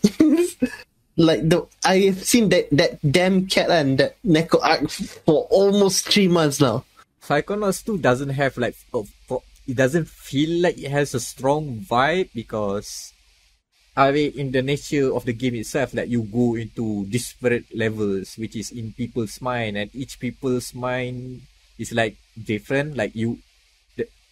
Like I have seen that damn cat and that Neko arc for almost 3 months now. Psychonauts 2 doesn't have like it doesn't feel like it has a strong vibe because I mean in the nature of the game itself, like you go into disparate levels which is in people's mind, and each people's mind is like different. Like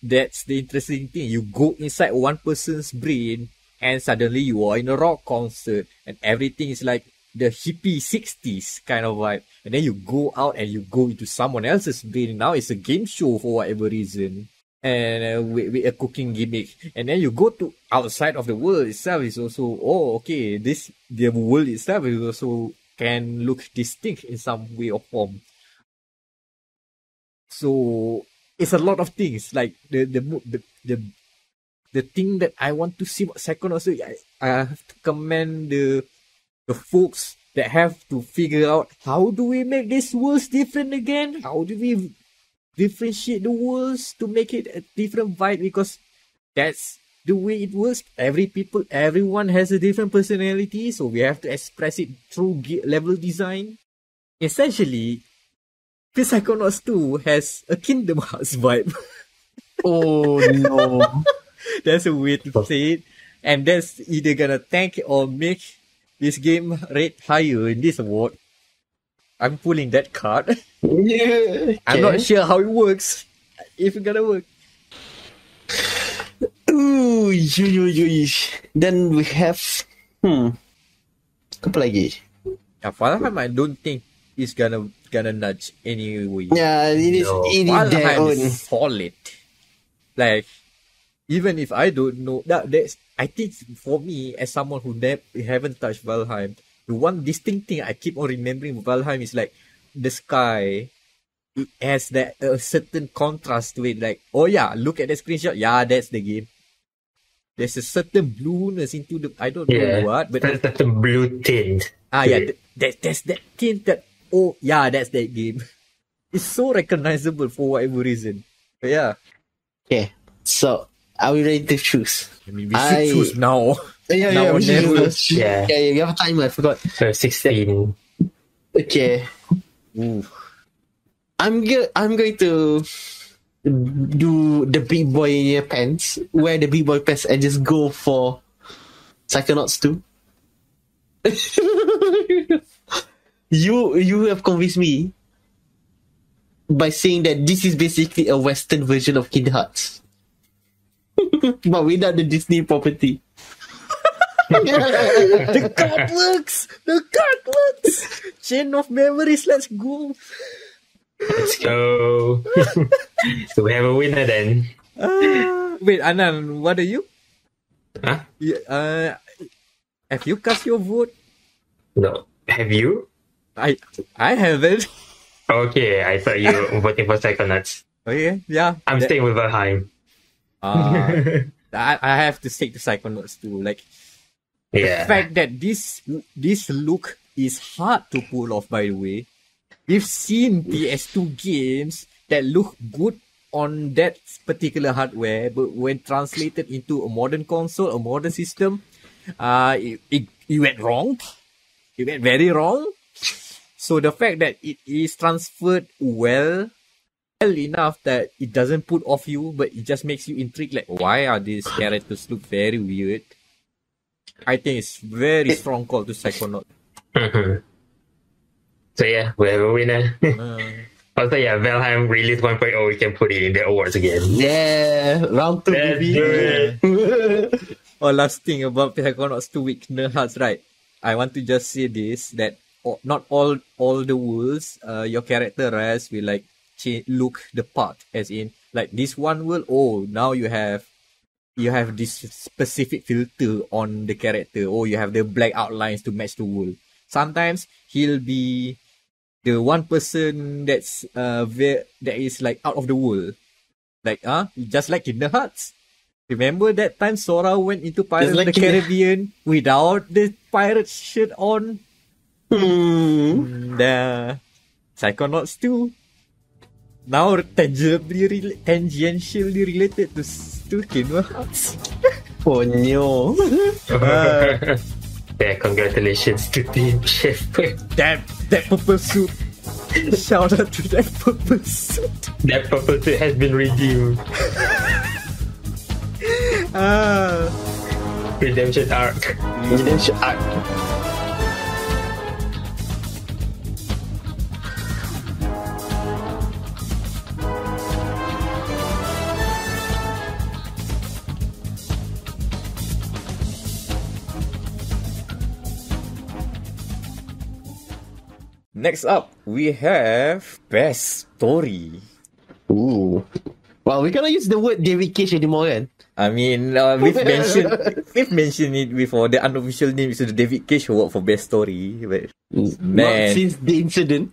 that's the interesting thing. You go inside one person's brain and suddenly you are in a rock concert and everything is like the hippie 60s kind of vibe. And then you go out and you go into someone else's brain. Now it's a game show for whatever reason. And with a cooking gimmick. And then you go to outside of the world itself is also, the world itself is also can look distinct in some way or form. So it's a lot of things. Like the thing that I want to see about Psychonauts, I have to commend the folks that have to figure out how do we make these worlds different again? How do we differentiate the worlds to make it a different vibe? Because that's the way it works. Everyone has a different personality, so we have to express it through level design. Essentially, Psychonauts 2 has a Kingdom Hearts vibe. Oh no. That's a way to say it. And that's either gonna tank or make this game rate higher in this award. I'm pulling that card. Yeah. I'm not sure how it works. If it's gonna work. Ooh, then we have apa lagi? Valheim, I don't think it's gonna nudge anyway. Yeah, it is their Valheim own. is solid. Like, even if I don't know, I think for me, as someone who haven't touched Valheim, the one distinct thing I keep on remembering with Valheim is like the sky. It has that a certain contrast to it. Like, oh yeah, look at the screenshot. Yeah, that's the game. There's a certain blueness into the, I don't know what, but that's the blue tint. There's that tint that, oh yeah, that's that game. It's so recognizable for whatever reason. But yeah. Okay, so are we ready to choose? I mean, we should choose now. Yeah, Now or we should never. choose. Yeah, you have a timer, I forgot. 16. Okay. Ooh. I'm going to do the big boy pants, wear the big boy pants, and just go for Psychonauts 2. You have convinced me by saying that this is basically a Western version of Kingdom Hearts, but without the Disney property. The card works! The card works! Chain of memories, let's go! Let's go. So we have a winner then. Wait, Anand, what are you? Huh? Have you cast your vote? No. Have you? I haven't. Okay, I thought you were voting for Psychonauts. Okay, yeah. I'm staying with Valheim. I have to stick to Psychonauts too. Like, Yeah. the fact that this look is hard to pull off, by the way. We've seen PS2 games that look good on that particular hardware, but when translated into a modern console, a modern system, it went wrong. It went very wrong. So the fact that it is transferred well enough that it doesn't put off you, but it just makes you intrigued, like, why are these characters look very weird? I think it's very strong call to Psychonaut. So yeah, we have a winner. Also, yeah, Valheim release 1.0, we can put it in the awards again. Yeah, round 2, Let's baby. do it. Last thing about Psychonauts 2 with Nerd Hearts, right? I want to just say this, that not all the worlds, your character res will like look the part, as in like this one world, now you have this specific filter on the character, you have the black outlines to match the world. Sometimes he'll be the one person that is like out of the world, like just like in the Hearts. Remember that time Sora went into Pirates of the Caribbean without the pirate shirt on? The Psychonauts 2 now tangentially related to Kingdom Hearts. Oh no. Yeah, congratulations to Team Shepherd. That purple suit. Shout out to that purple suit. That purple suit has been redeemed. Redemption arc. Redemption arc. Next up, we have Best Story. Ooh. Well, we cannot use the word David Cage anymore, kan? I mean, we've mentioned it before. The unofficial name is the David Cage Award for Best Story. But Not since the incident.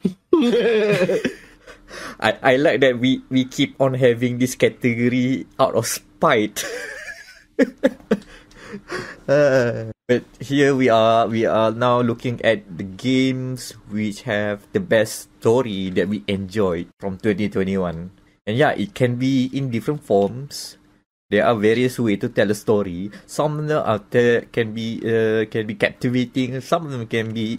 I like that we keep on having this category out of spite. But here we are now looking at the games which have the best story that we enjoyed from 2021. And yeah, it can be in different forms. There are various ways to tell a story. Some of them can be captivating. Some of them can be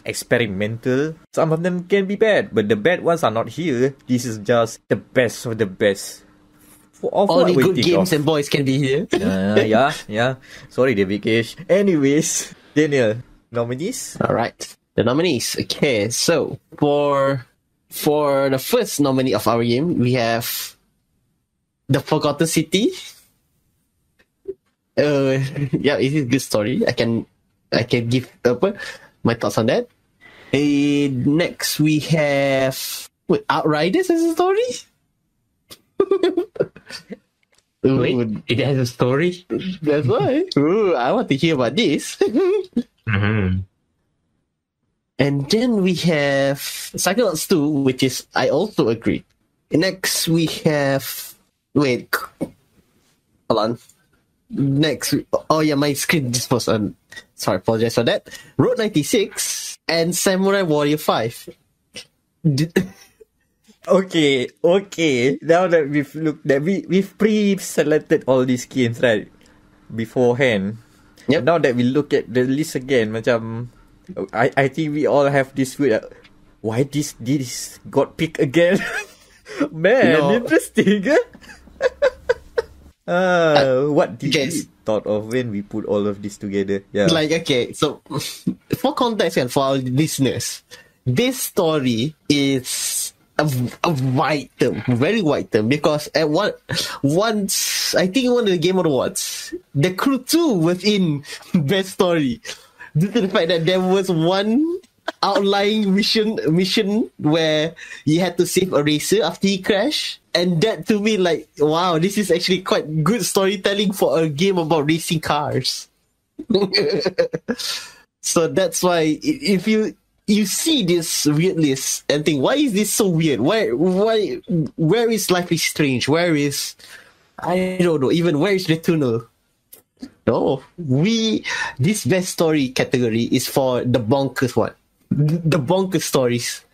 experimental. Some of them can be bad, but the bad ones are not here. This is just the best of the best. All the good games and boys can be here. Yeah. Sorry, David Cage. Anyways, Daniel, nominees? Alright. The nominees. Okay, so for the first nominee of our game, we have The Forgotten City. Yeah, it is a good story. I can give my thoughts on that. Next we have Outriders as a story. Wait, it has a story? That's why. Ooh, I want to hear about this. And then we have Psychonauts 2, which is, I also agree. Next we have... Wait. Hold on. Next... Oh yeah, my screen just was on... Sorry, apologize for that. Road 96 and Samurai Warrior 5. Okay. Now that we've pre-selected all these games, right? Beforehand. Yep. Now that we look at the list again, macam... I think we all have this weird... why this got picked again? Man, interesting. What did you thought of when we put all of this together? Yeah. Like, okay, so for context and for our listeners, this story is a wide term, very wide term, because at once I think one of the Gamer Awards, the Crew 2 was in best story due to the fact that there was one outlying mission where you had to save a racer after he crashed, and that to me, like, wow, this is actually quite good storytelling for a game about racing cars. So that's why if you see this weird list and think, why is this so weird? Where is Life is Strange? Where is, I don't know, even where is Returnal? No, this best story category is for the bonkers one. The bonkers stories.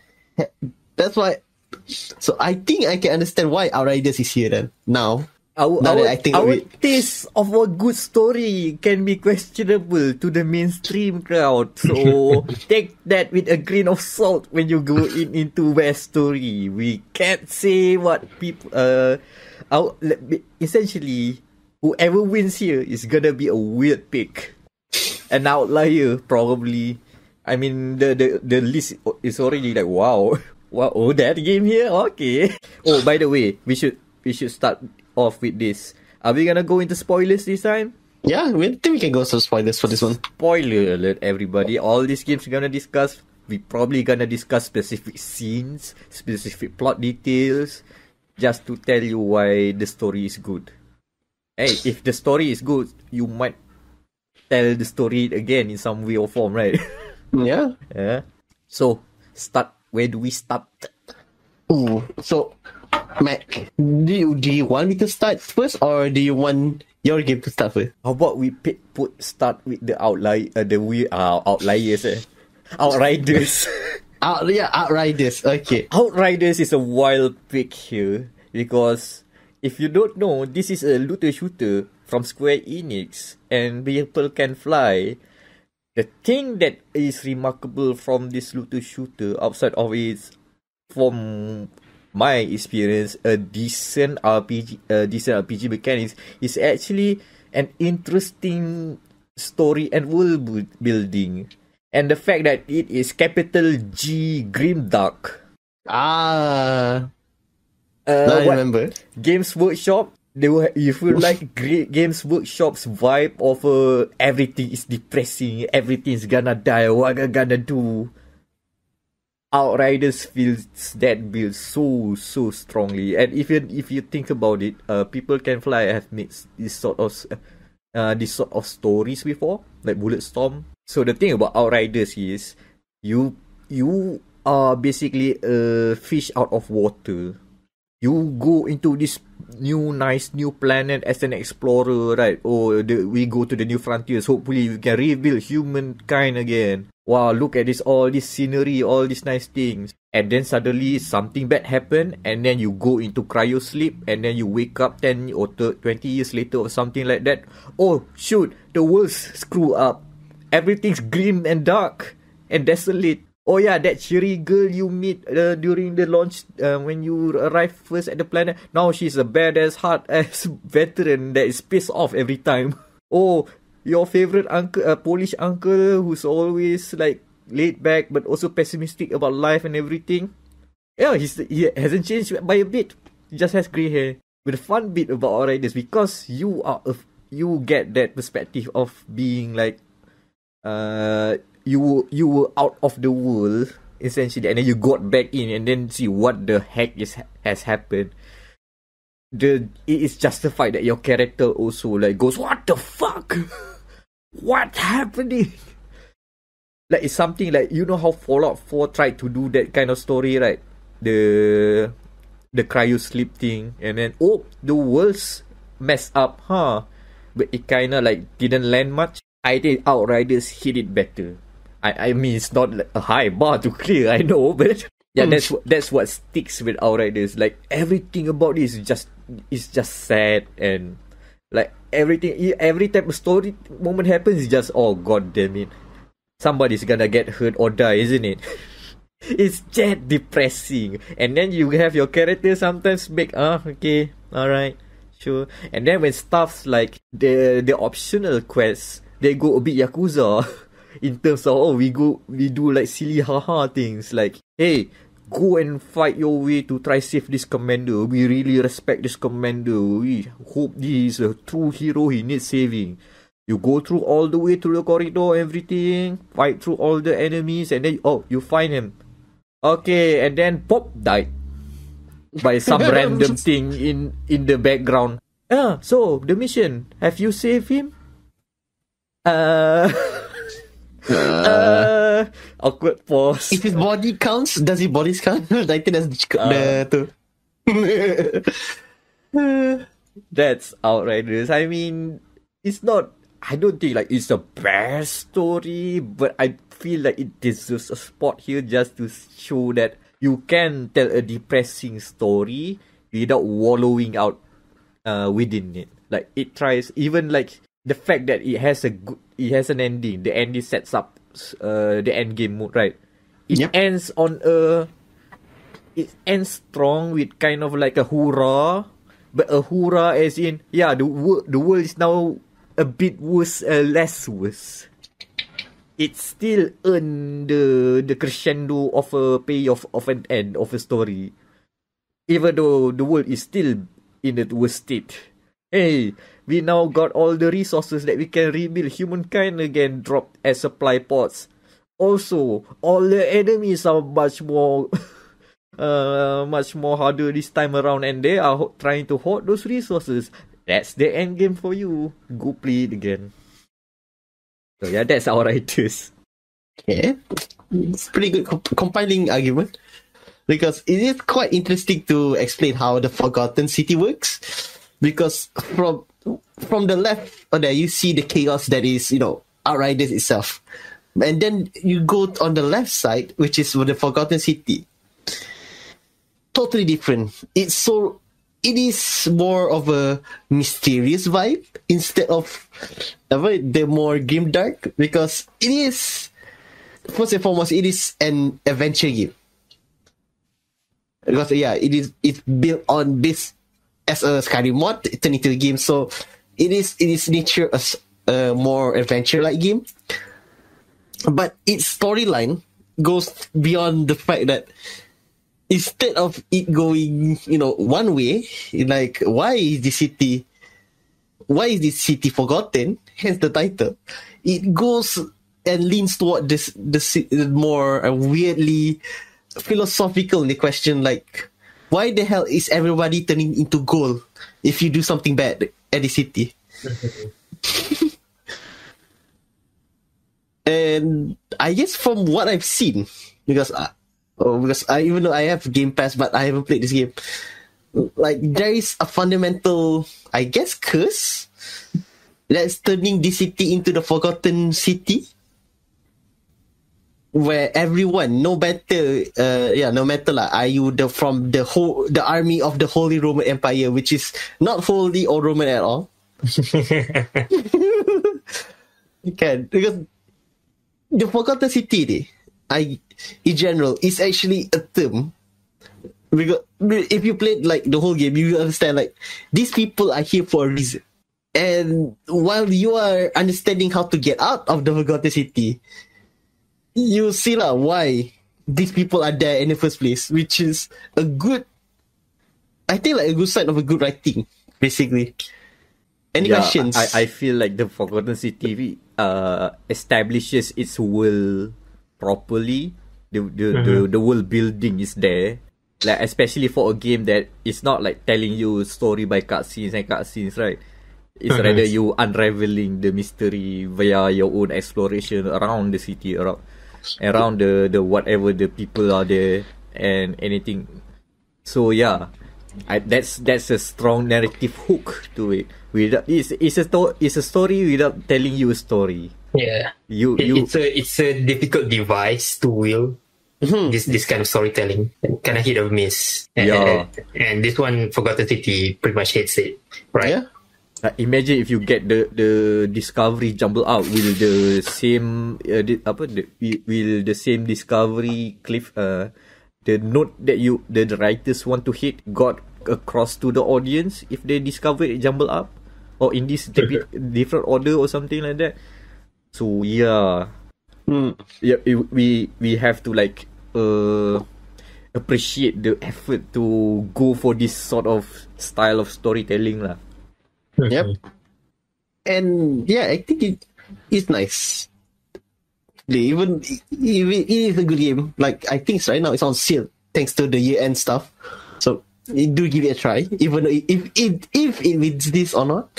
That's why. So I think I can understand why Outriders is here then. Now Our taste of a good story can be questionable to the mainstream crowd. So take that with a grain of salt when you go into best story. We can't say what people. Essentially, whoever wins here is gonna be a weird pick, an outlier probably. I mean, the list is already like wow. Oh, that game here, okay. Oh, by the way, we should start off with this. Are we gonna go into spoilers this time? Yeah, we think we can go some spoilers for this one. Spoiler alert, everybody. All these games we're gonna discuss, we probably gonna discuss specific scenes, specific plot details, just to tell you why the story is good. Hey, if the story is good, you might tell the story again in some way or form, right? Yeah. Yeah. So, start. Where do we start? Ooh, so Mac, do you want me to start first, or do you want your game to start first? How about we start with the outliers? Outriders. Outriders. Okay. Outriders is a wild pick here because if you don't know, this is a looter shooter from Square Enix, and people can fly. The thing that is remarkable from this looter shooter, outside of its, from my experience, a decent RPG mechanics, is actually an interesting story and world building, and the fact that it is capital G grimdark. I remember. Games Workshop. You feel like Games Workshop's vibe of everything is depressing, everything's gonna die, what I gonna do? Outriders feels that build so strongly, and if you think about it, People Can Fly have made this sort of stories before, like Bulletstorm. So the thing about Outriders is you are basically a fish out of water. You go into this nice new planet as an explorer, right? We go to the new frontiers. Hopefully, we can rebuild humankind again. Wow, look at all this scenery, all these nice things. And then suddenly something bad happened, and then you go into cryo sleep, and then you wake up 10 or 20 years later or something like that. Oh, shoot, the world's screwed up. Everything's grim and dark and desolate. Oh yeah, that cheery girl you meet during the launch when you arrive first at the planet. Now she's a badass, hard-ass veteran that is pissed off every time. Oh, your favorite uncle, Polish uncle who's always like laid back but also pessimistic about life and everything. Yeah, he hasn't changed by a bit. He just has grey hair. But the fun bit about Outriders, because you get that perspective of being like you were out of the world essentially, and then you got back in and then see what the heck has happened. It is justified that your character also like goes, what the fuck? What's happening? Like, it's something like, you know how Fallout 4 tried to do that kind of story, right? The cryo sleep thing, and then the world's messed up, huh? But it kinda like didn't land much. I think Outriders hit it better. I mean, it's not like a high bar to clear, I know, but yeah, that's what sticks with Outriders. Like, everything about this is just sad, and like every type of story moment happens is just, oh god damn it, somebody's gonna get hurt or die, isn't it? It's just depressing. And then you have your character sometimes make okay, alright, sure. And then when stuff's like the optional quests, they go a bit Yakuza in terms of we do like silly haha things like, hey, go and fight your way to try save this commander. We really respect this commander. We hope he is a true hero. He needs saving. You go through all the way through the corridor, everything, fight through all the enemies, and then you find him. Okay, and then pop, died by some random thing in the background. So the mission, have you saved him? Awkward pause. If his body counts, does his body count? I think that's outrageous. I mean, it's not. I don't think like it's a bad story, but I feel like it deserves a spot here just to show that you can tell a depressing story without wallowing out within it. Like it tries, even like the fact that it has an ending. The ending sets up the end game mode, right? It ends it ends strong with kind of like a hoorah, but a hoorah as in the world is now a bit worse, less worse. It still earned the crescendo of a payoff of an end of a story, even though the world is still in a worse state. Hey, we now got all the resources that we can rebuild humankind again, dropped as supply pods. Also, all the enemies are much more harder this time around, and they are trying to hoard those resources. That's the end game for you. Go play it again. So yeah, that's our writers. Yeah, it's pretty good compiling argument, because it is quite interesting to explain how the Forgotten City works. Because from the left there, you see the chaos that is, Outriders itself, and then you go on the left side, which is the Forgotten City. Totally different. It is more of a mysterious vibe instead of the more grimdark, because it is, first and foremost, it is an adventure game. Because it's built on this as a Skyrim mod turned into a game, so it is nature as a more adventure-like game. But its storyline goes beyond the fact that instead of it going, one way, like why is this city forgotten? Hence the title. It goes and leans toward this more weirdly philosophical in the question, like why the hell is everybody turning into gold if you do something bad at the city? And I guess from what I've seen, because even though I have Game Pass, but I haven't played this game, like there is a fundamental, I guess, curse that's turning this city into the Forgotten City, where everyone, no matter are you from the army of the Holy Roman Empire, which is not holy or Roman at all. Because the Forgotten City, in general, is actually a term. Because if you played like the whole game, you understand like these people are here for a reason. And while you are understanding how to get out of the Forgotten City, you see why these people are there in the first place, which is a good sign of a good writing, basically. Any questions? I feel like the Forgotten City establishes its world properly. The world building is there, like especially for a game that is not like telling you story by cutscenes, right? It's rather you unraveling the mystery via your own exploration around the city, around the whatever the people are there and anything. So yeah, that's a strong narrative hook to it. It's a story without telling you a story. Yeah, it's a difficult device to wield. This kind of storytelling, kind of hit or miss. And this one, Forgotten City, pretty much hits it, right? Yeah. Imagine if you get the discovery jumble out, will the same will the same discovery cliff the note that the writers want to hit got across to the audience if they discover it jumble up, or in this different order or something like that. So we have to like appreciate the effort to go for this sort of style of storytelling lah. Yep. And yeah, I think it is nice. Even it is a good game. Like, I think right now it's on sale thanks to the year-end stuff. So do give it a try, even though if it wins this or not.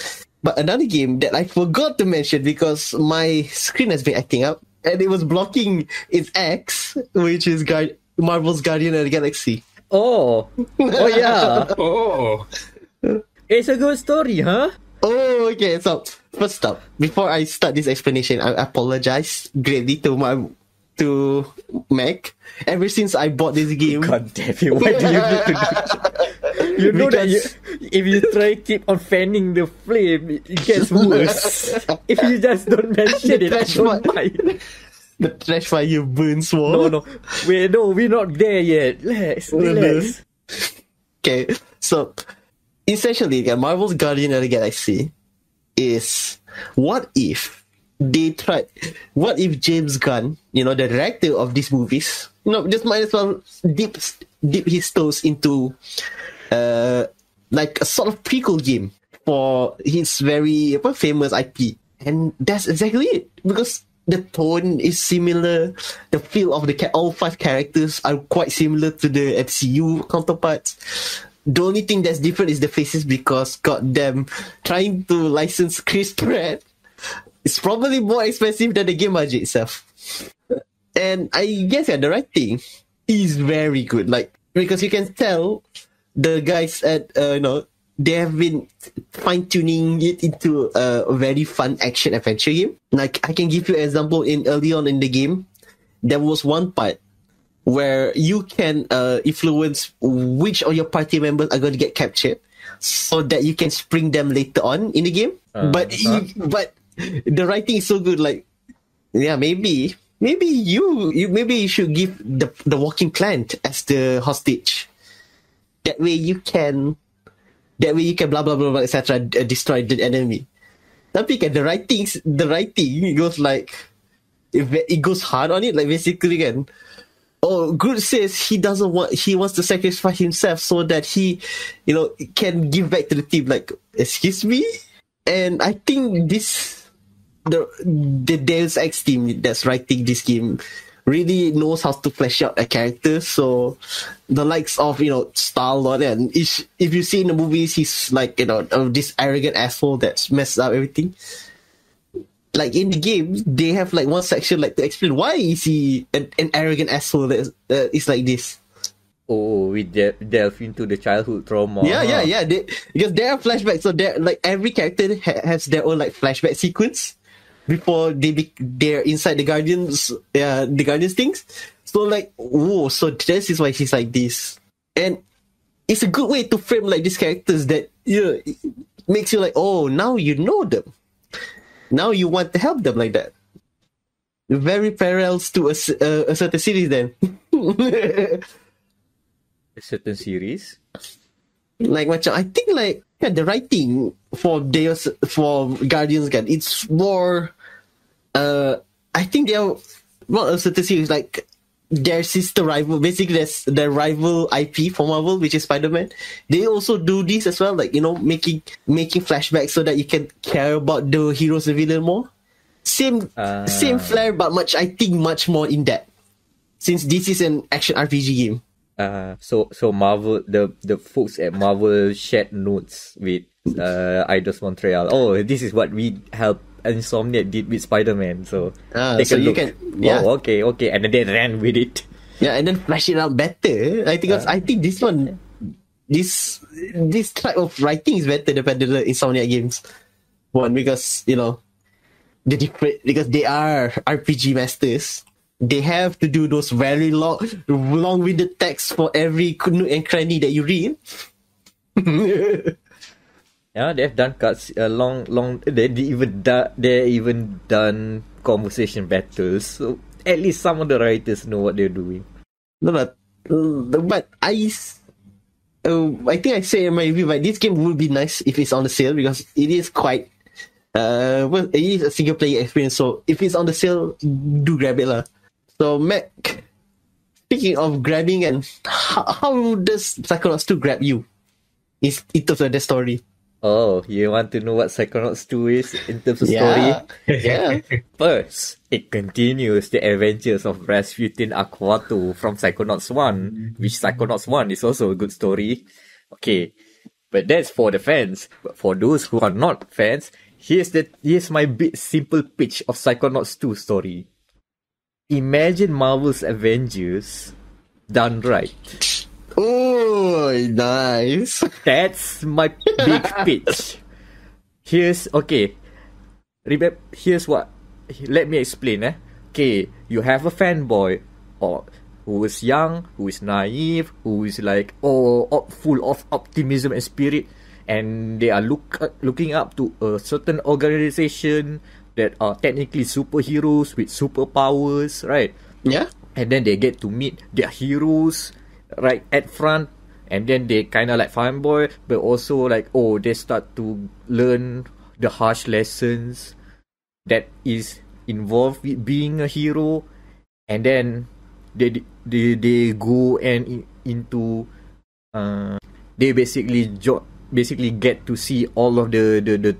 But another game that I forgot to mention because my screen has been acting up and it was blocking its X, which is Marvel's Guardian of the Galaxy. Oh yeah. Oh. It's a good story, huh? Oh, okay. So first up, before I start this explanation, I apologize greatly to Mac. Ever since I bought this game, God damn it! Why do you need to do? You know that if you try keep on fanning the flame, it gets worse. If you just don't mention it, I don't mind. The Trashfire burns more. No. We're not there yet. Relax. Okay, so essentially, Marvel's Guardian of the Galaxy is what if James Gunn, the director of these movies, just might as well dip his toes into like a sort of prequel game for his very famous IP. And that's exactly it. Because the tone is similar, the feel of all 5 characters are quite similar to the MCU counterparts. The only thing that's different is the faces, because goddamn, trying to license Chris Pratt is probably more expensive than the game budget itself. And I guess the writing is very good. Like, because you can tell the guys at they have been fine-tuning it into a very fun action adventure game. Like, I can give you an example. Early on in the game, there was one part where you can influence which of your party members are going to get captured, so that you can spring them later on in the game. But the writing is so good. Like, yeah, maybe you should give the walking plant as the hostage. That way you can blah blah blah, blah etc. Destroy the enemy. Tapi the writing goes like, it goes hard on it. Like, basically kan, Groot says he wants to sacrifice himself so that he, can give back to the team. Like, excuse me? And I think the Deus Ex team that's writing this game really knows how to flesh out a character. So the likes of Star-Lord, and if you see in the movies, he's like this arrogant asshole that's messed up everything. Like, in the game, they have like one section like to explain why is he an arrogant asshole that is like this. Oh, we delve into the childhood trauma. Yeah. Because there are flashbacks, so like every character has their own like flashback sequence before they're inside the Guardians things. So like, so this is why she's like this, and it's a good way to frame like these characters that it makes you like, now you know them. Now you want to help them like that. Very parallels to a certain series then. A certain series? Like, I think like the writing for Guardians, it's more I think they are not a certain series, like their sister rival, basically that's their rival IP for Marvel, which is Spider-Man. They also do this as well, like making flashbacks so that you can care about the heroes and villain more. Same flair, but much more in depth, since this is an action RPG game. So Marvel, the folks at Marvel shared notes with Eidos Montreal. Oh, this is what we helped Insomniac did with Spider-Man. So take a look. Okay, and then they ran with it. Yeah, and then flash it out better. I think this one, this type of writing is better than the Insomniac games. One, because because they are RPG masters. They have to do those very long-winded texts for every nook and cranny that you read. Yeah, they've done cuts long. They even done conversation battles. So at least some of the writers know what they're doing. No, but I think I say in my review, but this game would be nice if it's on the sale, because it is quite it is a single player experience. So if it's on the sale, do grab it lah. So Mac, speaking of grabbing, and how does Psychonauts 2 grab you? In terms of the story. Oh, you want to know what Psychonauts 2 is in terms of story? Yeah. First, it continues the adventures of Rasputin Aquato from Psychonauts 1, which Psychonauts 1 is also a good story. Okay, but that's for the fans. But for those who are not fans, here's my big simple pitch of Psychonauts 2 story. Imagine Marvel's Avengers done right. Oh, nice. That's my big pitch. Here's what. Let me explain. Okay, you have a fanboy, or who is young, who is naive, who is like full of optimism and spirit, and they are looking up to a certain organization that are technically superheroes with superpowers, right? Yeah. And then they get to meet their heroes right at front, and then they kind of like fanboy, but also like they start to learn the harsh lessons that is involved with being a hero, and then they go and into they basically get to see all of the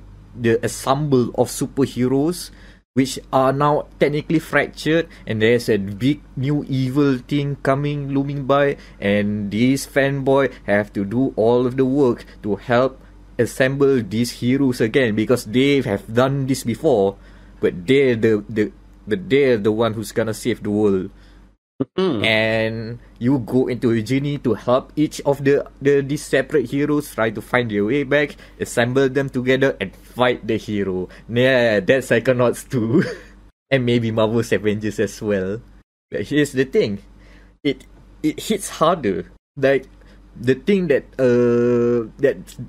ensemble of superheroes, which are now technically fractured, and there's a big new evil thing looming by, and these fanboy have to do all of the work to help assemble these heroes again, because they have done this before, but they're the one who's gonna save the world. And you go into a journey to help each of these separate heroes try to find their way back, assemble them together, and fight the hero. Yeah, that's Psychonauts 2. And maybe Marvel's Avengers as well. But here's the thing. It hits harder. Like, the thing that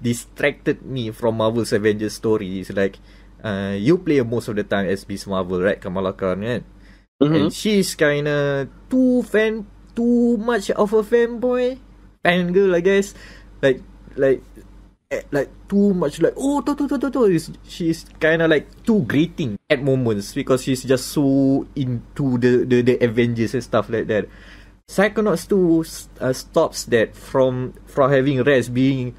distracted me from Marvel's Avengers story is like, you play most of the time as Miss Marvel, right? Kamala Khan, right? And she's kinda too much of a fangirl, I guess. Like too much, like she's kinda like too grating at moments, because she's just so into the Avengers and stuff like that. Psychonauts 2 stops that from having Res being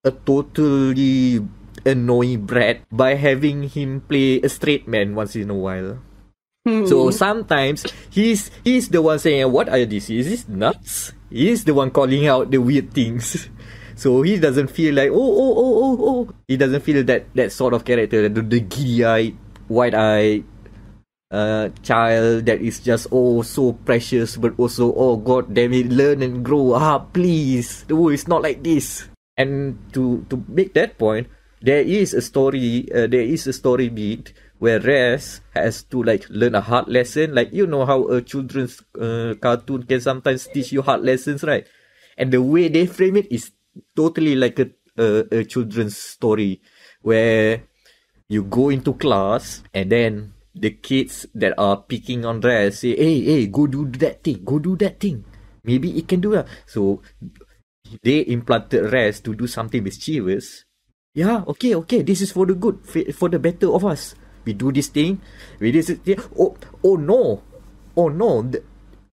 a totally annoying brat by having him play a straight man once in a while. So sometimes he's the one saying, "What are these? Is this nuts?" He's the one calling out the weird things. So he doesn't feel like he doesn't feel that sort of character, the giddy-eyed, wide-eyed child that is just so precious, but also god damn it, learn and grow. Please, the world is not like this. And to make that point, there is a story beat where Res has to like learn a hard lesson, like you know how a children's cartoon can sometimes teach you hard lessons, right? And the way they frame it is totally like a children's story, where you go into class and then the kids that are picking on Res say, hey, go do that thing, maybe it can do that. So they implanted Res to do something mischievous. Yeah, okay, this is for the good, for the better of us. We do this thing, oh no,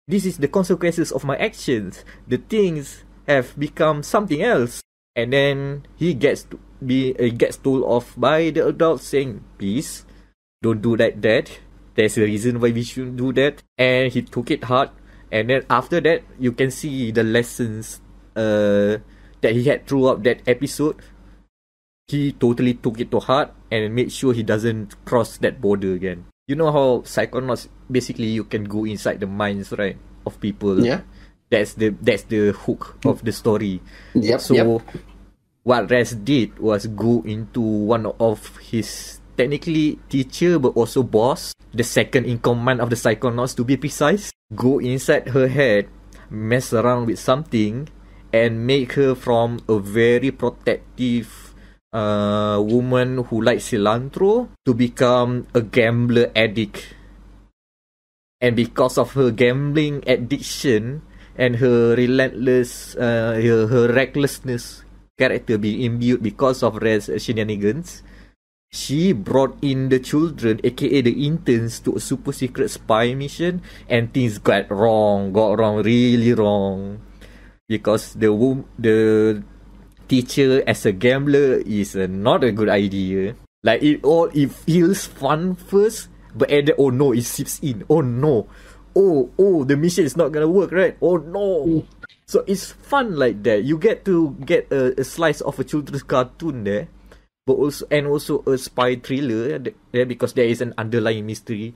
this is the consequences of my actions. The things have become something else. And then he gets told off by the adults saying, please, don't do that. There's a reason why we shouldn't do that. And he took it hard. And then after that, you can see the lessons that he had throughout that episode. He totally took it to heart and made sure he doesn't cross that border again. You know how Psychonauts, basically you can go inside the minds, right, of people. Yeah. That's the hook of the story. Yep. So what Res did was go into one of his technically teacher but also boss, the second in command of the Psychonauts to be precise. Go inside her head, mess around with something, and make her from a very protective woman who likes cilantro to become a gambler addict. And because of her gambling addiction and her relentless, her recklessness character being imbued because of Red's shenanigans, she brought in the children, aka the interns, to a super secret spy mission, and things got wrong, really wrong, because the teacher as a gambler is not a good idea. Like it feels fun first, but oh no, it seeps in. Oh no, oh the mission is not gonna work, right? Oh no. So it's fun like that. You get to get a slice of a children's cartoon there, but also a spy thriller there, because there is an underlying mystery.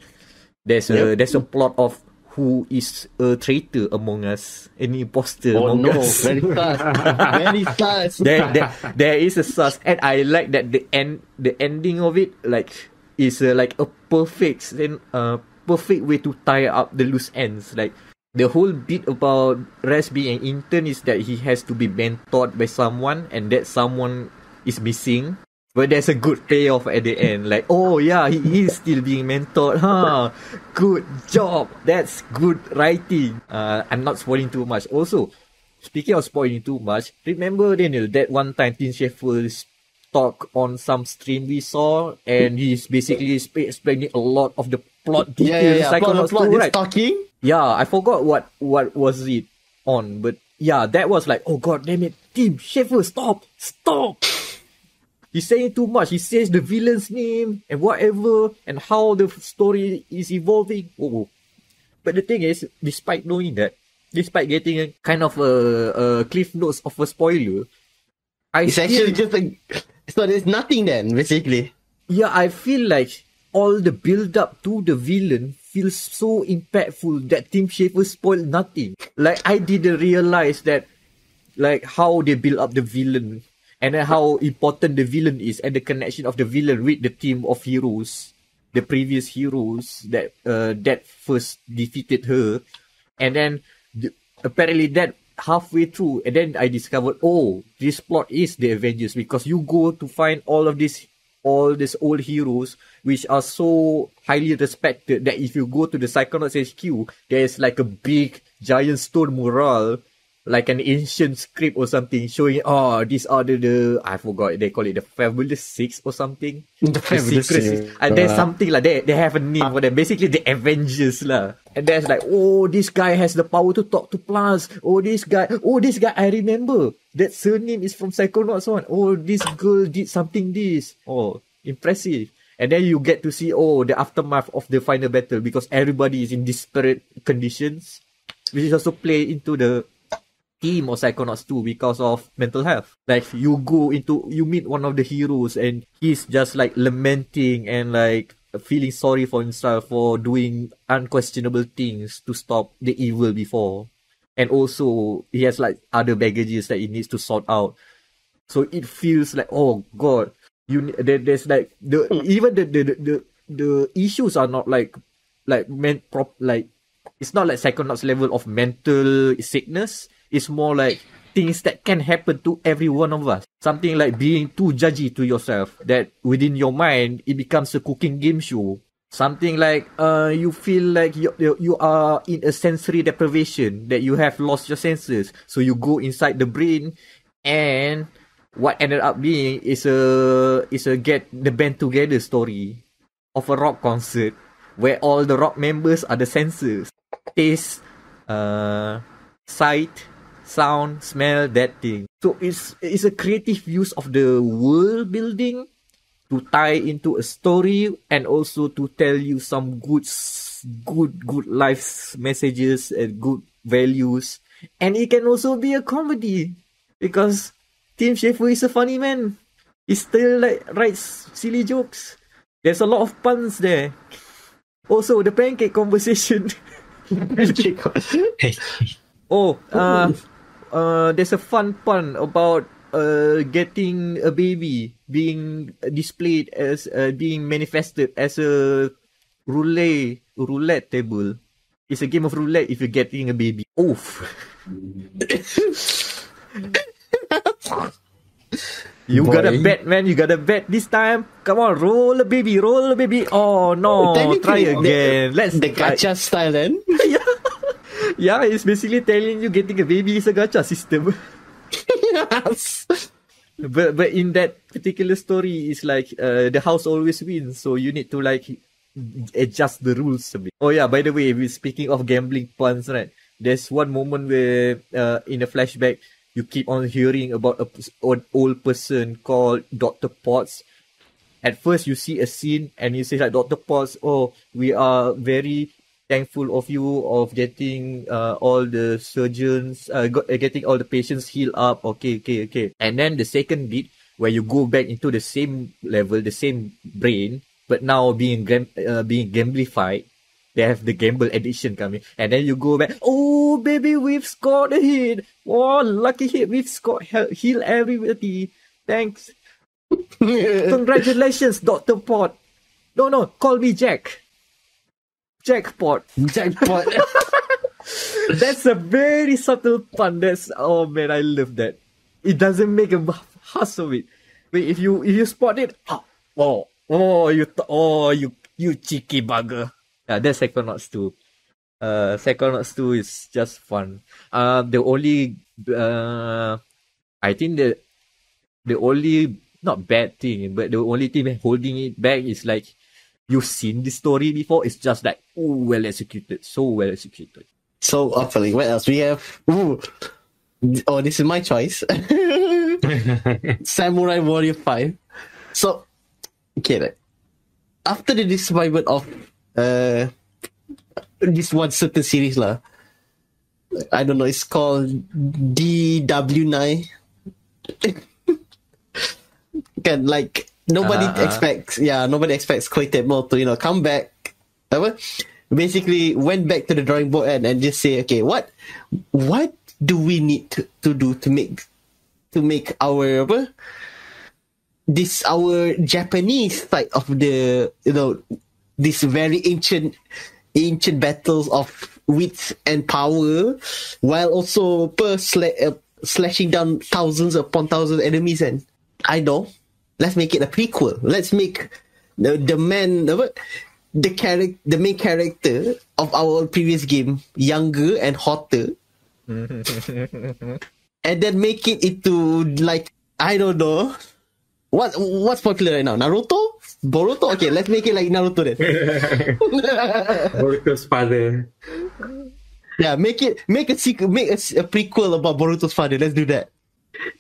There's a plot of who is a traitor among us, an imposter among us. Very fast, very fast. There is a sus, and I like that the ending of it is like a perfect way to tie up the loose ends. Like the whole bit about Res being an intern is that he has to be mentored by someone, and that someone is missing. But there's a good payoff at the end. Like, oh yeah, he is still being mentored. Good job. That's good writing. I'm not spoiling too much. Also, speaking of spoiling too much, remember, Daniel, that one time Tim Schafer's talk on some stream we saw, and he's basically explaining a lot of the plot details. Yeah. Plot right? Talking. Yeah, I forgot what was it on, but yeah, that was like, oh god damn it, Tim Schafer, stop. He's saying too much. He says the villain's name and whatever, and how the story is evolving. Oh. But the thing is, despite knowing that, despite getting a kind of a cliff notes of a spoiler, there's nothing then, basically. Yeah, I feel like all the build up to the villain feels so impactful that Tim Schafer spoiled nothing. Like, I didn't realize that, like, how they build up the villain, and then how important the villain is, and the connection of the villain with the team of heroes, the previous heroes that first defeated her. And then apparently that halfway through, and then I discovered, oh, this plot is the Avengers, because you go to find all these old heroes which are so highly respected that if you go to the Psychonauts HQ, there's like a big giant stone mural, like an ancient script or something, showing, these are the I forgot, they call it the Fabulous Six or something. The Fabulous Six. And there's something like they have a name for them. Basically the Avengers lah. And there's like, oh, this guy has the power to talk to plants. Oh, this guy, I remember. That surname is from Psychonauts 1. Oh, this girl did something this. Oh, impressive. And then you get to see, the aftermath of the final battle, because everybody is in disparate conditions, which is also play into the theme of Psychonauts 2 because of mental health. Like, you meet one of the heroes, and he's just like lamenting and like feeling sorry for himself for doing unquestionable things to stop the evil before. And also, he has like other baggages that he needs to sort out. So it feels like, oh god, there's like the issues are not like it's not like Psychonauts level of mental sickness. It's more like things that can happen to every one of us. Something like being too judgy to yourself, that within your mind, it becomes a cooking game show. Something like you feel like you are in a sensory deprivation, that you have lost your senses. So you go inside the brain, and what ended up being is a get the band together story of a rock concert where all the rock members are the senses. Taste, sight, sound, smell, that thing. So it's a creative use of the world building to tie into a story, and also to tell you some good life messages and good values. And it can also be a comedy, because Tim Schafer is a funny man. He still writes silly jokes. There's a lot of puns there. Also, the pancake conversation. There's a fun pun about getting a baby being displayed as being manifested as a roulette table. It's a game of roulette if you're getting a baby. Oof. You gotta bet, man. You gotta bet this time. Come on, roll a baby. Oh no, try again. Let's the gacha style then. Yeah, it's basically telling you getting a baby is a gacha system. Yes. But in that particular story, it's like the house always wins, so you need to like adjust the rules a bit. Oh yeah, by the way, we're speaking of gambling puns, right? There's one moment where in a flashback, you keep on hearing about an old person called Dr. Potts. At first, you see a scene and you say like, Dr. Potts, oh, we are very thankful of you of getting all the surgeons, getting all the patients healed up. Okay. And then the second bit, where you go back into the same level, the same brain, but now being gamblified. They have the gamble edition coming. And then you go back, oh, baby, we've scored a hit. Oh, lucky hit. We've scored, heal everybody. Thanks. Congratulations, Dr. Pot. No, call me Jack. Jackpot. Jackpot. That's a very subtle pun. Oh man, I love that. It doesn't make a fuss of it. Wait, if you spot it, you cheeky bugger. Yeah, that's Psychonauts 2. Psychonauts 2 is just fun. The only I think the only, not bad thing, but the only thing holding it back is like, you've seen the story before. It's just like, so well executed. So awfully. What else we have? This is my choice. Samurai Warrior 5. So, okay, right. After the disappointment of this one certain series lah, I don't know, it's called DW9. Can like nobody expects Koei Tecmo to come back. Basically went back to the drawing board and just say, okay, what do we need to do to make our our Japanese side of the this very ancient battles of wit and power, while also slashing down thousands upon thousands enemies. And I know, let's make it a prequel. Let's make the main character of our previous game younger and hotter, and then make it into like, I don't know, what's popular right now? Naruto? Boruto? Okay, let's make it like Naruto then. Boruto's father. Yeah, make a prequel about Boruto's father. Let's do that.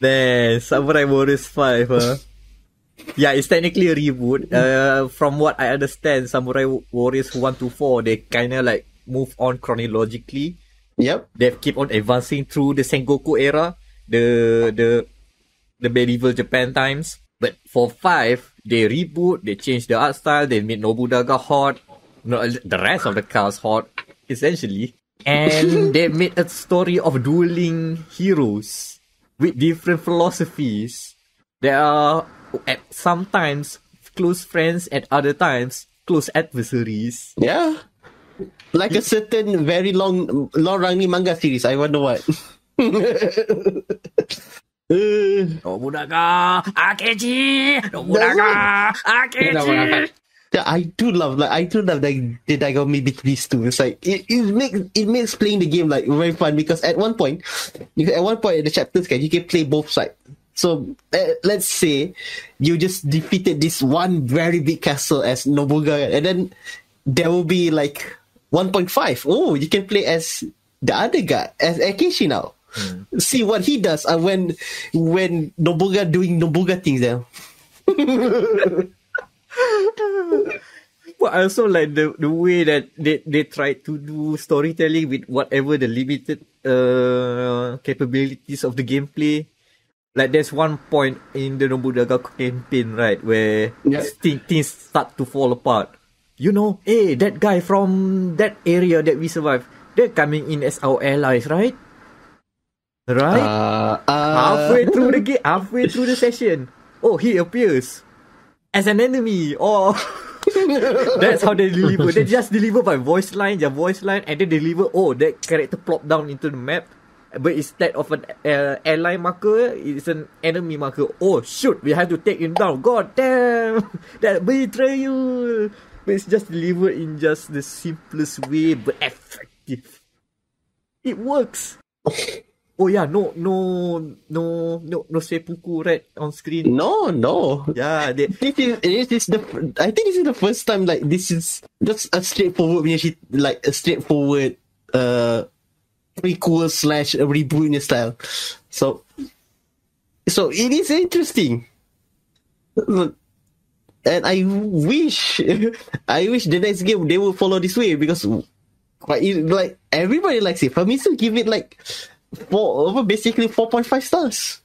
Then Samurai Warriors 5, huh? Yeah, it's technically a reboot. From what I understand, Samurai Warriors 1 to 4, they kind of like move on chronologically. Yep. They keep on advancing through the Sengoku era, the medieval Japan times. But for 5, they reboot, they change the art style, they made Nobunaga hot, the rest of the cast hot, essentially. And they made a story of dueling heroes with different philosophies. They are at sometimes close friends, at other times close adversaries. Yeah. Like a certain very long-running manga series. I wonder what. Nobunaga Akechi! Nobunaga Akechi! Yeah, I do love like the dichotomy between these two. It's like it makes playing the game like very fun, because at one point in the chapters, you can play both sides. So let's say you just defeated this one very big castle as Nobunaga, and then there will be like 1.5. Oh, you can play as the other guy, as Akechi now. See what he does when Nobunaga doing Nobunaga things there. But I also like the way that they try to do storytelling with whatever the limited capabilities of the gameplay. Like there's one point in the Nobunaga campaign, right, where things start to fall apart. Hey, that guy from that area that we survived, they're coming in as our allies, right? Right? Halfway through the game, halfway through the session, he appears as an enemy. That's how they deliver. They just deliver by voice line, and they deliver, that character plopped down into the map. But instead of an ally marker, it's an enemy marker. Oh shoot, we have to take him down. God damn, that betrayal. But it's just delivered in just the simplest way, but effective. It works. Oh yeah, no seppuku right on screen. No. Yeah, This is the. I think this is the first time like this is just a straightforward, like a straightforward prequel / a reboot in style. So it is interesting, and I wish the next game they will follow this way because like everybody likes it. For me, to give it like basically 4.5 stars.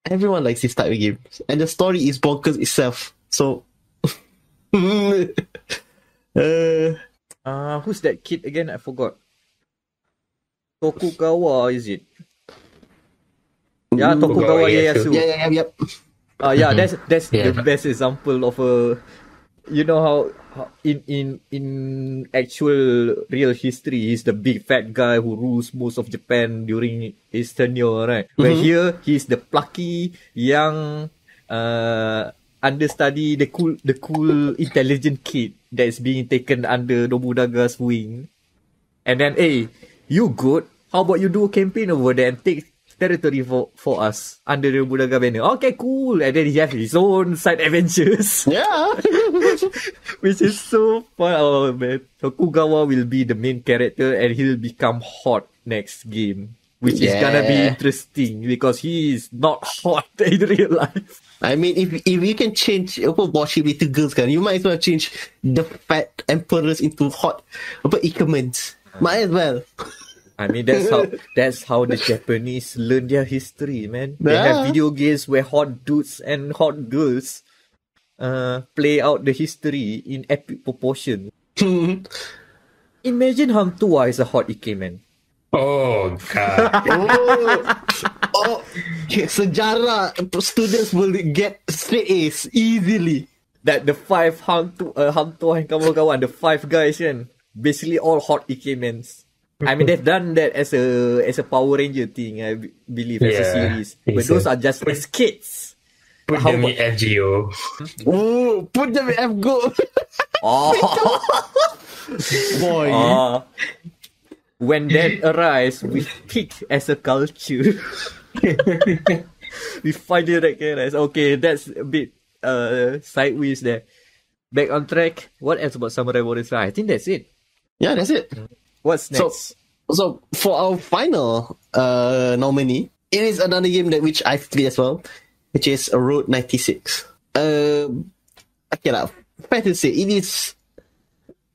Everyone likes this type of game, and the story is bonkers itself. So, who's that kid again? I forgot. Tokugawa, is it? Yeah, Tokugawa Ieyasu. Yep. Yeah, that's the best example of a. You know how in actual real history, he's the big fat guy who rules most of Japan during his tenure, right? Where here he's the plucky young understudy, the cool intelligent kid that is being taken under Nobunaga's wing. And then, hey, you good? How about you do a campaign over there and take territory for us under the Nobunaga banner? Okay, cool. And then he has his own side adventures. Yeah. Which is so fun. Oh man. Tokugawa will be the main character and he'll become hot next game. Which is gonna be interesting because he is not hot in real life. I mean, if you can change worship into girls, you might as well change the fat emperors into hot Ikemen's. Might as well. I mean, that's how the Japanese learn their history, man. They have video games where hot dudes and hot girls play out the history in epic proportion. Imagine Hang Tuah is a hot Ikemen. Oh god. Sejarah students will get straight A's easily. That the 5 Hang Tuah and kawan-kawan, the 5 guys kan, basically all hot Ikemens. I mean, they've done that as a Power Ranger thing, I believe, as a series. But those are just as kids. Put them in FGO. Oh, put them in FGO. Boy. When that arrives, we pick as a culture. We finally recognize. Okay, that's a bit sideways there. Back on track. What else about Samurai Warriors? I think that's it. Yeah, that's it. What's next? So for our final nominee, it is another game which I've played as well, which is Road 96. Okay, fair to say, it is.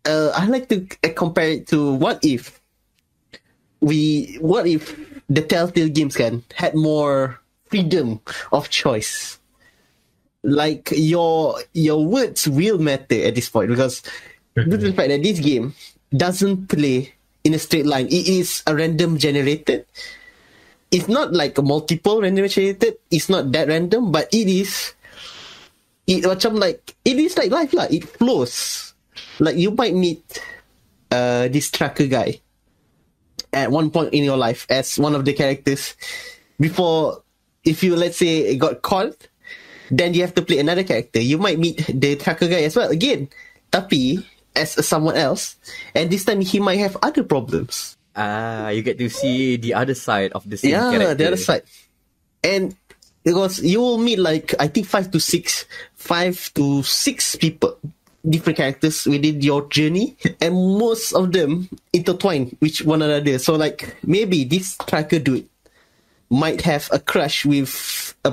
I like to compare it to what if the Telltale games had more freedom of choice. Like your words will matter at this point because due to the fact that this game doesn't play in a straight line. It is a random generated. It's not like a multiple random generated. It's not that random, but it is like life lah. It flows. Like you might meet this tracker guy at one point in your life as one of the characters. Before, if you let's say got caught, then you have to play another character. You might meet the tracker guy as well again. Tapi as someone else, and this time he might have other problems. You get to see the other side of the same character. Yeah, the other side. And because you will meet like, I think 5 to 6 people, different characters within your journey, and most of them intertwine with one another. So like, maybe this tracker dude might have a crush with a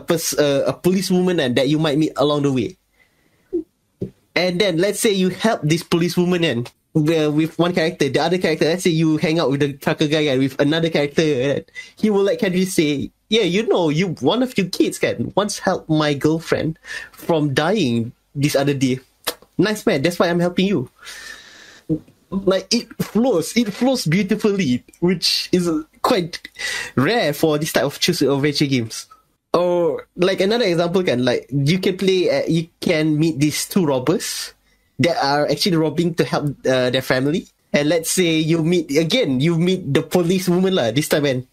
policewoman and that you might meet along the way. And then let's say you help this policewoman and with one character, the other character, let's say you hang out with the trucker guy and with another character, he will like kind of say, yeah, one of your kids once helped my girlfriend from dying this other day. Nice man, that's why I'm helping you. Like it flows beautifully, which is quite rare for this type of choose adventure games. Or like another example, like you can meet these 2 robbers that are actually robbing to help their family, and let's say you meet the police woman lah this time, and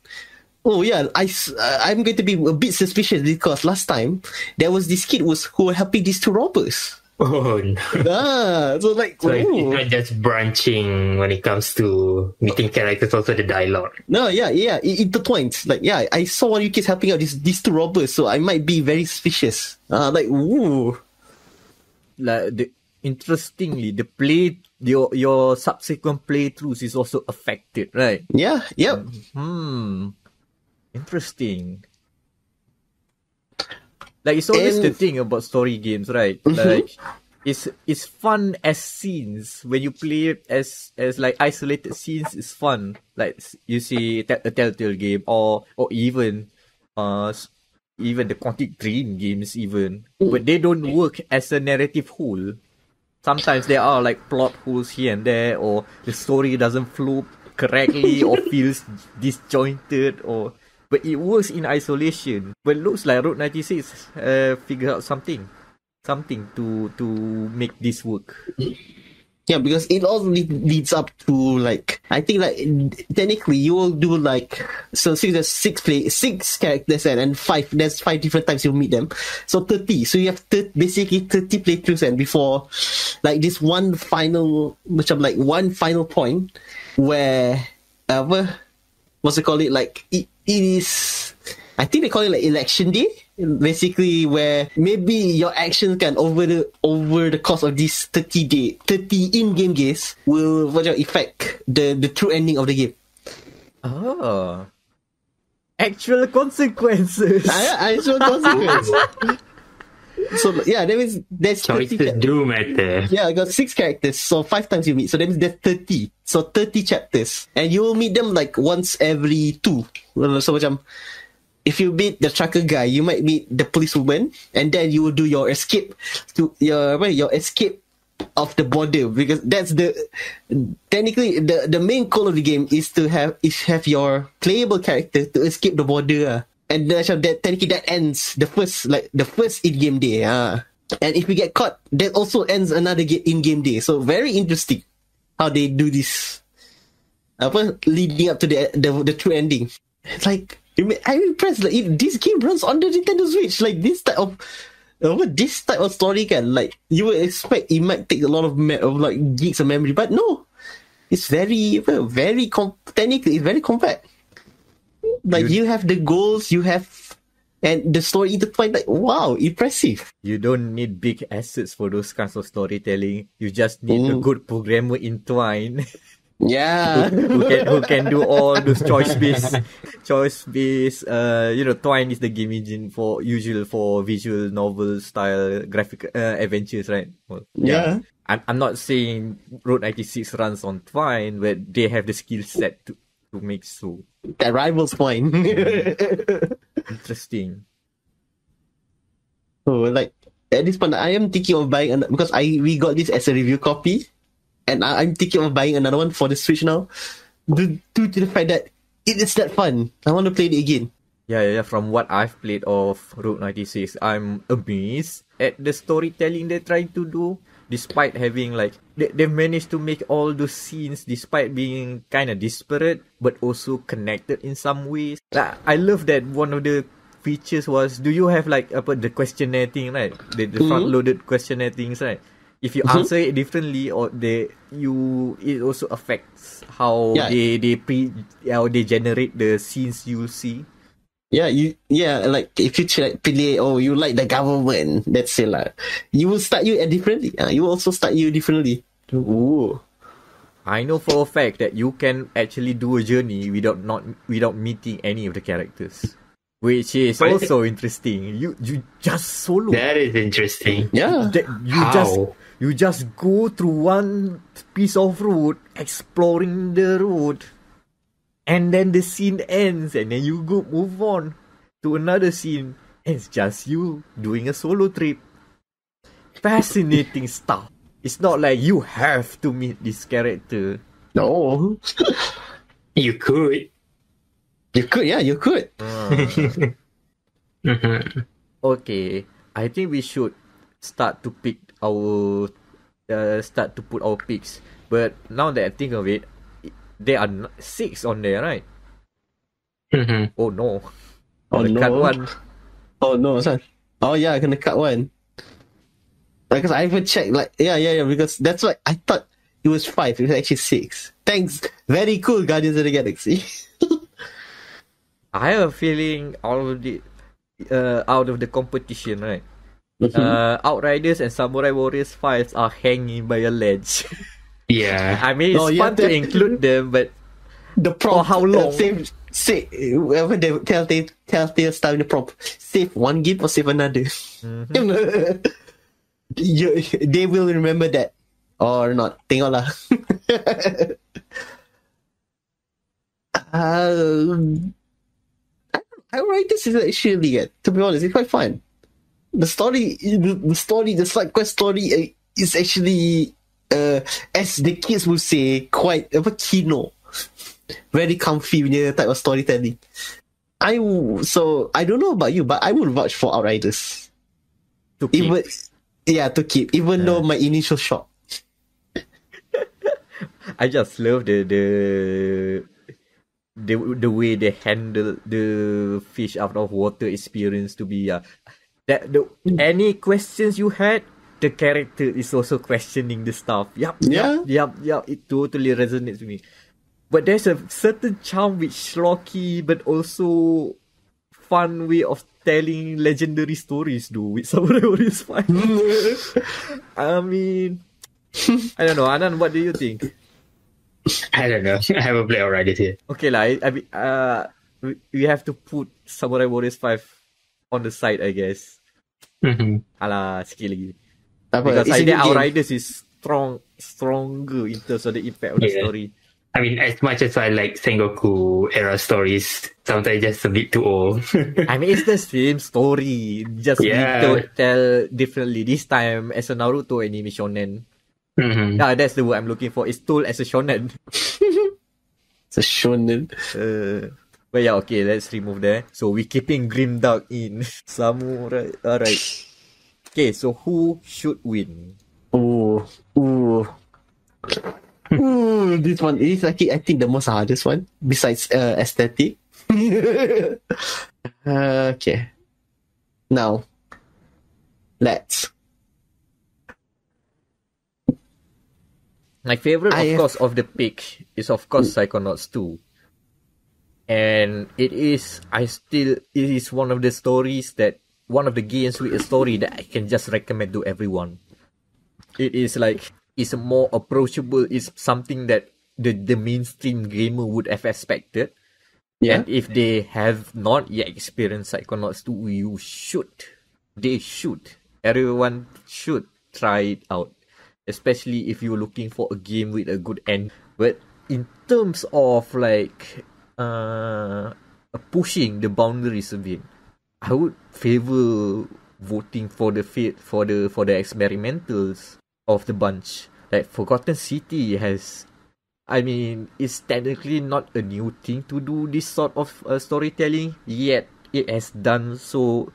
oh yeah, I'm going to be a bit suspicious because last time there was this kid who were helping these 2 robbers. Oh no. So like, So it's ooh. not just branching when it comes to meeting characters, also the dialogue. No, yeah, it intertwines. Like, yeah, I saw one of you kids helping out these two robbers, so I might be very suspicious. Like, ooh. Like interestingly, your subsequent playthroughs is also affected, right? Yeah, yep. Interesting. Like it's always the thing about story games, right? Like it's fun as scenes when you play it as like isolated scenes. It's fun. Like you see a Telltale game or even even the Quantic Dream games even, but they don't work as a narrative whole. Sometimes there are like plot holes here and there, or the story doesn't flow correctly or feels disjointed, but it works in isolation. But it looks like Road 96 figured out something to make this work. Yeah, because it all leads up to, like, I think, like, technically you will do, like, so since there's six characters and there's 5 different times you'll meet them, so 30. So you have basically 30 playthroughs and before, like, this one final point where what's it called? Like, it is, I think they call it like election day, basically, where maybe your actions can over the course of these 30 in-game days will affect the true ending of the game. Oh, actual consequences. Actual consequences. So yeah, that means there's 30 Choices do matter. Yeah, I got 6 characters, so 5 times you meet. So that means there's 30. So 30 chapters. And you will meet them like once every 2. So macam, if you meet the trucker guy, you might meet the policewoman, and then you will do your escape to your escape of the border, because that's technically the main goal of the game is to have your playable character to escape the border. And that technically that ends the first in-game day. And if we get caught, that also ends another in-game day. So very interesting how they do this. Leading up to the true ending. It's like, I'm impressed. Like, this game runs on the Nintendo Switch. Like this type of story can, like, you would expect it might take a lot of like gigs of memory, but no, it's very technically it's very compact. Like you have the goals, and the story intertwined. Like, wow, impressive. You don't need big assets for those kinds of storytelling. You just need a good programmer in Twine. Yeah. who can do all those choice based Twine is the game engine for visual novel style graphic adventures, right? Well, yeah. I'm not saying Road 96 runs on Twine, but they have the skill set to make so. That rivals Twine. Interesting. So, like, at this point, I am thinking of buying because we got this as a review copy, and I'm thinking of buying another one for the Switch now, due to the fact that it is that fun. I want to play it again. Yeah. From what I've played of Road 96, I'm amazed at the storytelling they're trying to do. Despite having, like, they've managed to make all those scenes, despite being kind of disparate, but also connected in some ways. I love that one of the features was, do you have, like, the questionnaire thing, right? The front-loaded questionnaire things, right? If you answer it differently, or it also affects how they generate the scenes you'll see. Like if you play, you like the government, that's it lah. You will start you differently. You will also start you differently. Ooh. I know for a fact that you can actually do a journey without meeting any of the characters, which is also interesting. You just solo. That is interesting. Yeah. You just go through one piece of road, exploring the road. And then the scene ends, and then you move on to another scene, and it's just you doing a solo trip. Fascinating stuff. It's not like you have to meet this character. No. You could. You could. Okay, I think we should start to put our picks. But now that I think of it, there are 6 on there, right? Mm-hmm. Oh no. Oh no. Cut one. Oh no, son. Oh yeah, I gonna cut one. Because I even checked, like, yeah, because that's what I thought it was 5. It was actually 6. Thanks. Very cool, Guardians of the Galaxy. I have a feeling out of the competition, right? Outriders and Samurai Warriors 5 are hanging by a ledge. Yeah. I mean, it's fun to include them, but the prompt, for how long? Whenever they Telltale style the prompt, save one game or save another. They will remember that or not. Tengoklah. Outriders is actually good. To be honest, it's quite fun. The side quest story is actually, as the kids would say, quite kino. Very comfy type of storytelling. I don't know about you, but I would vouch for Outriders. To keep. Even though my initial shock. I just love the way they handle the fish out of water experience to be any questions you had, the character is also questioning the stuff. Yep. It totally resonates with me. But there's a certain charm with schlocky but also fun way of telling legendary stories with Samurai Warriors 5. I mean, I don't know. Anand, what do you think? I don't know. I haven't played Outriders yet. Okay, we have to put Samurai Warriors 5 on the side, I guess. Alah, sikit lagi. Because I think Outriders is stronger in terms of the impact of the story. I mean, as much as I like Sengoku era stories, sometimes just a bit too old. I mean, it's the same story, just tell differently. This time as a Naruto anime shonen. That's the word I'm looking for. It's told as a shonen. It's a shonen. But yeah, okay, let's remove that. So we're keeping Grimdark in. Samurai. Alright. Okay, so who should win? This one is actually, I think, the most hardest one, besides aesthetic. Okay. Now, let's. My favorite, of course, of the pick is, of course, Psychonauts 2. And it is one of the stories one of the games with a story that I can just recommend to everyone. It is it's more approachable. It's something that the mainstream gamer would have expected. Yeah. And if they have not yet experienced Psychonauts 2, they should. Everyone should try it out. Especially if you're looking for a game with a good end. But in terms of pushing the boundaries a bit, I would favor voting for the experimentals of the bunch. Like Forgotten City it's technically not a new thing to do this sort of storytelling, yet it has done so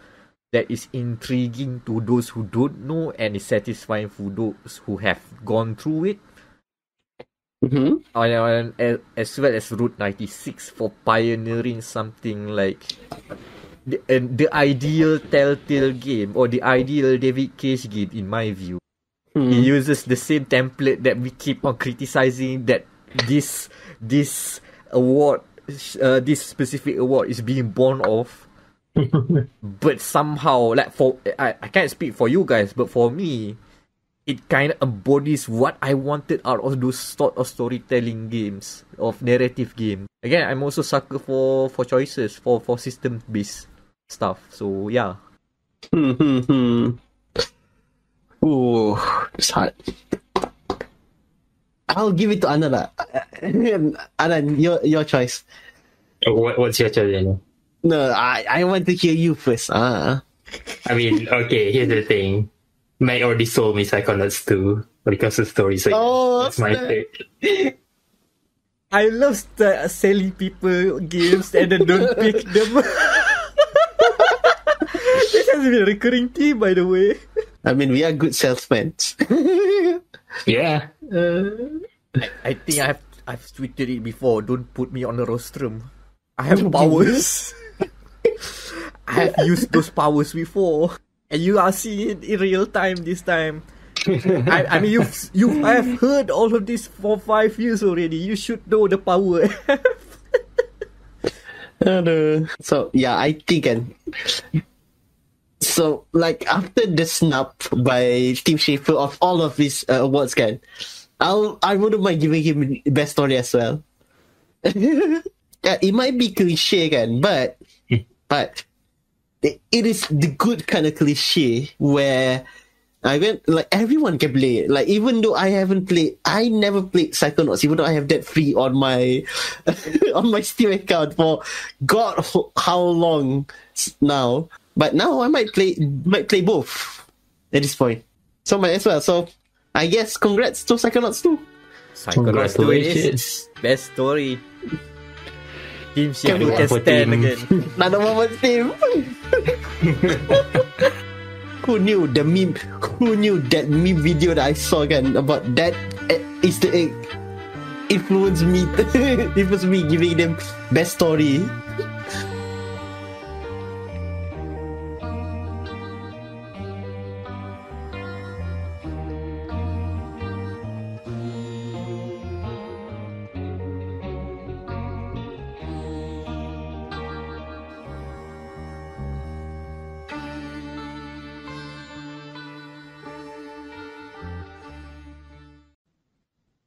that is intriguing to those who don't know and is satisfying for those who have gone through it. And as well as Route 96 for pioneering something like the ideal Telltale game or the ideal David Cage game, in my view. He uses the same template that we keep on criticizing, that this award, this specific award is being born of. But somehow, I can't speak for you guys, but for me, it kind of embodies what I wanted out of those sort of storytelling games, of narrative game. Again, I'm also sucker for choices, for system-based stuff. So, yeah. Ooh, it's hard. I'll give it to Anand. Anand, your choice. What's your choice, Daniel? No, I want to hear you first. I mean, okay, here's the thing. Mike already sold me Psychonauts 2 because the story. So that's my pick. I love selling people games and then don't pick them. This has been a recurring theme, by the way. I mean, we are good salesmen. Yeah. I think I've tweeted it before. Don't put me on the rostrum. I have powers. I have used those powers before. and you are seeing it in real time this time. I mean, you have heard all of this for 5 years already. You should know the power. So yeah, I think so like after the snap by Tim Schafer of all of these awards, I wouldn't mind giving him best story as well. Yeah, it might be cliche, but it is the good kind of cliche where like everyone can play it. Like even though I never played Psychonauts, even though I have that free on my on my Steam account for God how long now. But now I might play both at this point. So might as well. So I guess congrats to Psychonauts 2. Psychonauts 2 is best story. Team Schafer can stand again. Another one team. Who knew the meme? Who knew that meme video that I saw about that Easter egg influenced me? It was me giving them best story.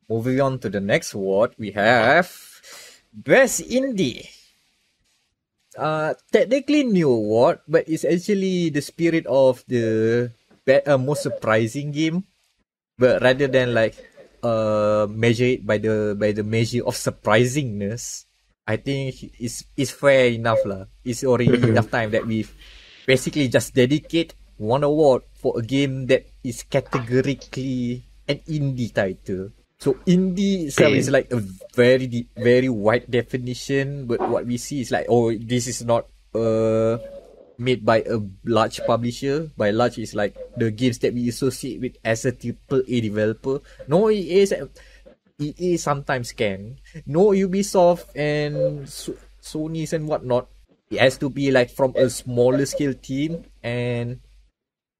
Moving on to the next award, we have Best Indie. Technically new award, but it's actually the spirit of the most surprising game. But rather than like measure it by the measure of surprisingness, I think it's fair enough lah. It's already enough time that we've basically just dedicate one award for a game that is categorically an indie title. So indie itself is like a very wide definition, but what we see is like, oh, this is not made by a large publisher. By large is like the games that we associate with as a AAA developer. No EA sometimes can. No Ubisoft and Sony's and whatnot. It has to be like from a smaller scale team and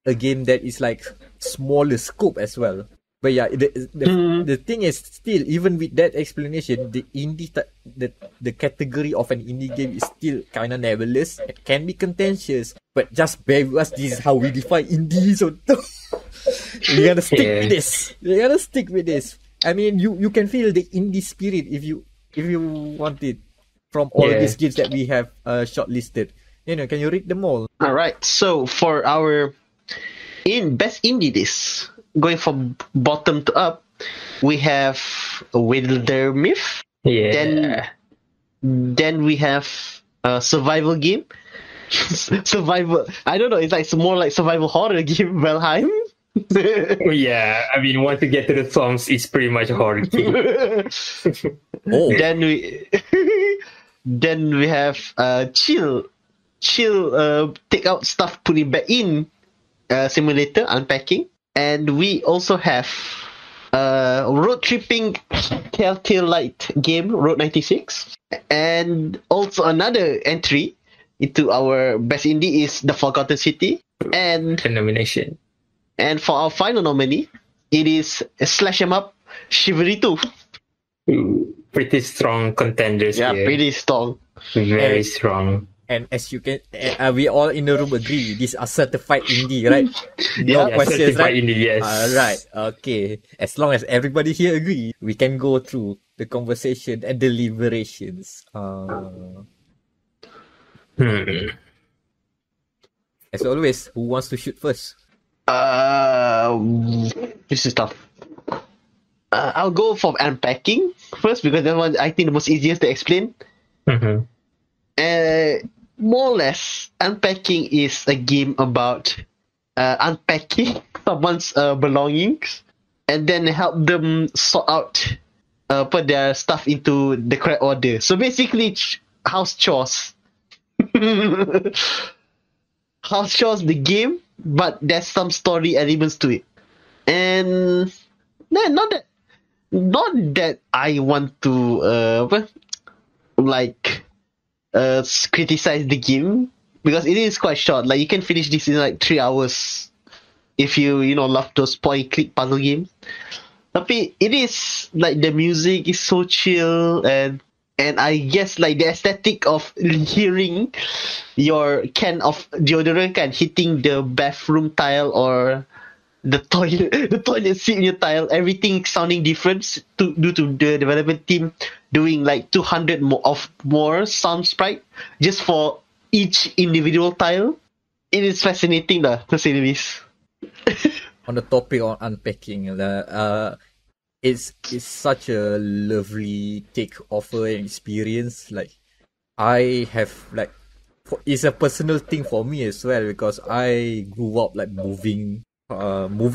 a game that is like smaller scope as well. But yeah, the thing is still, even with that explanation, the indie the category of an indie game is still kind of nebulous. It can be contentious, but just bear with us. This is how we define indie. So we gotta stick with this. We gotta stick with this. I mean, you can feel the indie spirit if you want it from all these games that we have shortlisted. Can you read them all? All right. So for our best indie list, going from bottom to up, we have Wilder Myth. Yeah. Then we have a survival game. Survival. I don't know. It's like more like survival horror game. Valheim. Yeah. I mean, once you get to the songs, it's pretty much a horror game. Oh. Then we have chill. Take out stuff, put it back in. Simulator, unpacking. And we also have road tripping Telltale Light game, Road 96. And also another entry into our best indie is The Forgotten City. And a nomination. And for our final nominee, it is Slash 'em Up Chivalry 2. Pretty strong contenders here. Yeah, pretty strong. Very strong. And as you can, we all in the room agree, these are certified indie, right? No questions, certified right? indie, yes. Right, okay. As long as everybody here agree, we can go through the conversation and deliberations. As always, who wants to shoot first? This is tough. I'll go for unpacking first because that one I think the most easiest to explain. More or less, unpacking is a game about unpacking someone's belongings and then help them sort out, put their stuff into the correct order. So basically, house chores. House chores, the game, but there's some story elements to it. And not that I want to criticize the game because it is quite short. Like, you can finish this in like 3 hours if you love those point click puzzle games. Tapi it is like the music is so chill, and I guess like the aesthetic of hearing your can of deodorant hitting the bathroom tile or the toilet seat in your tile, everything sounding different due to the development team doing like 200 more sound sprite just for each individual tile. It is fascinating to say the least. On the topic on unpacking, it's such a lovely take offer and experience. Like, I have like, it's a personal thing for me as well, because I grew up like moving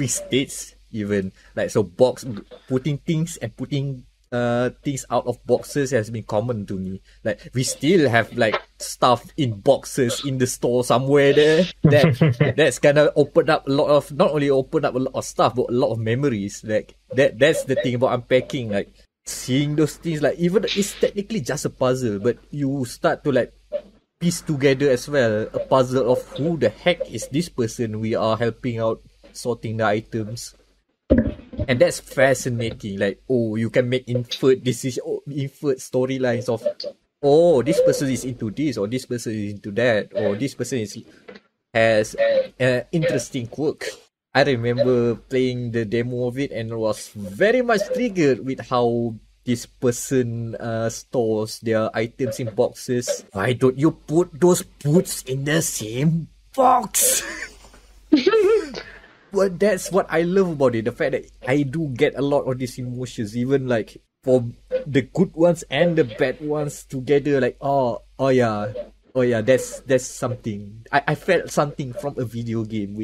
states, even like, so putting things out of boxes has been common to me. Like, we still have like stuff in boxes in the store somewhere there. That's gonna open up a lot of, not only open up a lot of stuff, but a lot of memories. Like, that's the thing about unpacking, like seeing those things, like, even it's technically just a puzzle, but you start to like piece together as well a puzzle of who the heck is this person we are helping out sorting the items. And that's fascinating. Like, you can make inferred storylines of, this person is into this, or this person is into that, or this person has an interesting quirk. I remember playing the demo of it and was very much triggered with how this person stores their items in boxes. Why don't you put those boots in the same box? Well, that's what I love about it. The fact that I do get a lot of these emotions, even like for the good ones and the bad ones together. Like, that's something. I felt something from a video game,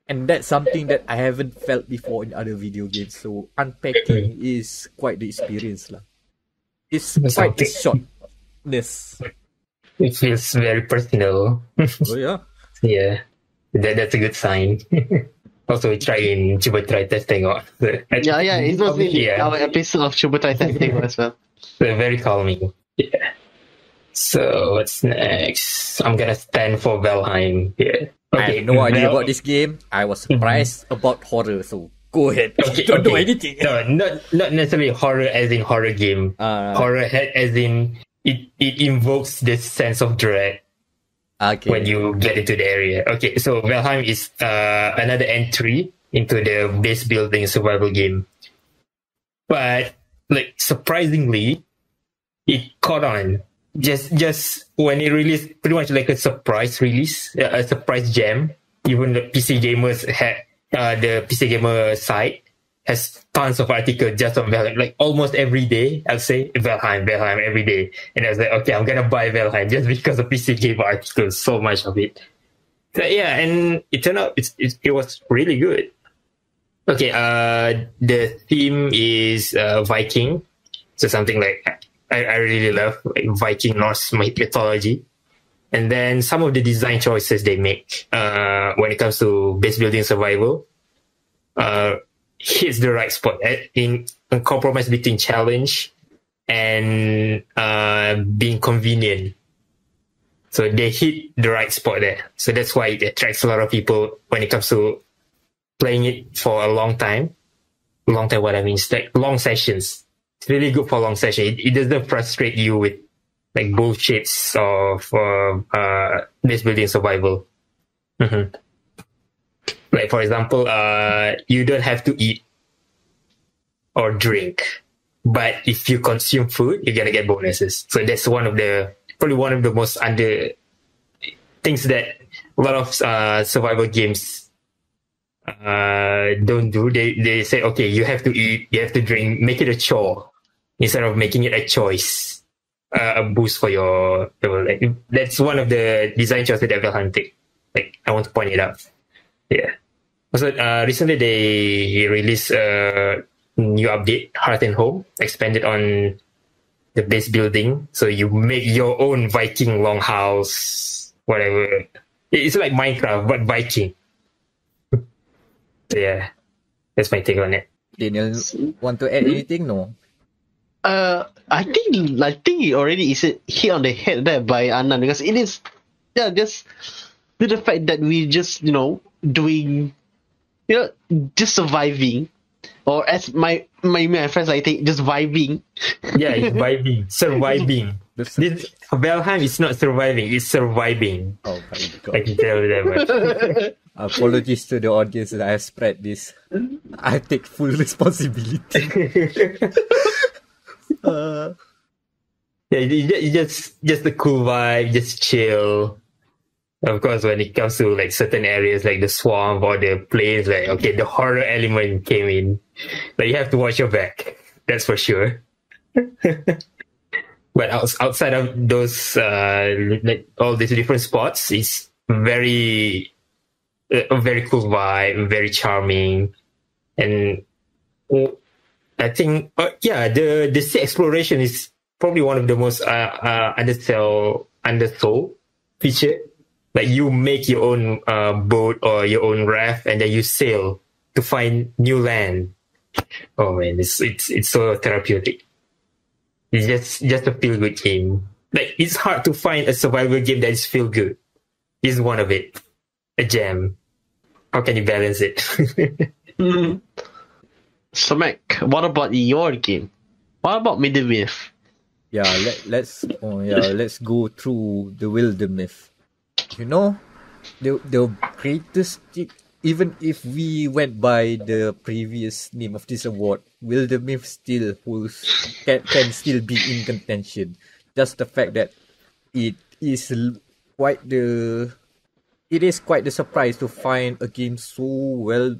and that's something that I haven't felt before in other video games. So unpacking is quite the experience, lah. It's quite the shortness. It feels very personal. Oh yeah. Yeah. That's a good sign. Also, we cuba try testing out. Yeah, it was really our episode of cuba try testing as well. So very calming. Yeah. So what's next? I'm gonna stand for Valheim. Yeah. Okay, I have no idea about this game. I was surprised about horror, so go ahead. Don't do anything. No, not necessarily horror as in horror game. Horror as in it invokes this sense of dread. Okay. When you get into the area. Okay, so Valheim is another entry into the base building survival game. But like, surprisingly, it caught on. Just when it released, pretty much like a surprise release, a surprise jam. Even the PC gamers had the PC gamer site has tons of articles just on Valheim, like almost every day. I'll say Valheim every day, and I was like, okay, I'm gonna buy Valheim just because of PC gamer articles, so much of it. So yeah, and it turned out it was really good. Okay, the theme is Viking, so something like I really love, like Viking Norse mythology. And then some of the design choices they make when it comes to base building survival hits the right spot in a compromise between challenge and being convenient. So they hit the right spot there. So that's why it attracts a lot of people when it comes to playing it for a long time. Long time, what I mean is like long sessions. It's really good for long sessions. It doesn't frustrate you with like bullshits of base building survival. Mm-hmm. Like, for example, you don't have to eat or drink, but if you consume food, you're gonna get bonuses. So that's probably one of the most under things that a lot of survival games don't do. They say, okay, you have to eat, you have to drink, make it a chore instead of making it a choice, a boost for your level. Like, that's one of the design choices that Valheim take. Like, I want to point it out. Yeah. Also, recently they released a new update, Hearth and Home, expanded on the base building. So you make your own Viking longhouse, whatever. It's like Minecraft, but Viking. So yeah, that's my take on it. Daniel, want to add anything? No. I think it already is hit on the head there by Anand, because it is yeah, just to the fact that we just doing, just surviving, or as my friends I think, just vibing. Yeah, it's vibing, surviving. This- This Valheim is not surviving; it's surviving. Oh my I god. can tell you that much. Apologies to the audience that I have spread this. I take full responsibility. Yeah, it's just a cool vibe, just chill. Of course, when it comes to like certain areas like the swamp or the place, like okay, the horror element came in. But you have to watch your back. That's for sure. But outside of those, like all these different spots, it's very a very cool vibe, very charming, and I think the sea exploration is probably one of the most undersold feature. Like you make your own boat or your own raft, and then you sail to find new land. Oh man, it's so therapeutic. It's just a feel good game. Like it's hard to find a survival game that is feel good. This is one of it. A gem. How can you balance it? So Mac, what about your game? What about Middle Myth? Yeah, let's go through the Wildermyth. You know, the greatest thing, even if we went by the previous name of this award, Wildermyth still can still be in contention. Just the fact that it is quite the surprise to find a game so well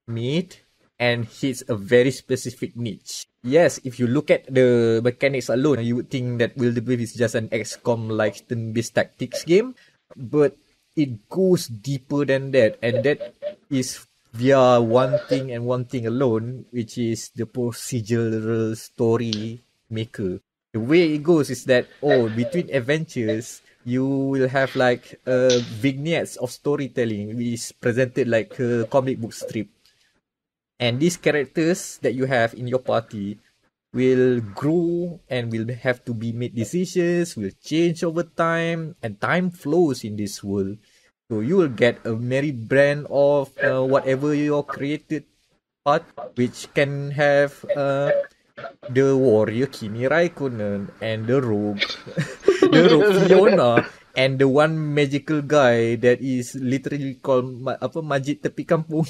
made and hits a very specific niche. Yes, if you look at the mechanics alone, you would think that Wildermyth is just an XCOM-like turn-based tactics game, but it goes deeper than that, and that is via one thing and one thing alone, which is the procedural story maker. The way it goes is that between adventures you will have like vignettes of storytelling, which is presented like a comic book strip. And these characters that you have in your party will grow and will have to be made decisions, will change over time, and time flows in this world. So you will get a merry brand of whatever your created part, which can have the warrior Kimi Raikkonen and the rogue, the rogue Fiona, and the one magical guy that is literally called Majid Tepi Kampung.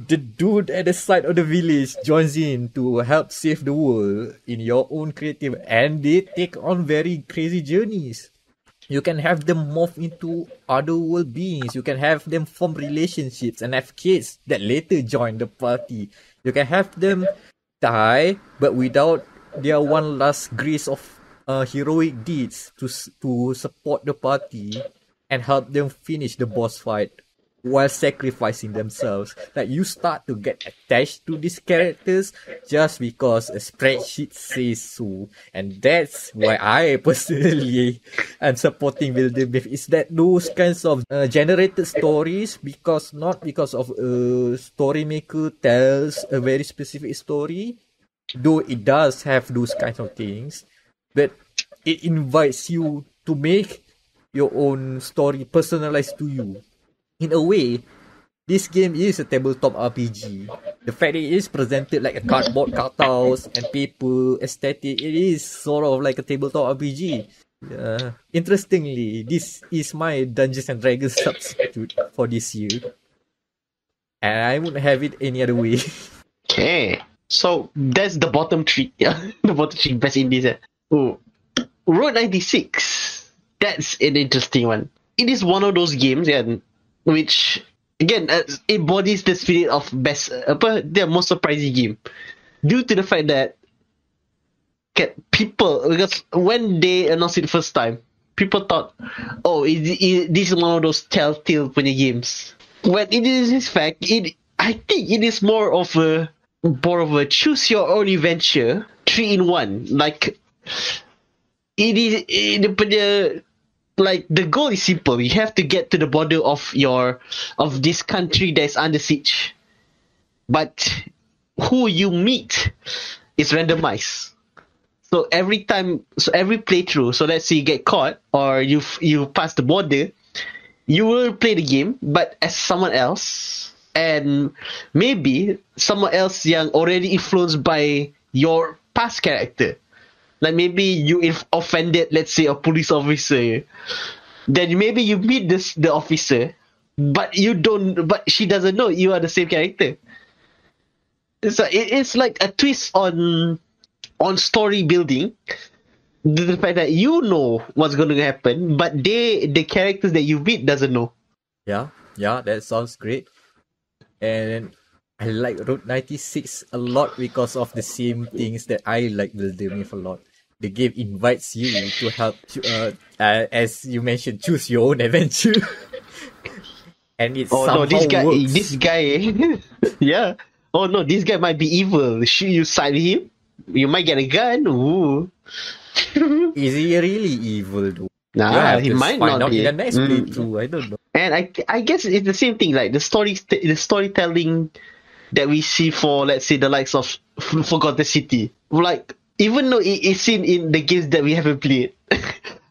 The dude at the side of the village joins in to help save the world in your own creative, and they take on very crazy journeys. You can have them morph into other world beings. You can have them form relationships and have kids that later join the party. You can have them die, but without their one last grace of heroic deeds to support the party and help them finish the boss fight while sacrificing themselves. Like, you start to get attached to these characters just because a spreadsheet says so. And that's why I personally am supporting Wildermyth, is that those kinds of generated stories, not because of a story maker tells a very specific story, though it does have those kinds of things, but it invites you to make your own story personalized to you. In a way, this game is a tabletop RPG. The fact it is presented like a cardboard cutouts and paper aesthetic, it is sort of like a tabletop RPG. Interestingly, this is my Dungeons and Dragons substitute for this year, and I wouldn't have it any other way. Okay, so that's the bottom three. Yeah, the bottom three best indies. Oh, Road 96. That's an interesting one. It is one of those games, which again embodies the spirit of the most surprising game, due to the fact that people, because when they announced it the first time, people thought, this is one of those Telltale punya games. When it is in fact, I think it is more of a choose your own adventure 3-in-1. Like, it is like, the goal is simple. You have to get to the border of this country that is under siege, but who you meet is randomized. So every playthrough, so let's say you get caught or you pass the border, you will play the game, but as someone else, and maybe someone else yang already influenced by your past character. Like maybe you offended, let's say, a police officer. Then maybe you meet the officer, but she doesn't know you are the same character. So it's like a twist on story building. The fact that you know what's going to happen, but the characters that you meet doesn't know. Yeah, that sounds great. And I like Route 96 a lot because of the same things that I like Building Myth a lot. The game invites you to help, as you mentioned, choose your own adventure. And it somehow works. This guy, yeah. Oh no, this guy might be evil. Should you side with him? You might get a gun. Ooh. Is he really evil though? Nah, he might not be. In the next playthrough, I don't know. And I guess it's the same thing. Like the storytelling that we see for, let's say, the likes of Forgotten City. Like, even though it's seen in the games that we haven't played,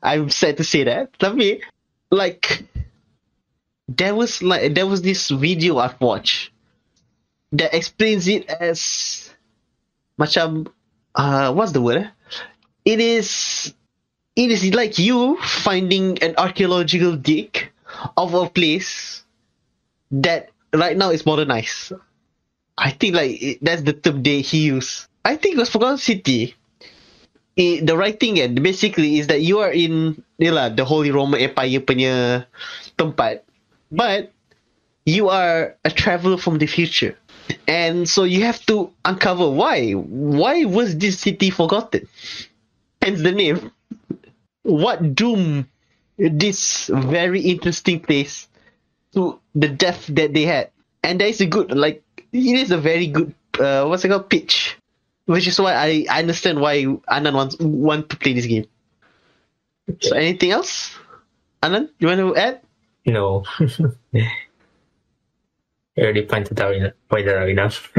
I'm sad to say that. Tapi, like, there was this video I've watched that explains it as macam what's the word? It is like you finding an archaeological dig of a place that right now is modernized. I think that's the term he used. I think it was Forgotten City. The writing basically is that you are in the Holy Roman Empire punya tempat, but you are a traveler from the future. And so you have to uncover why was this city forgotten? Hence the name. What doomed this very interesting place to the death that they had? And that is it is a very good pitch, which is why I understand why Anand want to play this game. Okay. So anything else, Anand? You want to add? No. I already pointed out enough.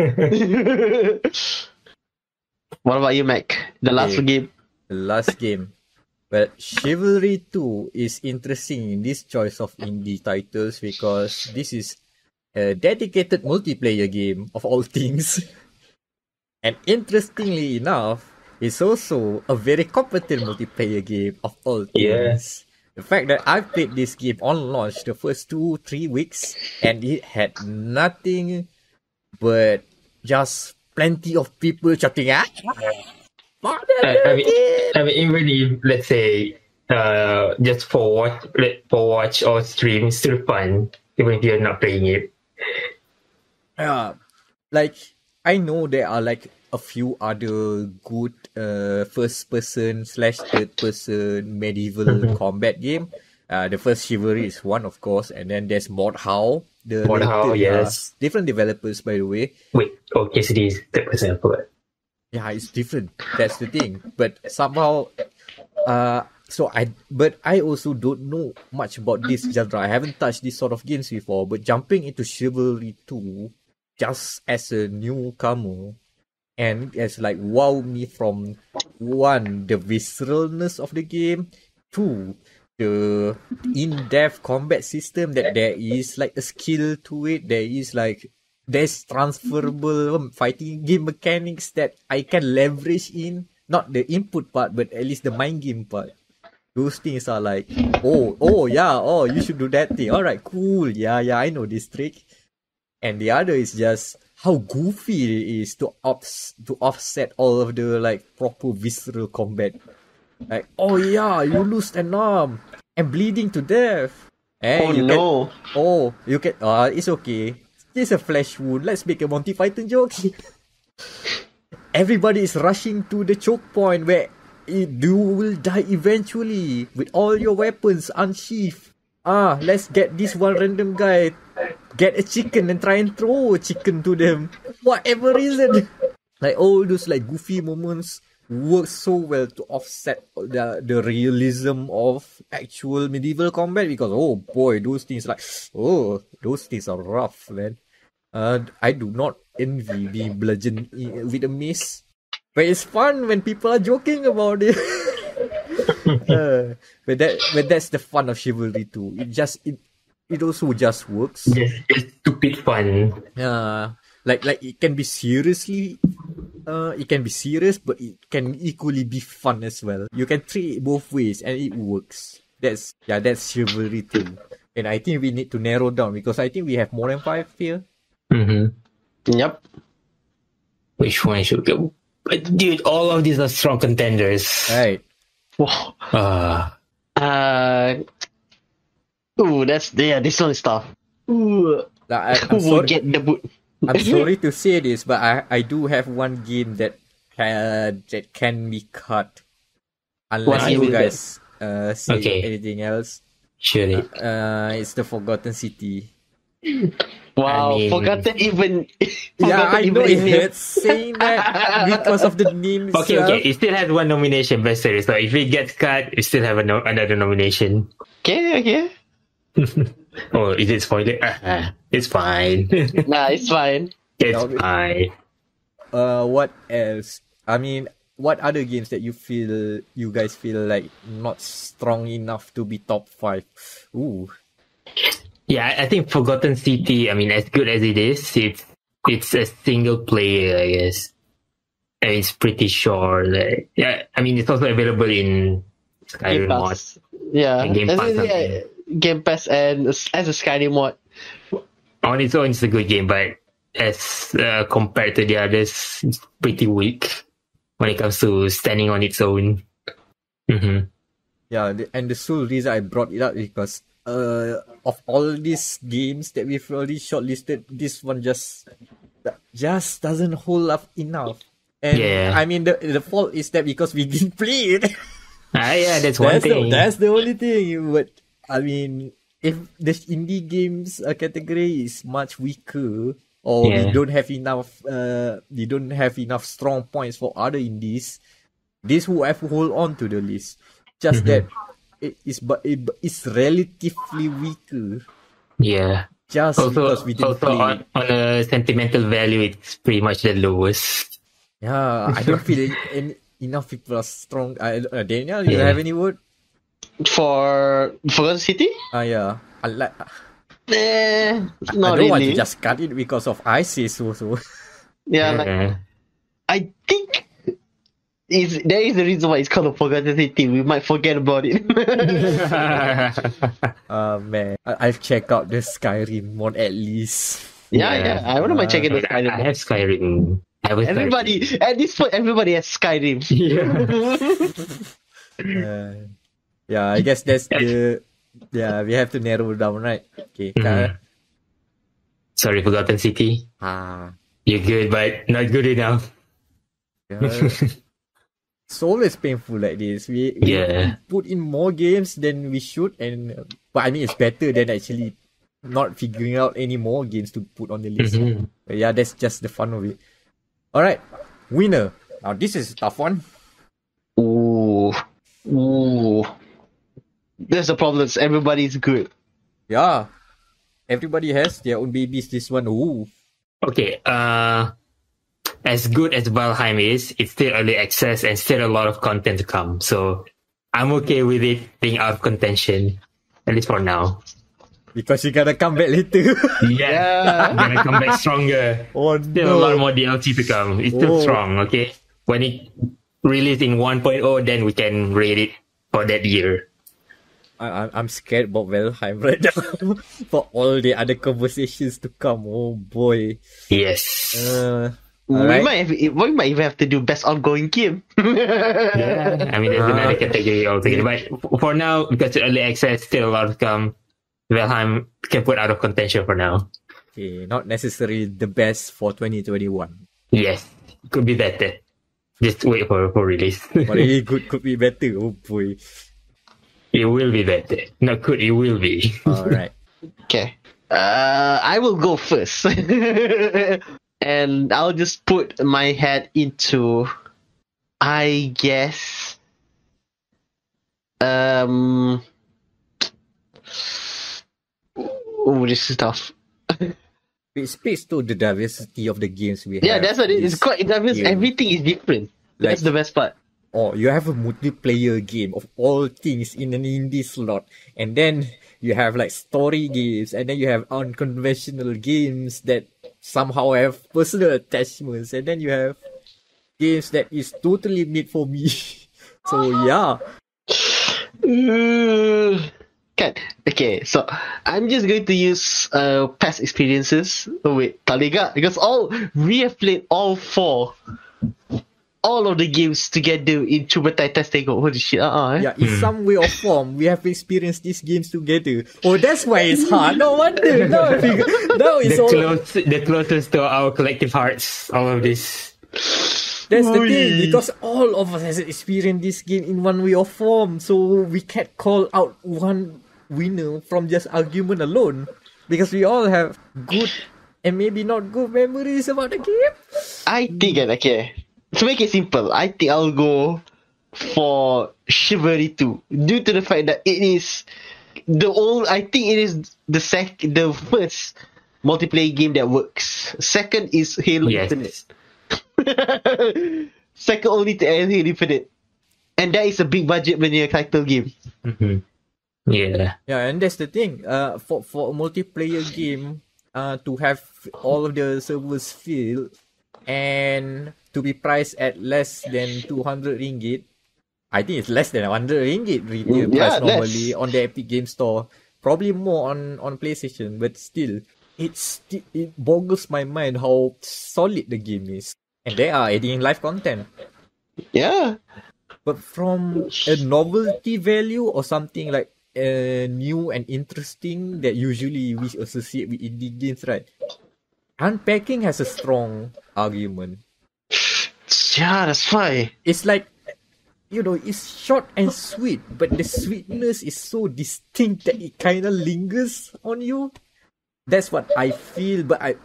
What about you, Mac? The last game. The last game. Well, Chivalry 2 is interesting in this choice of indie titles because this is a dedicated multiplayer game of all things. And interestingly enough, it's also a very competent multiplayer game of all things. Yes. The fact that I played this game on launch the first 2-3 weeks and it had nothing but just plenty of people chatting. I mean, even if, let's say, just for watch or stream, it's still fun, even if you're not playing it. I know there are a few other good first-person / third-person medieval combat game. The first Chivalry is one, of course, and then there's Mordhau. Yes. Different developers, by the way. Wait, KCD is third-person, I forgot. Yeah, it's different. That's the thing. But somehow, but I also don't know much about this genre. I haven't touched this sort of games before. But jumping into Chivalry 2, just as a newcomer, and as wow me from one, the visceralness of the game, two, the in-depth combat system that there is a skill to it. There's transferable fighting game mechanics that I can leverage in, not the input part, but at least the mind game part. Those things are you should do that thing. Alright, cool. Yeah, I know this trick. And the other is just how goofy it is to offset all of the proper visceral combat. You lose an arm and bleeding to death. And it's okay. It's a flesh wound. Let's make a Monty Python joke. Everybody is rushing to the choke point where you will die eventually with all your weapons unsheathed. Let's get this one random guy, get a chicken and try and throw a chicken to them. Whatever reason. All those goofy moments work so well to offset the realism of actual medieval combat because those things those things are rough, man. I do not envy being bludgeoned with a mace. But it's fun when people are joking about it. But that's the fun of Chivalry too. It also just works. Just stupid fun. Yeah, like it can be it can be serious, but it can equally be fun as well. You can treat it both ways, and it works. That's Chivalry too. And I think we need to narrow down because I think we have more than 5 here. Yep. Which one should go? But dude, all of these are strong contenders. Right. Wow. This one is tough. Ooh. I'm Who will sorry. get the boot? I'm sorry to say this, but I do have one game that can be cut, unless you guys say anything else. Surely. It's the Forgotten City. Wow, I mean- forgotten even. Yeah, I forgotten know even it hurts saying that because of the name Okay, itself. it still has one nomination, best series. So if it gets cut, it still have another nomination. Okay. Oh, is it spoiler? It's fine. Nah, it's fine. It's fine. What else? I mean, what other games that you guys feel like not strong enough to be top 5? Ooh. Yeah, I think Forgotten City, I mean, as good as it is, it's a single player, I guess. And it's pretty short. I mean, it's also available in Game Skyrim mod. Pass. Yeah. And Game Pass, Yeah, Game Pass and as a Skyrim mod. On its own, it's a good game, but as compared to the others, it's pretty weak when it comes to standing on its own. Yeah, and the sole reason I brought it up is because of all these games that we've already shortlisted, this one just doesn't hold up enough. And Yeah. I mean, the fault is that because we didn't play it. Yeah, that's one thing. That's the only thing. But I mean, if the indie games category is much weaker, or we don't have enough strong points for other indies, this will have to hold on to the list. Just that it's relatively weaker. Yeah. Just because we didn't play. on a sentimental value, it's pretty much the lowest. Yeah, I don't feel enough people are strong. Daniel, you have any word? For Forgotten City? Yeah. I Not don't really. want to just cut it because of I say so. Yeah, like, I think there is a reason why it's called a Forgotten City. We might forget about it. Man, I've checked out the Skyrim mod at least. Yeah. I wouldn't mind checking the I Skyrim. have Skyrim. Everybody, at this point, everybody has Skyrim. Yeah, I guess that's the. Yeah, we have to narrow down, right? Okay. Sorry, Forgotten City. You're good, but not good enough. Yeah. It's always painful like this. We put in more games than we should, but I mean it's better than actually not figuring out any more games to put on the list. But yeah, that's just the fun of it. All right, winner. Now this is a tough one. Ooh. There's the problem. Everybody's good. Yeah, everybody has their own babies. This one, ooh. Okay. As good as Valheim is, it's still early access and still a lot of content to come. So I'm okay with it being out of contention, at least for now. Because you gotta come back later. Yeah. I'm gonna come back stronger. Still a lot more DLC to come. It's still strong, okay? When it released in 1.0, then we can rate it for that year. I'm scared about Valheim right now for all the other conversations to come. Oh boy. Yes. We might even have to do best ongoing game. Yeah, I mean, there's another category altogether. But for now, because it's early access, still a lot to come. Valheim can put out of contention for now. Okay, not necessarily the best for 2021. Yes, could be better. Just wait for release. But really good could be better. Oh boy. It will be better. Not could, it will be. Alright. Okay. I will go first. And I'll just put my head into, I guess, this is tough. It speaks to the diversity of the games we have. Yeah, that's what it is. Quite diverse. Yeah. Everything is different. That's the best part. Or you have a multiplayer game of all things in an indie slot, and then you have like story games, and then you have unconventional games that somehow have personal attachments, and then you have games that is totally made for me. So yeah. Okay, so I'm just going to use past experiences. Oh wait, Taliga, because we have played all of the games together in Cuba Test Tengok. Holy shit, Yeah, in some way or form, we have experienced these games together. Oh, that's why it's hard. No wonder. Now it's the closest to our collective hearts, all of this. That's the thing, because all of us has experienced this game in one way or form, so we can't call out one winner from just argument alone, because we all have good and maybe not good memories about the game. I think, okay, to make it simple, I think I'll go for Chivalry 2, due to the fact that it is the first multiplayer game that works. Second is Halo Infinite. Second only to Halo Infinite, and that is a big budget vanilla title game. Yeah, and that's the thing. For a multiplayer game, to have all of the servers filled and to be priced at less than 200 ringgit. I think it's less than 100 ringgit retail price normally on the Epic Game Store. Probably more on PlayStation, but still, it boggles my mind how solid the game is. And they are adding live content. Yeah. But from a novelty value or something like new and interesting that usually we associate with indie games, right? Unpacking has a strong argument. Yeah, that's fine. It's like, it's short and sweet, but the sweetness is so distinct that it kind of lingers on you. That's what I feel, but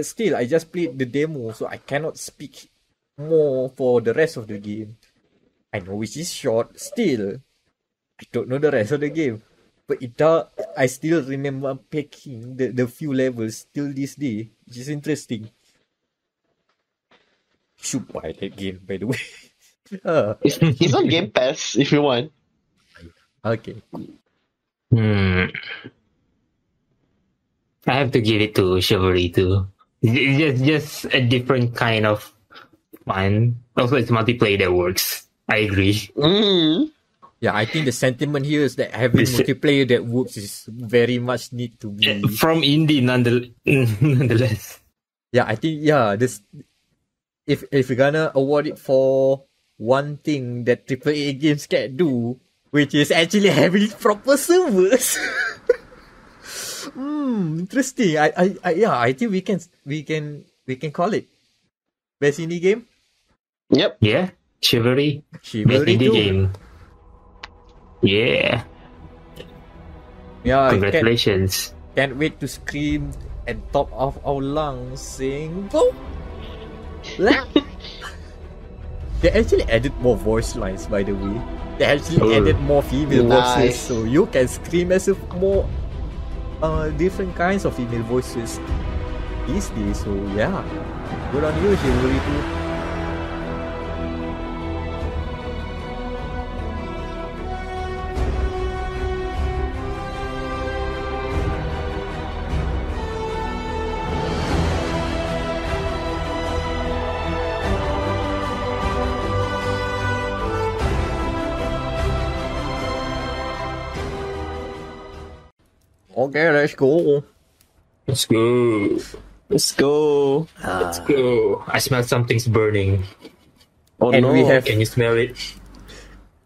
still, I just played the demo, so I cannot speak more for the rest of the game. I know which is short, still, I don't know the rest of the game. But I still remember picking the few levels till this day, which is interesting. Should buy that game, by the way. It's on Game Pass if you want. Okay. I have to give it to Chivalry too. It's just a different kind of fun. Also, it's multiplayer that works. I agree. Yeah, I think the sentiment here is that having multiplayer that works is very much need to be from indie nonetheless. Yeah, I think this if you're gonna award it for one thing that AAA games can't do, which is actually having proper servers. Interesting. I think we can call it best indie game. Yep. Yeah. Chivalry best indie too. game. Yeah. Yeah. Congratulations. Can't wait to scream at top of our lungs saying "Go!" They actually added more voice lines, by the way. They actually added more female voices, so you can scream as if more different kinds of female voices these days. So yeah, good on you, Chivalry 2. Okay, let's go. Let's go. Let's go. Let's go. I smell something's burning. Oh And no. Can you smell it?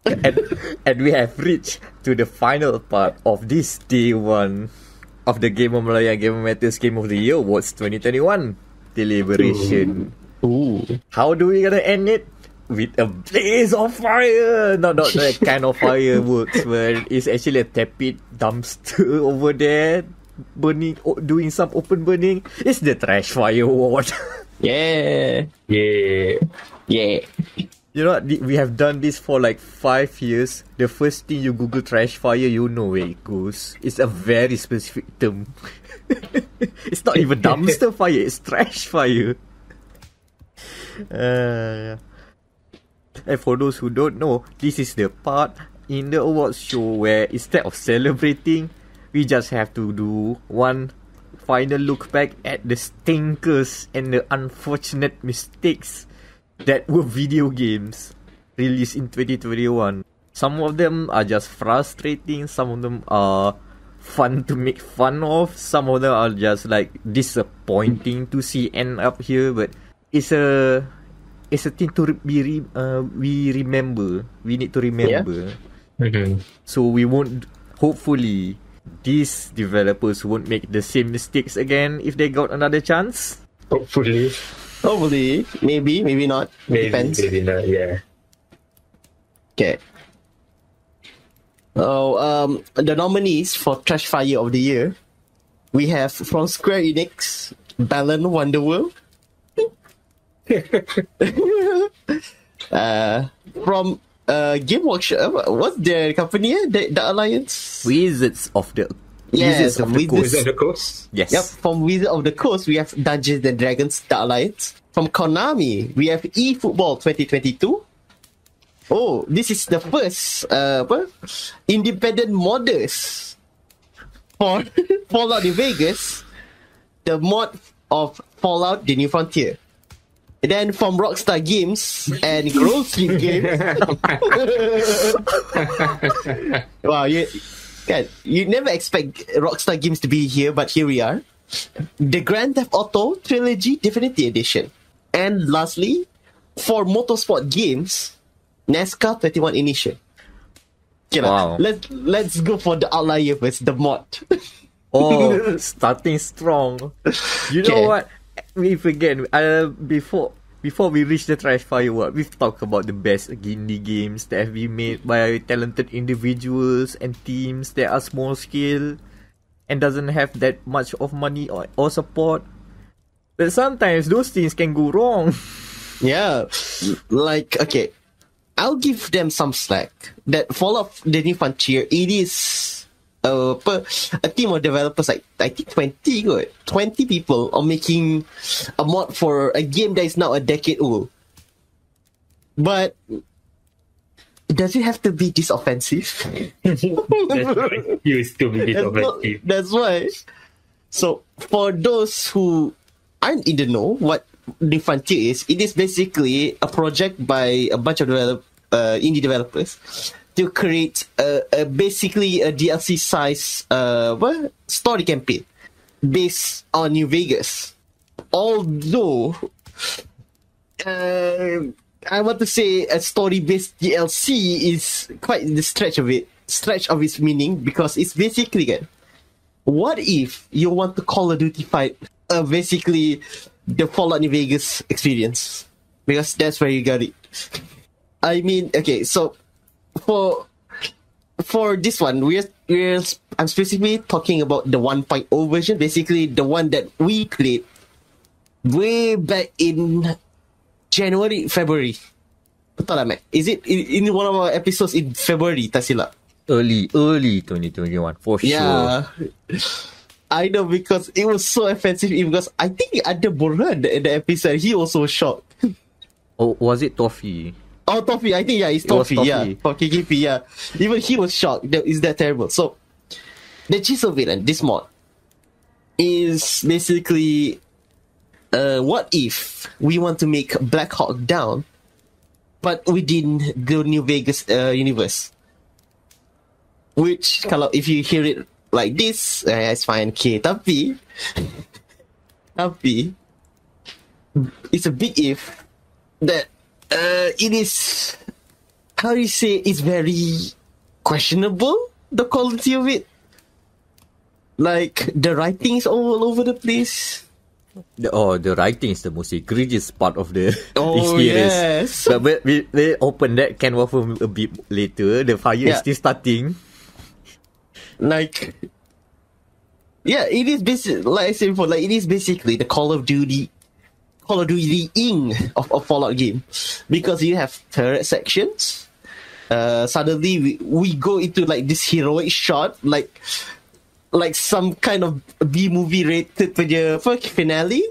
and we have reached to the final part of this day one of the Gamer Malaya Gamer Matters Game of the Year Awards 2021 Deliberation. Ooh. How do we gonna end it? With a blaze of fire! Not that kind of fireworks, but it's actually a tepid dumpster over there, burning, doing some open burning. It's the Trashfire Award. Yeah. Yeah. Yeah. You know, we have done this for like 5 years. The first thing you Google Trashfire, you know where it goes. It's a very specific term. It's not even dumpster fire, it's trash fire. And for those who don't know, this is the part in the awards show where instead of celebrating, we just have to do one final look back at the stinkers and the unfortunate mistakes that were video games released in 2021. Some of them are just frustrating, some of them are fun to make fun of, some of them are just like disappointing to see end up here, but it's a thing to we remember. We need to remember. Mm-hmm. So we won't. Hopefully, these developers won't make the same mistakes again if they got another chance. Hopefully, maybe not. Depends. Maybe not. Yeah. Okay. Oh, the nominees for Trashfire of the Year, we have from Square Enix, Balan Wonderworld. From Game Workshop, what's their company? The Alliance? Wizards of the Yes, Wizards of the Coast. Yes. Yep, from Wizards of the Coast, we have Dungeons and Dragons, The Alliance. From Konami, we have eFootball 2022. Oh, this is the first independent modders for Fallout New Vegas, the mod of Fallout The New Frontier. And then from Rockstar Games and Grove Street Games. Wow, you never expect Rockstar Games to be here, but here we are. The Grand Theft Auto Trilogy Definitive Edition. And lastly, for Motorsport Games, NASCAR 21 Edition. Okay, wow. Let's go for the outlier first, the mod. Oh, starting strong. You know what? We forget. Before we reach the Trashfire Award, we've talked about the best indie games that have been made by talented individuals and teams that are small scale and doesn't have that much of money or support. But sometimes those things can go wrong. Yeah, like okay, I'll give them some slack. That Fallout The New Frontier, it is a team of developers, like I think 20 people are making a mod for a game that is now a decade old. But does it have to be this offensive? That's right. Used to be this offensive. That's why. So for those who aren't in the know what New Frontier is, it is basically a project by a bunch of indie developers to create basically a DLC size story campaign based on New Vegas. Although I want to say a story-based DLC is quite the stretch of its meaning, because it's basically what if you want to Call of Duty fight basically the Fallout New Vegas experience, because that's where you got it. I mean, okay, so for this one, I'm specifically talking about the 1.0 version, basically the one that we played way back in February. Betul lah, Mac? Is it in one of our episodes in February, tak silap? Early 2021, for Yeah. sure. I know, because it was so offensive, because I think ada Burhan in the episode, he also shocked. Oh, was it Toffee? Oh, Toffee, I think, yeah, it's Toffee, yeah. For KKP, yeah. Even he was shocked. Is that terrible? So, the gist of it, this mod, is basically, what if we want to make Black Hawk Down, but within the New Vegas universe? Which, if you hear it like this, it's fine, okay. Tapi, it's a big if that it is, how do you say, it's very questionable, the quality of it. Like, the writing is all over the place. The writing is the most egregious part of the Oh, experience. yes. But we open that can of worms a bit later. The fire is still starting. Like, yeah, it is basically, like I said before, like it is basically the Call of Duty of a Fallout game, because you have turret sections. Suddenly we go into like this heroic shot, like some kind of B movie rated punya finale.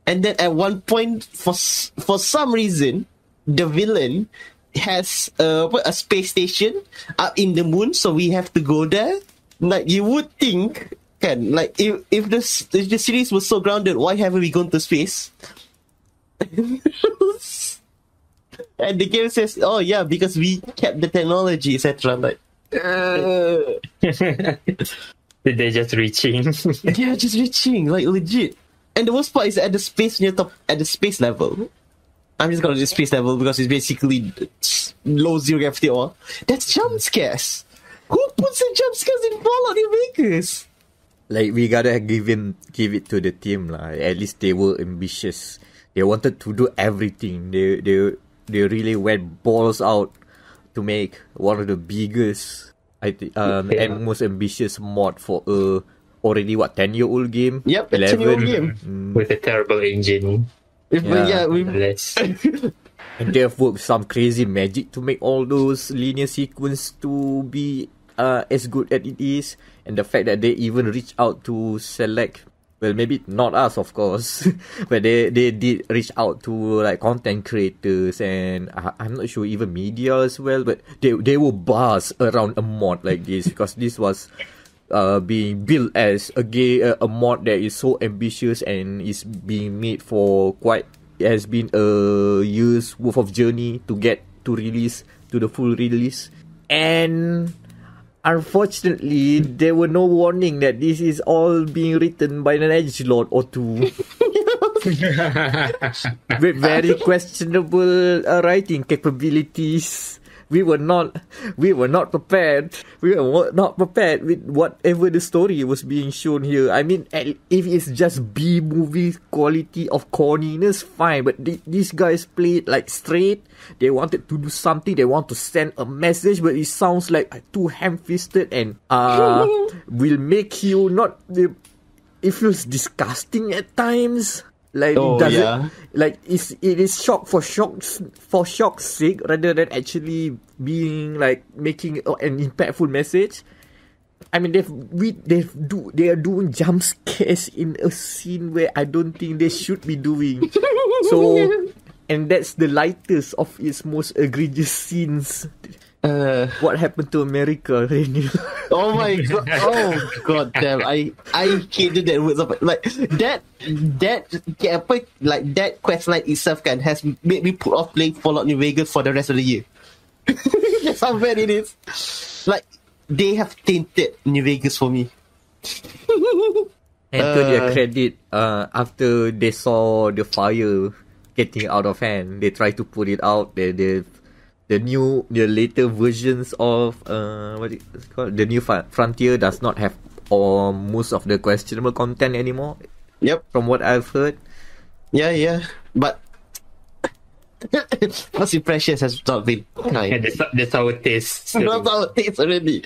And then at one point, for some reason, the villain has a space station up in the moon, so we have to go there. Like, you would think, like, if the series was so grounded, why haven't we gone to space? And the game says, oh yeah, because we kept the technology, etc. Like, they're just reaching. yeah, just reaching, like, legit. And the worst part is at the space level. I'm just gonna do space level because it's basically low zero gravity or that's jump scares. Who puts the jump scares in Fallout New Vegas? Like, we gotta give it to the team lah. At least they were ambitious. They wanted to do everything. They really went balls out to make one of the biggest, and most ambitious mod for a already 10-year-old game. Yep, a 10-year-old game with a terrible engine. And they've worked some crazy magic to make all those linear sequence to be as good as it is. And the fact that they even reach out to select, well, maybe not us, of course, but they did reach out to like content creators and I'm not sure even media as well, but they were buzzed around a mod like this because this was being built as a mod that is so ambitious and is being made for it has been a year's worth of journey to get to the full release. And unfortunately, there were no warning that this is all being written by an edgelord or two. With very questionable writing capabilities. We were not prepared. We were not prepared with whatever the story was being shown here. I mean, if it's just B-movie quality of corniness, fine. But these guys play it like straight. They wanted to do something. They want to send a message, but it sounds like too ham-fisted and will make you not. It feels disgusting at times. Like, it is shock for shock's sake rather than actually being like making an impactful message. I mean, they are doing jump scares in a scene where I don't think they should be doing. So, and that's the lightest of its most egregious scenes. What happened to America, Rainier? Oh my god! Oh god damn! I hated that words of like that quest line itself has made me put off playing Fallout New Vegas for the rest of the year. That's how bad it is. Like, they have tainted New Vegas for me. And to their credit, after they saw the fire getting out of hand, they tried to put it out. The later versions of what it's called, the new Frontier does not have most of the questionable content anymore. Yep, from what I've heard. Yeah, but first impressions has not been kind. That's our taste. That's our taste already.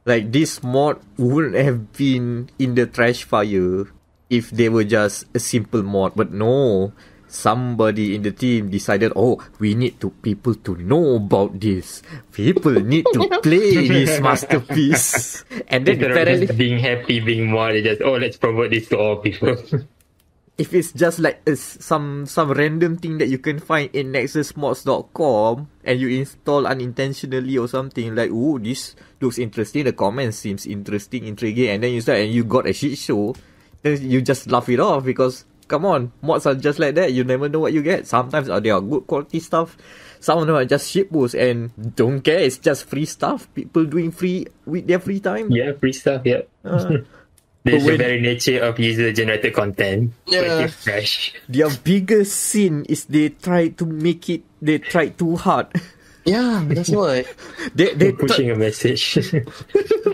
Like, this mod wouldn't have been in the Trashfire if they were just a simple mod, but no. Somebody in the team decided, we need people to know about this. People need to play this masterpiece. And then apparently, just being happy, being more, just let's promote this to all people. If it's just like some random thing that you can find in nexusmods.com and you install unintentionally or something, like, this looks interesting, the comments seems interesting, intriguing, and then you start and you got a shit show, then you just laugh it off because, come on, mods are just like that. You never know what you get. Sometimes they are good quality stuff. Some of them are just shitposts and don't care. It's just free stuff. People doing free with their free time. Yeah, free stuff, yeah. There's the very nature of user-generated content. Yeah. It's fresh. Their biggest sin is they try too hard. Yeah, that's why. They're pushing a message.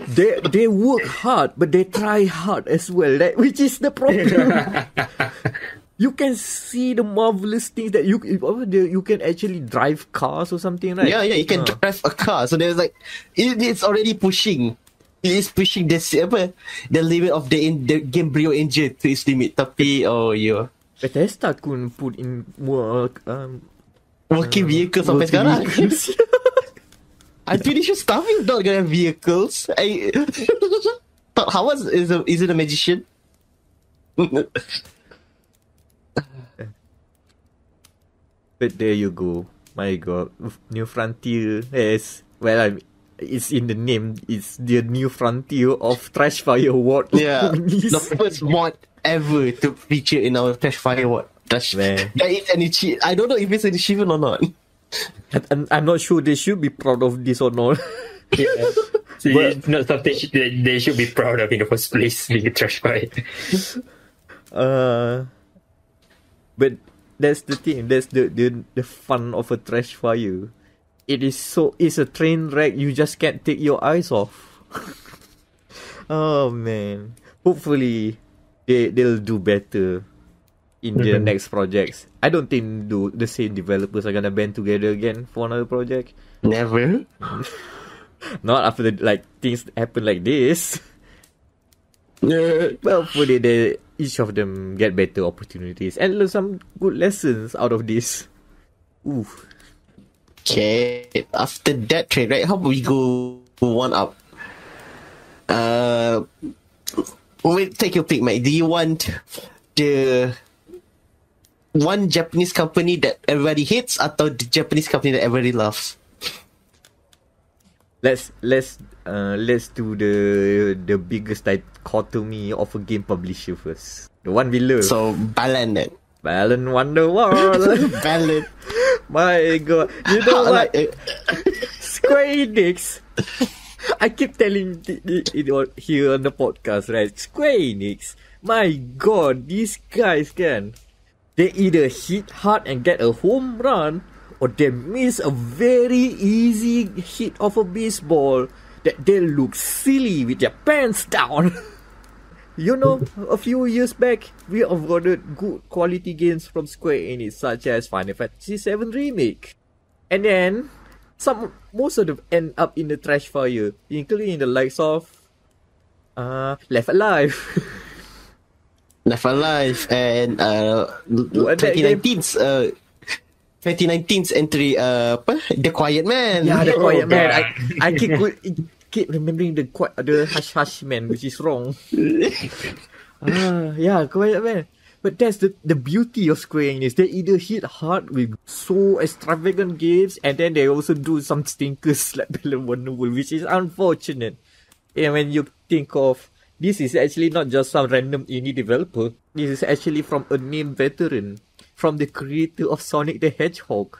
they work hard, but they try hard as well, which is the problem. You can see the marvelous things that you can actually drive cars or something, right? Yeah, you can drive a car. So there's like, it's already pushing. It is pushing the limit of the Gamebryo engine to its limit. Tapi, Bethesda couldn't put in more working vehicles sampai sekarang. I'm pretty sure Starfield not gonna have vehicles. Howard is it a magician? But there you go. My God, New Frontier. Yes, well, it's in the name. It's the New Frontier of Trashfire Award. Yeah, the first mod ever to feature in our Trashfire Award. That is an achievement. I don't know if it's an achievement or not. I'm not sure they should be proud of this or not. Yeah. See, it's not something they should be proud of in the first place, being a Trashfire. But that's the thing. That's the fun of a Trashfire. It's a train wreck. You just can't take your eyes off. Oh man. Hopefully they'll do better in the next projects. I don't think the same developers are gonna band together again for another project. Never. Not after things happen like this. Yeah. Well, hopefully each of them get better opportunities and learn some good lessons out of this. Ooh. Okay, after that trade, right? How about we go one up? Wait, take your pick, mate. Do you want the one Japanese company that everybody hates, or the Japanese company that everybody loves? Let's do the biggest dichotomy of a game publisher first. The one below. So Balan then. Balan Wonderworld. Balan. My God, you know what? Square Enix. I keep telling it here on the podcast, right? Square Enix. My God, these guys they either hit hard and get a home run, or they miss a very easy hit of a baseball that they look silly with their pants down. You know, a few years back, we awarded good quality games from Square Enix, such as Final Fantasy VII Remake. And then, most of them end up in the trash fire, including the likes of Left Alive. Left Alive and 2019's entry, The Quiet Man. Yeah, The Quiet Man. I keep remembering the Hush Hush Man, which is wrong. Yeah, Quiet Man. But that's the beauty of Square Enix. They either hit hard with so extravagant games, and then they also do some stinkers like Balan Wonderworld, which is unfortunate. And when you think of, this is actually not just some random indie developer. This is actually from a named veteran, from the creator of Sonic the Hedgehog,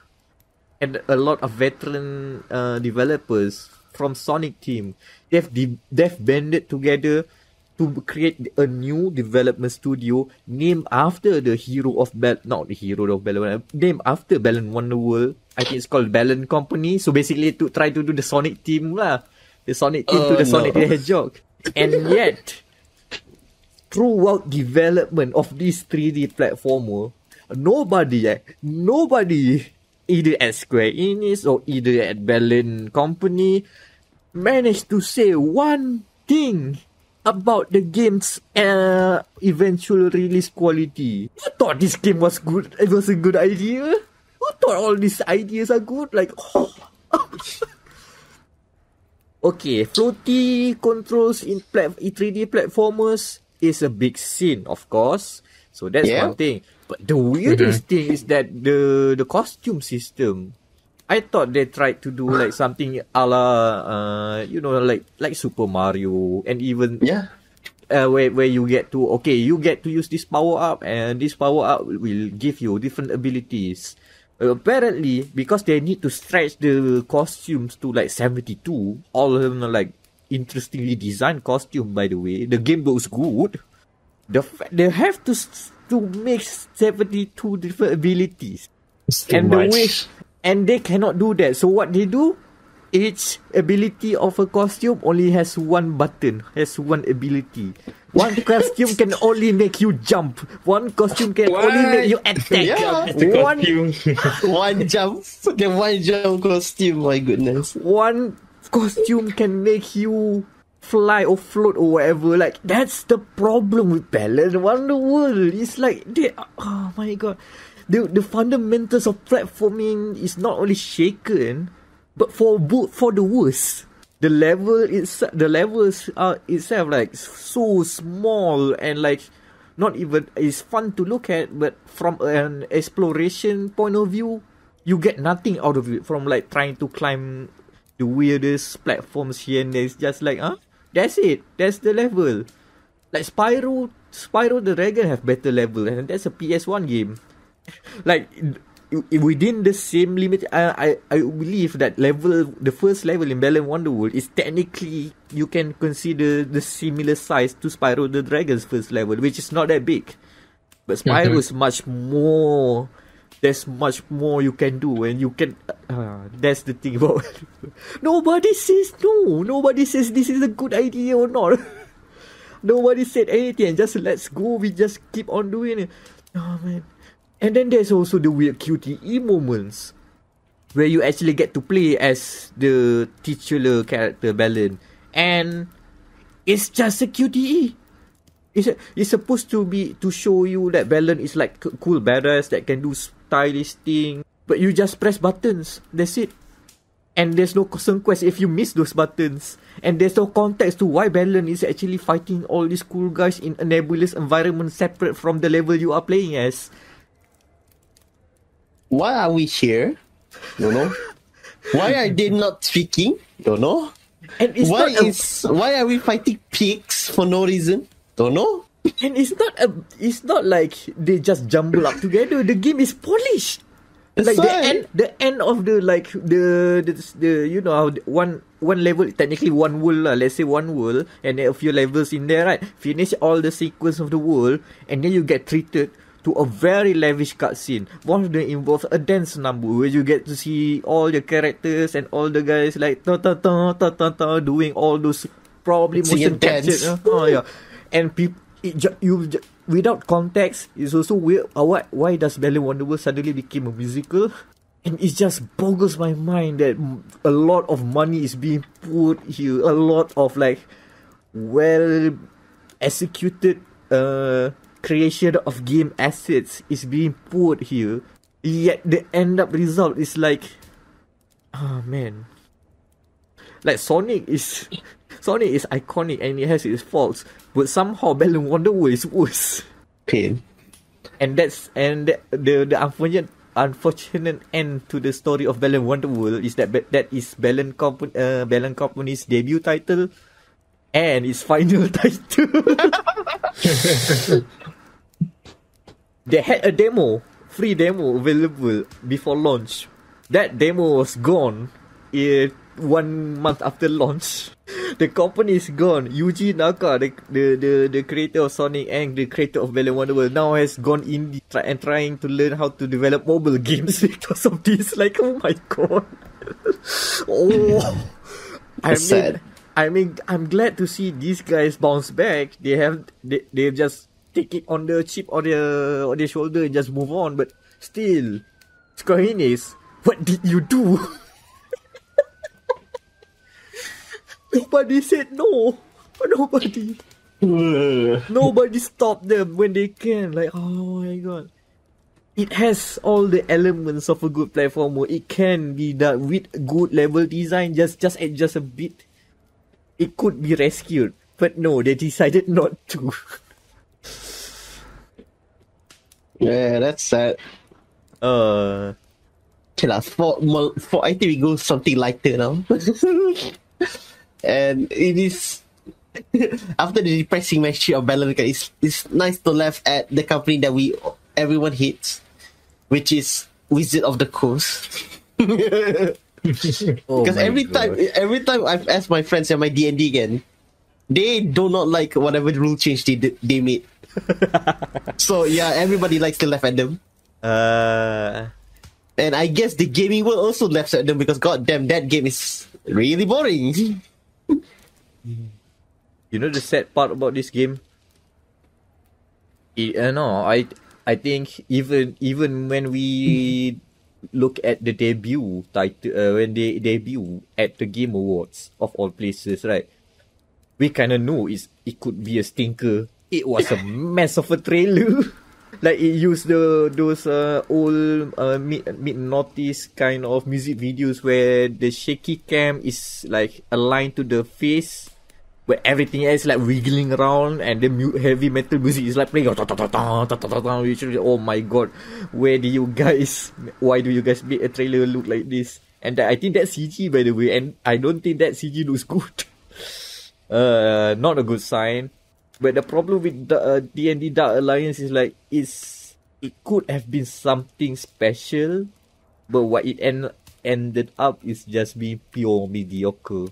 and a lot of veteran developers from Sonic team. They've banded together to create a new development studio named after named after Balan Wonderworld. I think it's called Balan Company. So basically to try to do the Sonic team lah. The Sonic team to the Sonic the Hedgehog. And yet, throughout development of this 3D platformer, nobody, either at Square Enix or either at Balan Company, managed to say one thing about the game's eventual release quality. You thought this game was good? It was a good idea? Who thought all these ideas are good? Okay, floaty controls in 3D platformers is a big sin, of course. So that's one thing. But the weirdest thing is that the costume system. I thought they tried to do something a la, like Super Mario, and even where you get to use this power up, and this power up will give you different abilities. Apparently, because they need to stretch the costumes to 72, all of them are interestingly designed costume. By the way, the game looks good. They have to make 72 different abilities, and they cannot do that. So what they do? Each ability of a costume only has one button, has one ability. One costume can only make you jump. One costume can only make you attack. One jump. The one jump costume, my goodness. One costume can make you fly or float or whatever. That's the problem with Balan Wonderworld. It's oh my God. The fundamentals of platforming is not only shaken, but for the worse. The levels are itself so small and not even, it's fun to look at, but from an exploration point of view, you get nothing out of it from like trying to climb the weirdest platforms here and there. It's just like, that's it. That's the level. Like Spyro the Dragon have better level, and that's a PS1 game. Like within the same limit, I believe that the first level in Balan Wonderworld is technically, you can consider the similar size to Spyro the Dragon's first level, which is not that big. But Spyro is much more. There's much more you can do, and you can. That's the thing about. Nobody says no. Nobody says this is a good idea or not. Nobody said anything. Just let's go. We just keep on doing it. Oh man. And then there's also the weird QTE moments, where you actually get to play as the titular character Balan, and it's just a QTE. It's supposed to be to show you that Balan is like cool badass that can do stylish thing, but you just press buttons. That's it. And there's no consequence if you miss those buttons. And there's no context to why Balan is actually fighting all these cool guys in a nebulous environment separate from the level you are playing as. Why are we here? Don't know. Why are they not speaking? Don't know. And it's why are we fighting pigs for no reason? Don't know. And it's not like they just jumble up together. The game is polished. Like the end of the you know how one level, technically one world lah, let's say one world, and there are a few levels in there, right? Finish all the sequence of the world, and then you get treated to a very lavish cutscene. One of them involves a dance number where you get to see all the characters and all the guys like doing all those probably motion captured. Yeah, and people. Without context, it's also weird. Why does Balan Wonderworld suddenly became a musical? And it just boggles my mind that a lot of money is being put here. A lot of like well executed creation of game assets is being put here. Yet the end up result is like, man. Like Sonic is iconic and it has its faults, but somehow Balan Wonderworld is worse. Pain. And the unfortunate end to the story of Balan Wonderworld is that is Balan Company's debut title and its final title. They had a free demo available before launch. That demo was gone 1 month after launch. The company is gone. Yuji Naka, the creator of Sonic and the creator of Balan Wonderworld, now has gone indie and trying to learn how to develop mobile games because of this. Like, oh my god. I'm glad to see these guys bounce back. They just take it on the chip or their shoulder and just move on. But still, Square Enix, what did you do? Nobody said no. Nobody stopped them when they can. Like, oh my god. It has all the elements of a good platformer. It can be done with good level design. Just adjust a bit. It could be rescued. But no, they decided not to. Yeah, that's sad. Okay, for I think we go something lighter now. And it is after the depressing history of Balan, it's nice to laugh at the company that everyone hates, which is Wizard of the Coast. Because every time I've asked my friends at my D&D again, they do not like whatever rule change they made. So yeah, everybody likes to laugh at them. And I guess the gaming world also laughs at them because goddamn, that game is really boring. You know the sad part about this game? I think even when we look at the debut title, when they debut at the Game Awards of all places, right? We kind of know it could be a stinker. It was a mess of a trailer. Like it used those old mid-noughties kind of music videos where the shaky cam is like aligned to the face, where everything else like wiggling around, and the heavy metal music is like playing. Which, oh my god, why do you guys make a trailer look like this? And I think that's CG, by the way, and I don't think that CG looks good. Not a good sign. But the problem with the D&D Dark Alliance is like it could have been something special, but what it ended up is just being pure mediocre.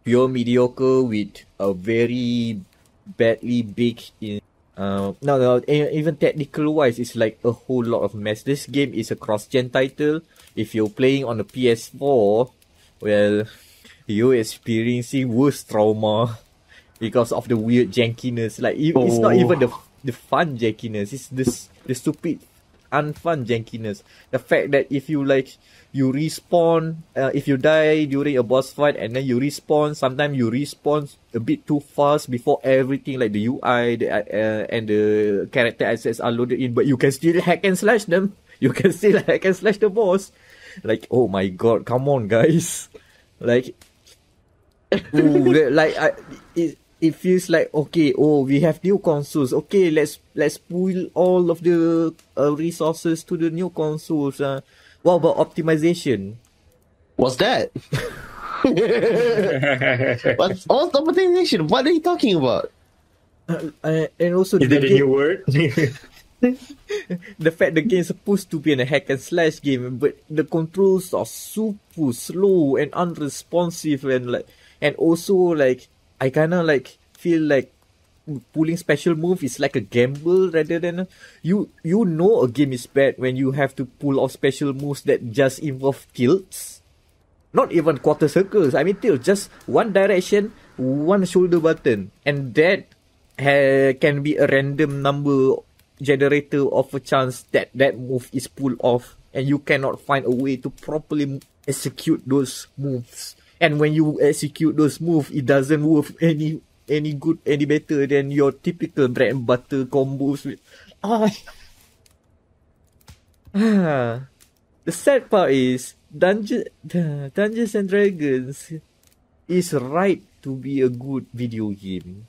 Pure mediocre with a very badly baked in. Even technical wise, it's like a whole lot of mess. This game is a cross-gen title. If you're playing on a PS4, well, you're experiencing worse trauma because of the weird jankiness. Like it's not even the fun jankiness. It's the stupid, unfun jankiness. The fact that if you respawn, if you die during a boss fight and then you respawn, sometimes you respawn a bit too fast before everything like the UI and the character assets are loaded in, but you can still hack and slash them. You can still hack and slash the boss. Like, oh my god, come on, guys. Like, it feels like, okay, we have new consoles. Okay, let's pull all of the resources to the new consoles. What about optimization? What's that? What's optimization? What are you talking about? And also, is that a new word? The fact the game is supposed to be a hack and slash game, but the controls are super slow and unresponsive, and also like I kind of like feel like pulling special move is like a gamble rather than you know a game is bad when you have to pull off special moves that just involve tilts, not even quarter circles. I mean tilts, just one direction, one shoulder button, and that can be a random number generator of a chance that move is pulled off, and you cannot find a way to properly execute those moves. And when you execute those moves, it doesn't work any better than your typical bread and butter combos. The sad part is Dungeons and Dragons is right to be a good video game,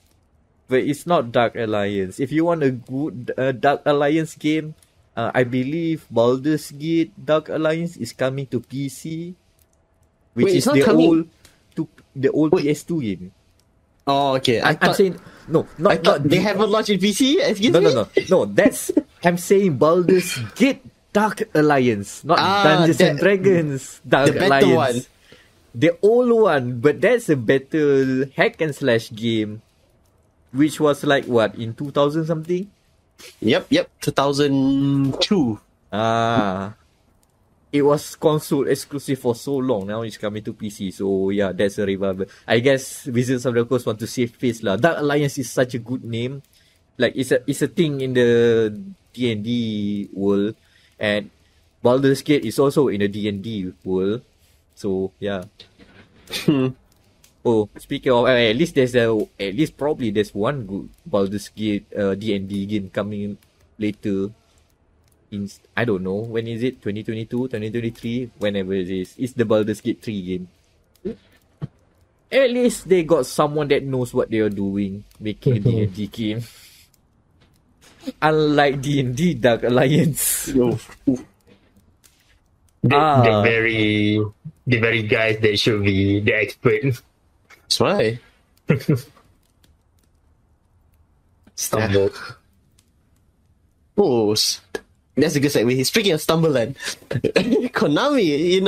but it's not Dark Alliance. If you want a good Dark Alliance game, I believe Baldur's Gate Dark Alliance is coming to PC, which is the old PS2 game. Oh, okay. I'm saying no, not they haven't launched in PC. Excuse me. No. That's I'm saying Baldur's Gate Dark Alliance, not Dungeons and Dragons Dark the Alliance. Better one. The old one, but that's a better hack and slash game, which was like what in 2000 something. Yep, 2002. It was console exclusive for so long. Now it's coming to PC. So yeah, that's a revival. I guess Wizards of the Coast want to save face lah. Dark Alliance is such a good name. Like it's a thing in the D&D world, and Baldur's Gate is also in the D&D world. So yeah. Oh, speaking of, at least probably there's one good Baldur's Gate D&D game coming later. I don't know, when is it? 2022, 2023, whenever it is. It's the Baldur's Gate 3 game. At least they got someone that knows what they are doing, making a D&D game. Unlike D&D Dark Alliance. The very guys that should be the expert. That's right. Stumbled. Oh, that's a good segue. Speaking of stumble, then Konami,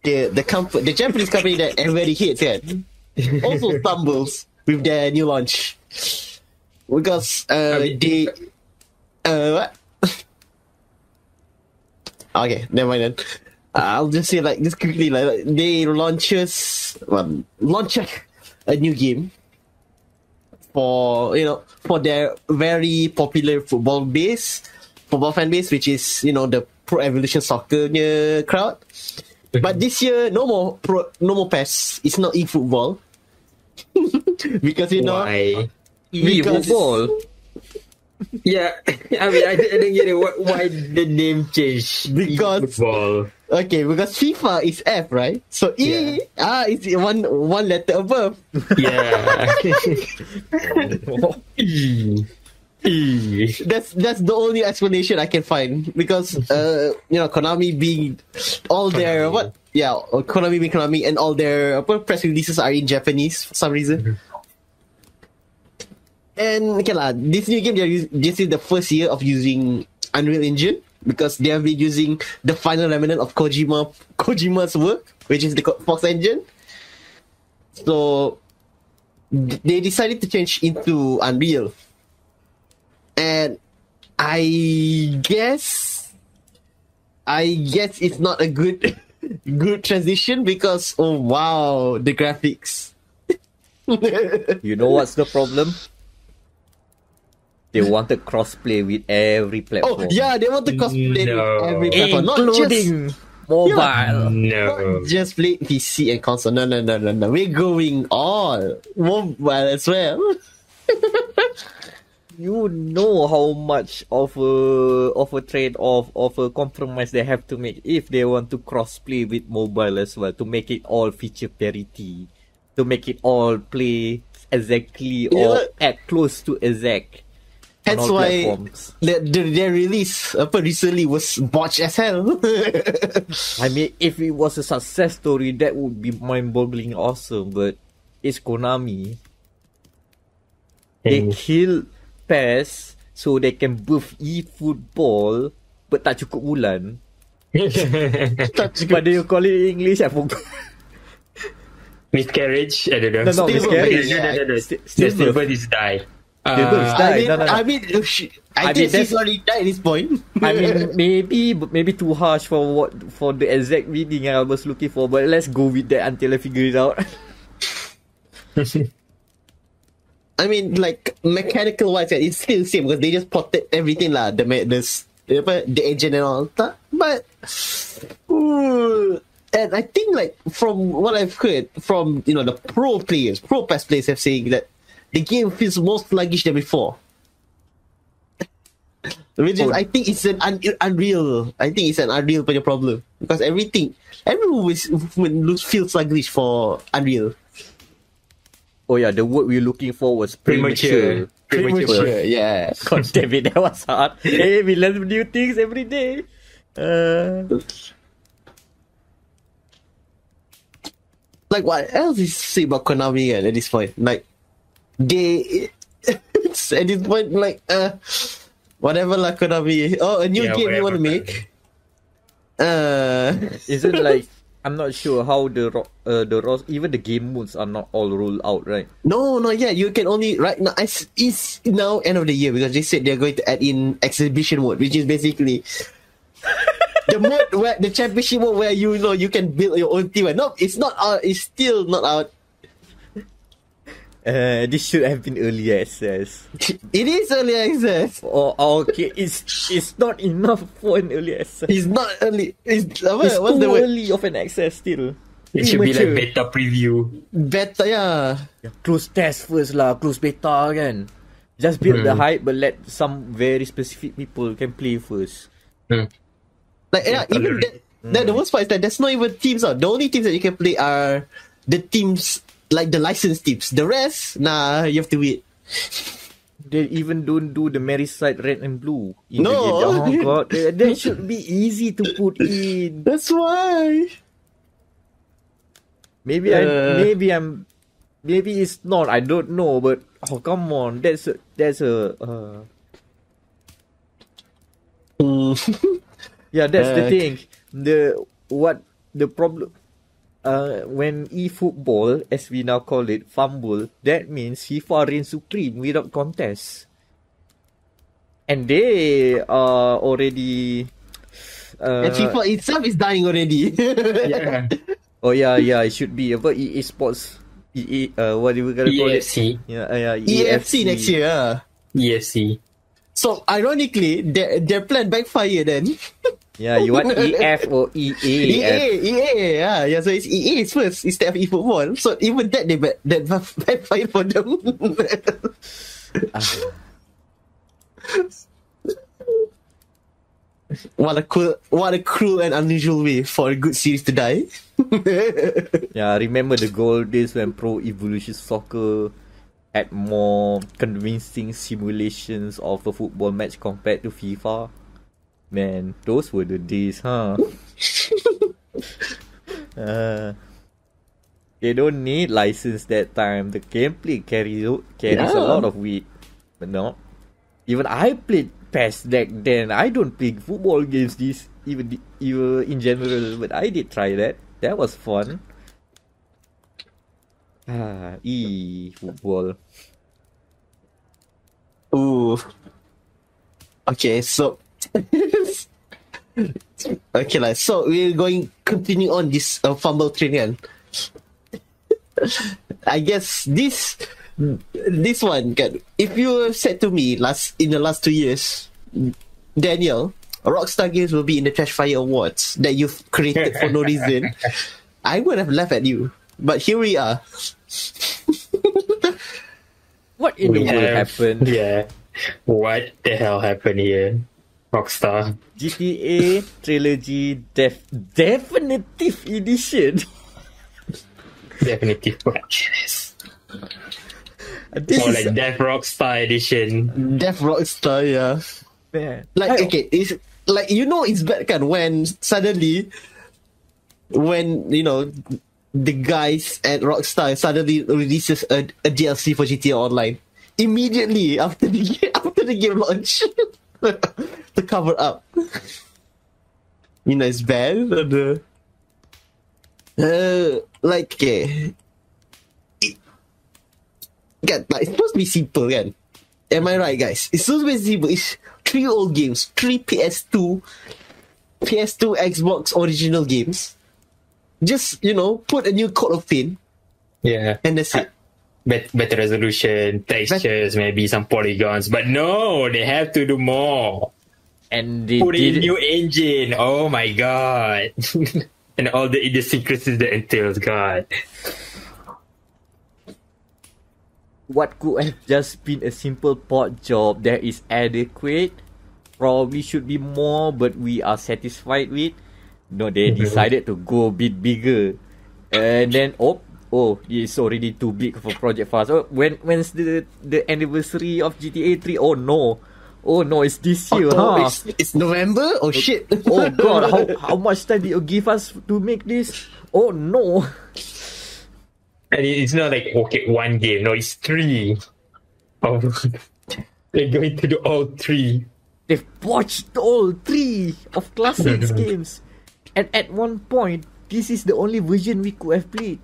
the Japanese company that everybody hates, also stumbles with their new launch because they what? Okay, never mind then. I'll just say like this quickly, like they launch a new game for their very popular football fan base, which is the Pro Evolution Soccer crowd. But this year, no more PES. It's not eFootball because Why? eFootball. Yeah, I mean, I didn't get it. Why the name change? Because- Football. Okay, because FIFA is F, right? So E, it's one letter above. Yeah. That's the only explanation I can find, because Konami being all their Konami being Konami, and all their press releases are in Japanese for some reason. And okay lah, this new game this is the first year of using Unreal Engine, because they have been using the final remnant of Kojima's work, which is the Fox engine. So they decided to change into Unreal. And I guess it's not a good transition, because oh wow, the graphics. You know what's the problem? They wanted crossplay with every platform. Oh yeah, they want to cosplay No. with every platform, including mobile. No. not just play PC and console. No. We're going all mobile as well. You know how much of a trade-off, of a compromise they have to make if they want to crossplay with mobile as well, to make it all feature parity, to make it all play exactly or act close to exact. Hence on all why platforms. their release recently was botched as hell. I mean, if it was a success story, that would be mind-boggling awesome. But it's Konami. They kill PES so they can buff eFootball, but tak cukup bulan. But do you call it in English? I forgot. Miscarriage? I don't know. No, miscarriage. No. Stillbirth. Stillbirth is die. Stillbirth. I guess he's already died at this point. I mean, maybe too harsh for the exact reading I was looking for. But let's go with that until I figure it out. I mean, like, mechanical wise, it's still the same, because they just ported everything lah, the engine and all that. But and I think, like, from what I've heard from the pro PES players have saying that the game feels more sluggish than before. Which is, I think it's an Unreal. I think it's an Unreal problem, because everyone feels sluggish for Unreal. Oh yeah, the word we're looking for was premature. Premature, yeah. God damn it, that was hard. Hey, we learn new things every day. Like, what else is to say about Konami at this point? Like, they at this point, like, whatever lah, Konami. Oh, a new game you want to make? Is it like, I'm not sure how even the game modes are not all rolled out, right? No, not yet. You can only right now. It's now end of the year, because they said they're going to add in exhibition mode, which is basically the mode where the championship mode where you can build your own team. No, it's not out. It's still not out. This should have been early access. It is early access. Oh, okay. It's not enough for an early access. It's not early. It's what's too the early of an access still. It should be like beta preview. Beta, yeah. Close test first lah. Close beta kan. Just build the hype, but let some very specific people can play first. Like, yeah, even that the worst part is that there's not even teams out. The only teams that you can play are the teams, like the licensed teams. The rest, nah, you have to wait. They even don't do the Mary side red and blue. No. Oh god, that should be easy to put in. That's why. Maybe it's not. I don't know, but oh come on, that's a. Yeah, that's the thing. The problem. When eFootball, as we now call it, fumble, that means FIFA reigns supreme without contest. And they are already... and FIFA itself is dying already. Yeah. Oh yeah, it should be. But EA Sports... what do we gonna call it? EFC. Yeah, EFC next year, yeah. EFC. So, ironically, their plan backfire then. Yeah, you want EF or EA? EA, yeah. So it's EA first instead of eFootball. So even that backfired for them. What a cruel and unusual way for a good series to die. Yeah, I remember the gold days when Pro Evolution Soccer had more convincing simulations of a football match compared to FIFA. Man, those were the days, huh? They don't need license that time. The gameplay carries a lot of weight. But no, even I played PES back then. I don't play football games even in general, but I did try that. That was fun. Football. Ooh. Okay, so okay, so we're going continue on this fumble train kan. I guess this one kan. If you said to me in the last 2 years, Daniel, Rockstar Games will be in the Trashfire Awards that you've created for no reason, I would have laughed at you. But here we are. What in the world happened? Yeah. What the hell happened here? Rockstar. GTA Trilogy Definitive Edition. Definitive purchase. More like Death Rockstar Edition. Death Rockstar, yeah. Man. Okay, it's like, it's bad kan when suddenly, when the guys at Rockstar suddenly releases a DLC for GTA Online immediately after the game launch to cover up. It's bad. Okay. It's supposed to be simple, kan? Am I right, guys? It's supposed to be simple. It's 3 old games, 3 PS2, Xbox original games. Just, put a new coat of paint. Yeah. And that's it. Better resolution, textures, maybe some polygons. But no, they have to do more. And they put in did new engine. Oh my god. And all the idiosyncrasies that entails, God. What could have just been a simple port job that is adequate, probably should be more, but we are satisfied with. No, they decided to go a bit bigger. And then, it's already too big for project for us. Oh, when's the anniversary of GTA 3? Oh no, it's this year, huh? It's November? Oh shit. Oh god, how much time did you give us to make this? Oh no. And it's not like, okay, 1 game. No, it's 3. Oh, they're going to do all 3. They've watched all 3 of classics games. And at one point, this is the only version we could have played.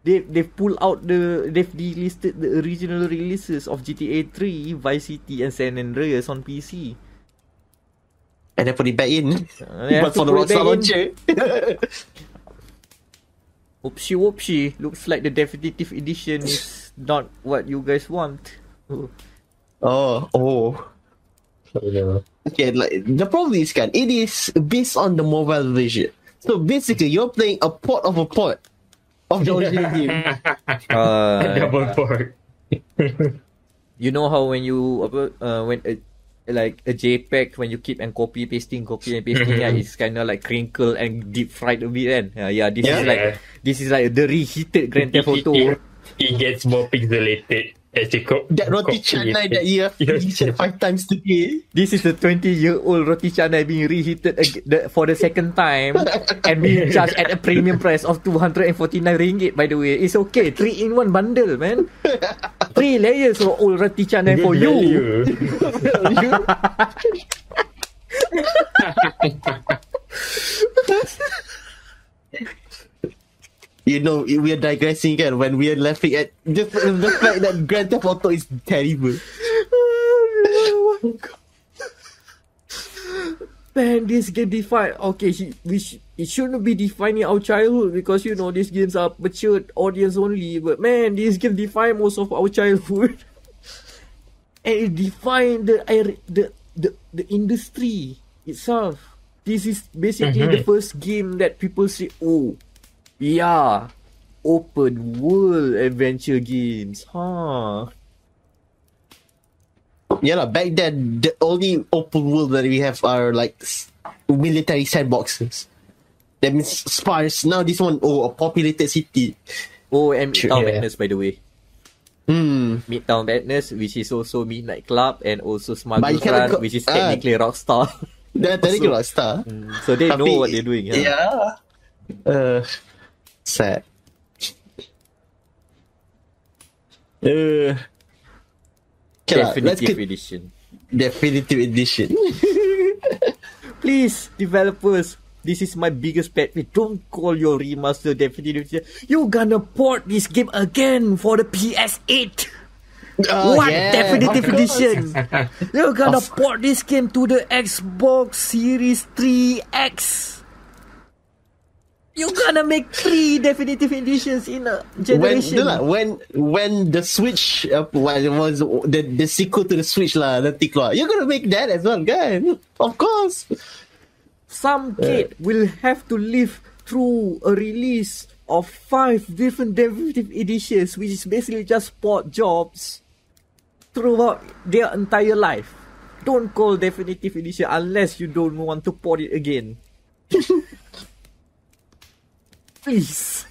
They've pulled out they've delisted the original releases of GTA 3, Vice City and San Andreas on PC. And then put it back in. But for the Rockstar launcher. Whoopsie. Looks like the definitive edition is not what you guys want. Oh. Okay, the problem is, it is based on the mobile version. So basically, you're playing a port of the original game. Double port. You know how when you like a JPEG, when you keep and copy and pasting, it's kind of like crinkle and deep fried a bit, then this is like the reheated Grand Theft Auto. It gets more pixelated as you that roti canai that you have reheated 5 times today. This is the 20-year-old roti canai being reheated for the second time and being charged at a premium price of 249 ringgit. By the way, it's okay. 3-in-1 bundle, man. 3 layers of old roti canai for you. We are digressing again when we are laughing at the fact that Grand Theft Auto is terrible. Oh my god. Man, this game define. Okay, it shouldn't be defining our childhood because these games are mature audience only. But man, this game define most of our childhood, and it define the industry itself. This is basically the first game that people say, oh, yeah, open world adventure games, huh? Yeah, lah. Back then, the only open world that we have are like military sandboxes. That means sparse. Now this one, a populated city. Oh, and Midtown Yeah. Madness, by the way. Midtown Madness, which is also Midnight Club, and also But you Smuggler's cannot Run, which is technically Rockstar. They're technically Rockstar. So they know Tapi- what they're doing. Yeah. Sad. Okay lah, let's Definitive get Edition. definitive edition. Please, developers, this is my biggest pet peeve. Don't call your remaster definitive edition. You're gonna port this game again for the PS8. What definitive of course. edition? You're gonna port this game to the Xbox Series 3X. You're gonna make 3 definitive editions in a generation. When the Switch was the sequel to the Switch lah, nanti keluar, you're gonna make that as well, kan? Of course. Some kid will have to live through a release of 5 different definitive editions, which is basically just port jobs throughout their entire life. Don't call definitive edition unless you don't want to port it again. Please.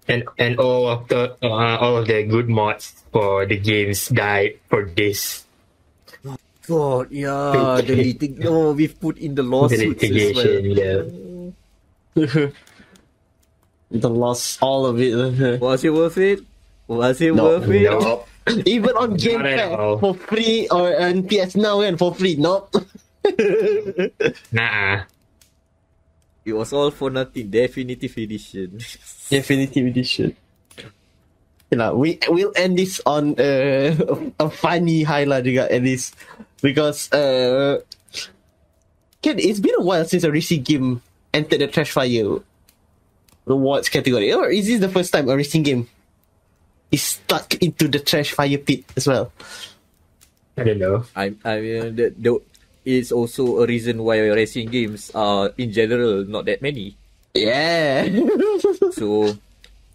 And all of the good mods for the games died for this. God, yeah, deleting. Oh, we've put in the The lawsuits as well. litigation, yeah. The loss, all of it. Was it worth it? Was it No, worth it? No. Even on Game Not at Pass all. for free or on PS Now and for free, nope. Nah. It was all for nothing. Definitive edition. Definitive edition. We'll end this on a funny highlight juga at least, because it's been a while since a racing game entered the Trashfire Awards category. Or is this the first time a racing game is stuck into the Trashfire pit as well? I don't know. It's also a reason why racing games are in general not that many. Yeah. So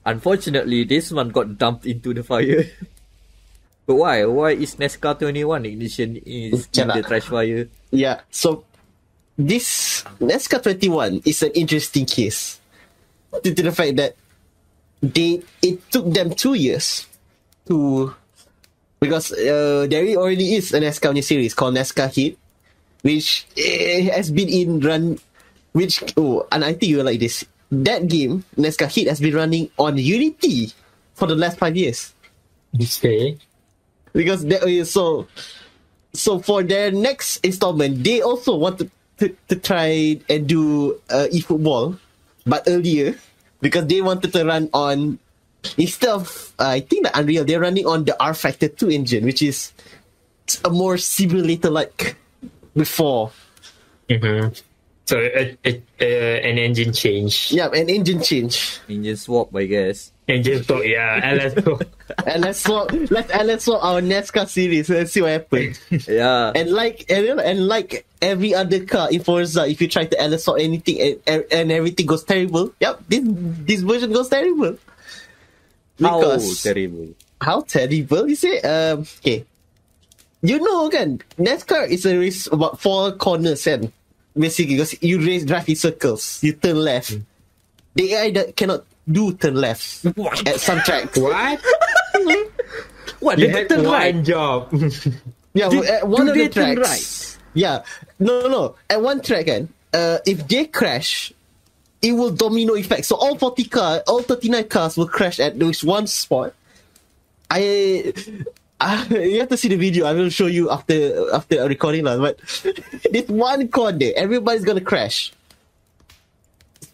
unfortunately, this one got dumped into the fire. But why? Why is NASCAR 21 Ignition in the trash fire? Yeah, so this NASCAR 21 is an interesting case due to the fact that it took them 2 years to, because there already is a NASCAR new series called NASCAR Heat, which has been in run, and I think you like this. That game, NASCAR Heat, has been running on Unity for the last 5 years. Okay. Because so for their next installment, they also wanted to try and do eFootball, but earlier, because they wanted to run on, instead of I think the Unreal, they're running on the R Factor 2 engine, which is a more simulator like before. Mm-hmm. So an engine change. Yeah, an engine change. Engine swap, I guess. Engine swap, yeah. And let's go. And let's swap our NASCAR series. Let's see what happens. Yeah. And like every other car in Forza, if you try to LS swap anything and everything goes terrible, yep, this version goes terrible. Because How terrible? You say? Okay. You know, kan, NASCAR is a race about 4 corners, kan? Basically, because you drive in circles, you turn left. The AI that cannot do turn left at some tracks. What? What? You They had turn one right. job. Yeah, at one do of the they turn tracks. right? Yeah. No. At one track, kan, if they crash, it will domino effect. So all 39 cars will crash at this one spot. You have to see the video. I will show you after a recording lah. But this one corner, everybody's gonna crash.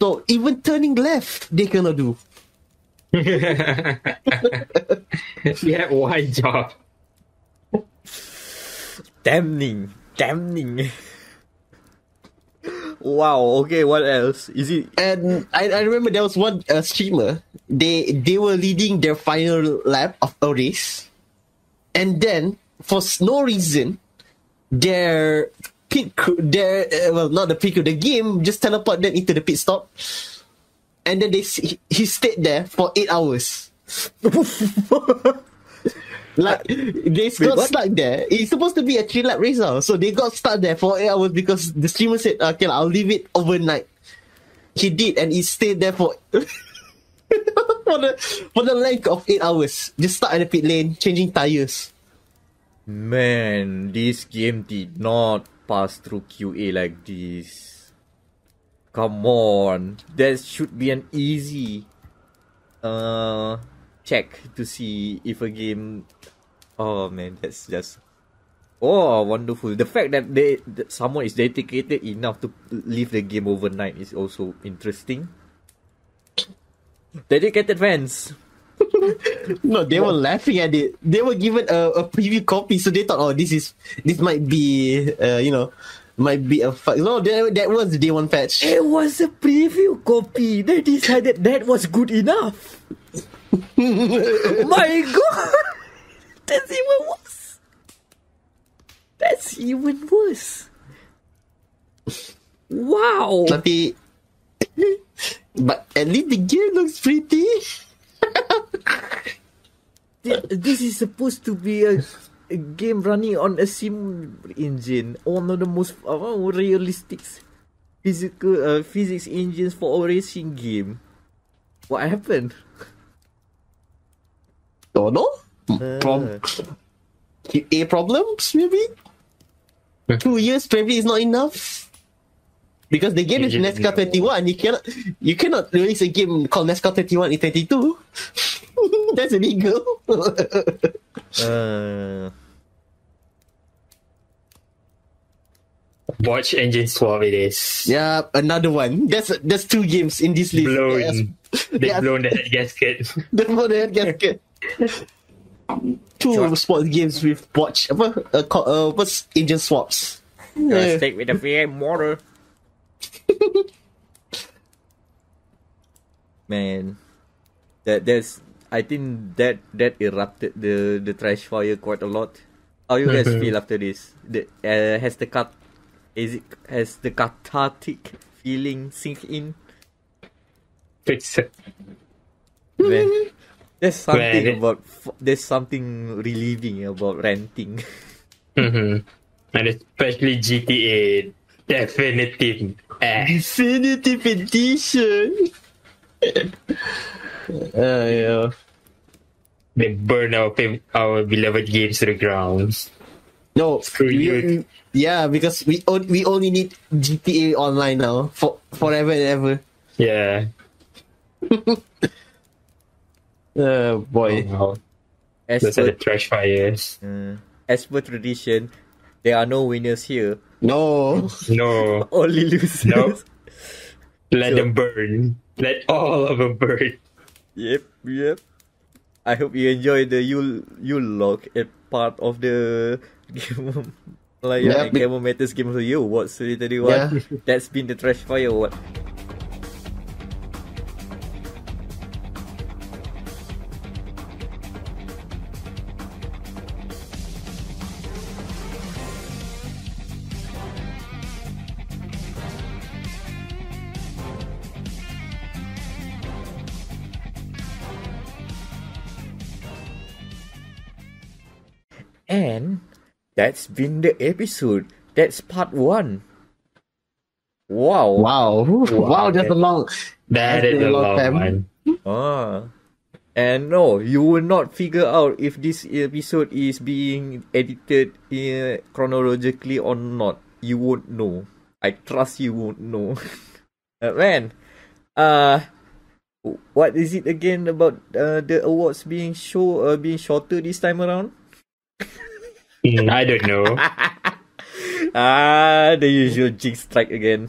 So even turning left, they cannot do. You had one job. Damning. Wow. Okay. What else? Is it? And I remember there was one streamer. They were leading their final lap of a race, and then for no reason, their pit crew, not the pit crew, the game just teleport them into the pit stop, and then he stayed there for 8 hours. Like they got what? stuck there. It's supposed to be a 3-lap race now, so they got stuck there for 8 hours because the streamer said, "Okay, I'll leave it overnight." He did, and he stayed there for for the length of 8 hours, just stuck in the pit lane, changing tires. Man, this game did not pass through QA like this. Come on, that should be an easy check to see if a game. Oh man, that's just wonderful. The fact that someone is dedicated enough to leave the game overnight is also interesting. Dedicated fans. No, they were laughing at it. They were given a preview copy, so they thought, this might be might be a no. That was the day one patch. It was a preview copy. They decided that was good enough. My God, that's even worse. That's even worse. Wow. But at least the game looks pretty. This is supposed to be a game running on a sim engine, one of the most realistic physics engines for a racing game. What happened? Don't know. QA problems, maybe? 2 years probably is not enough. Because the game is NASCAR 21, you cannot release a game called NASCAR 21 in 22. That's illegal. Watch engine swap it is. Yeah, another one. That's 2 games in this list. Blown. They've blown the head gasket. They've blown the head gasket. 2 sports games with watch. What's engine swaps? Just stick with the VM motor. Man, I think that erupted the Trashfire quite a lot. How you guys feel after this? Has the cathartic feeling sink in? Man, there's something relieving about ranting. And especially GTA Definitive Edition. Yeah. They burn our beloved games to the ground. No, Screw you. Yeah, because we only need GTA Online now for forever and ever. Yeah. Boy. Oh, wow. Those are the trash fires. As per tradition, there are no winners here. No. Only losers. No. Let them burn. Let all of them burn. Yep. I hope you enjoy the Yule-log part of the Gamer Malaya and Gamer Matters Game of the Year Awards 2031. Yeah. That's been the Trashfire Award. And that's been the episode. That's part 1. Wow, that's a long. That is a long one. And no, you will not figure out if this episode is being edited chronologically or not. You won't know. I trust you won't know. Man, what is it again about the awards being shorter this time around? I don't know. The usual jinx strike again.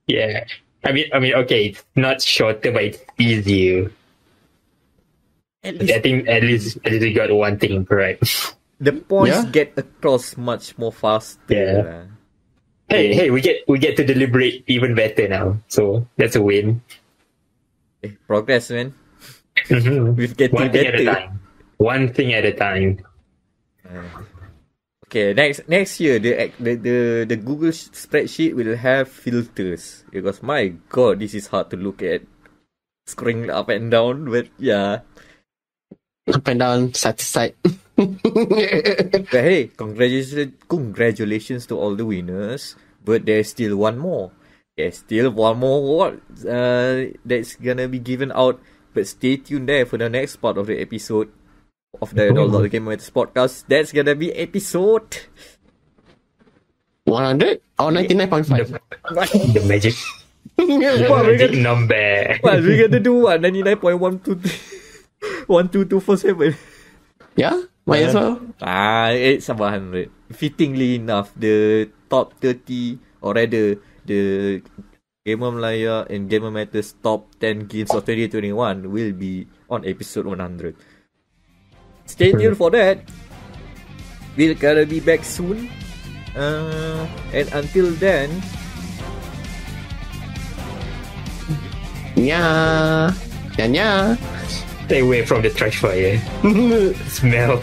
Yeah. I mean, okay, it's not shorter, but it's easier. I think at least we got one thing correct. The points get across much more faster. Yeah. Hey, we get to deliberate even better now. So that's a win. Progress, man. We've getting one thing better. at a time. One thing at a time. Okay, next year the Google spreadsheet will have filters, because my God, this is hard to look at. Scrolling up and down, but yeah. Up and down, side to side. But hey, congratulations to all the winners. But there's still one more. There's still one more award that's gonna be given out. But stay tuned there for the next part of the episode of the dia.log Gamer Matters podcast. That's gonna be episode 100 or 99.5. The magic. Magic number. What, we're gonna do what? 99.12247. Yeah, might as well. It's 100. Fittingly enough, the top 30, or rather, the Gamer Malaya and Gamer Matters top 10 games of 2021 will be on episode 100. Stay tuned for that. We're gonna be back soon. And until then, yeah. Stay away from the Trashfire smell.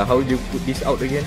how do you put this out again?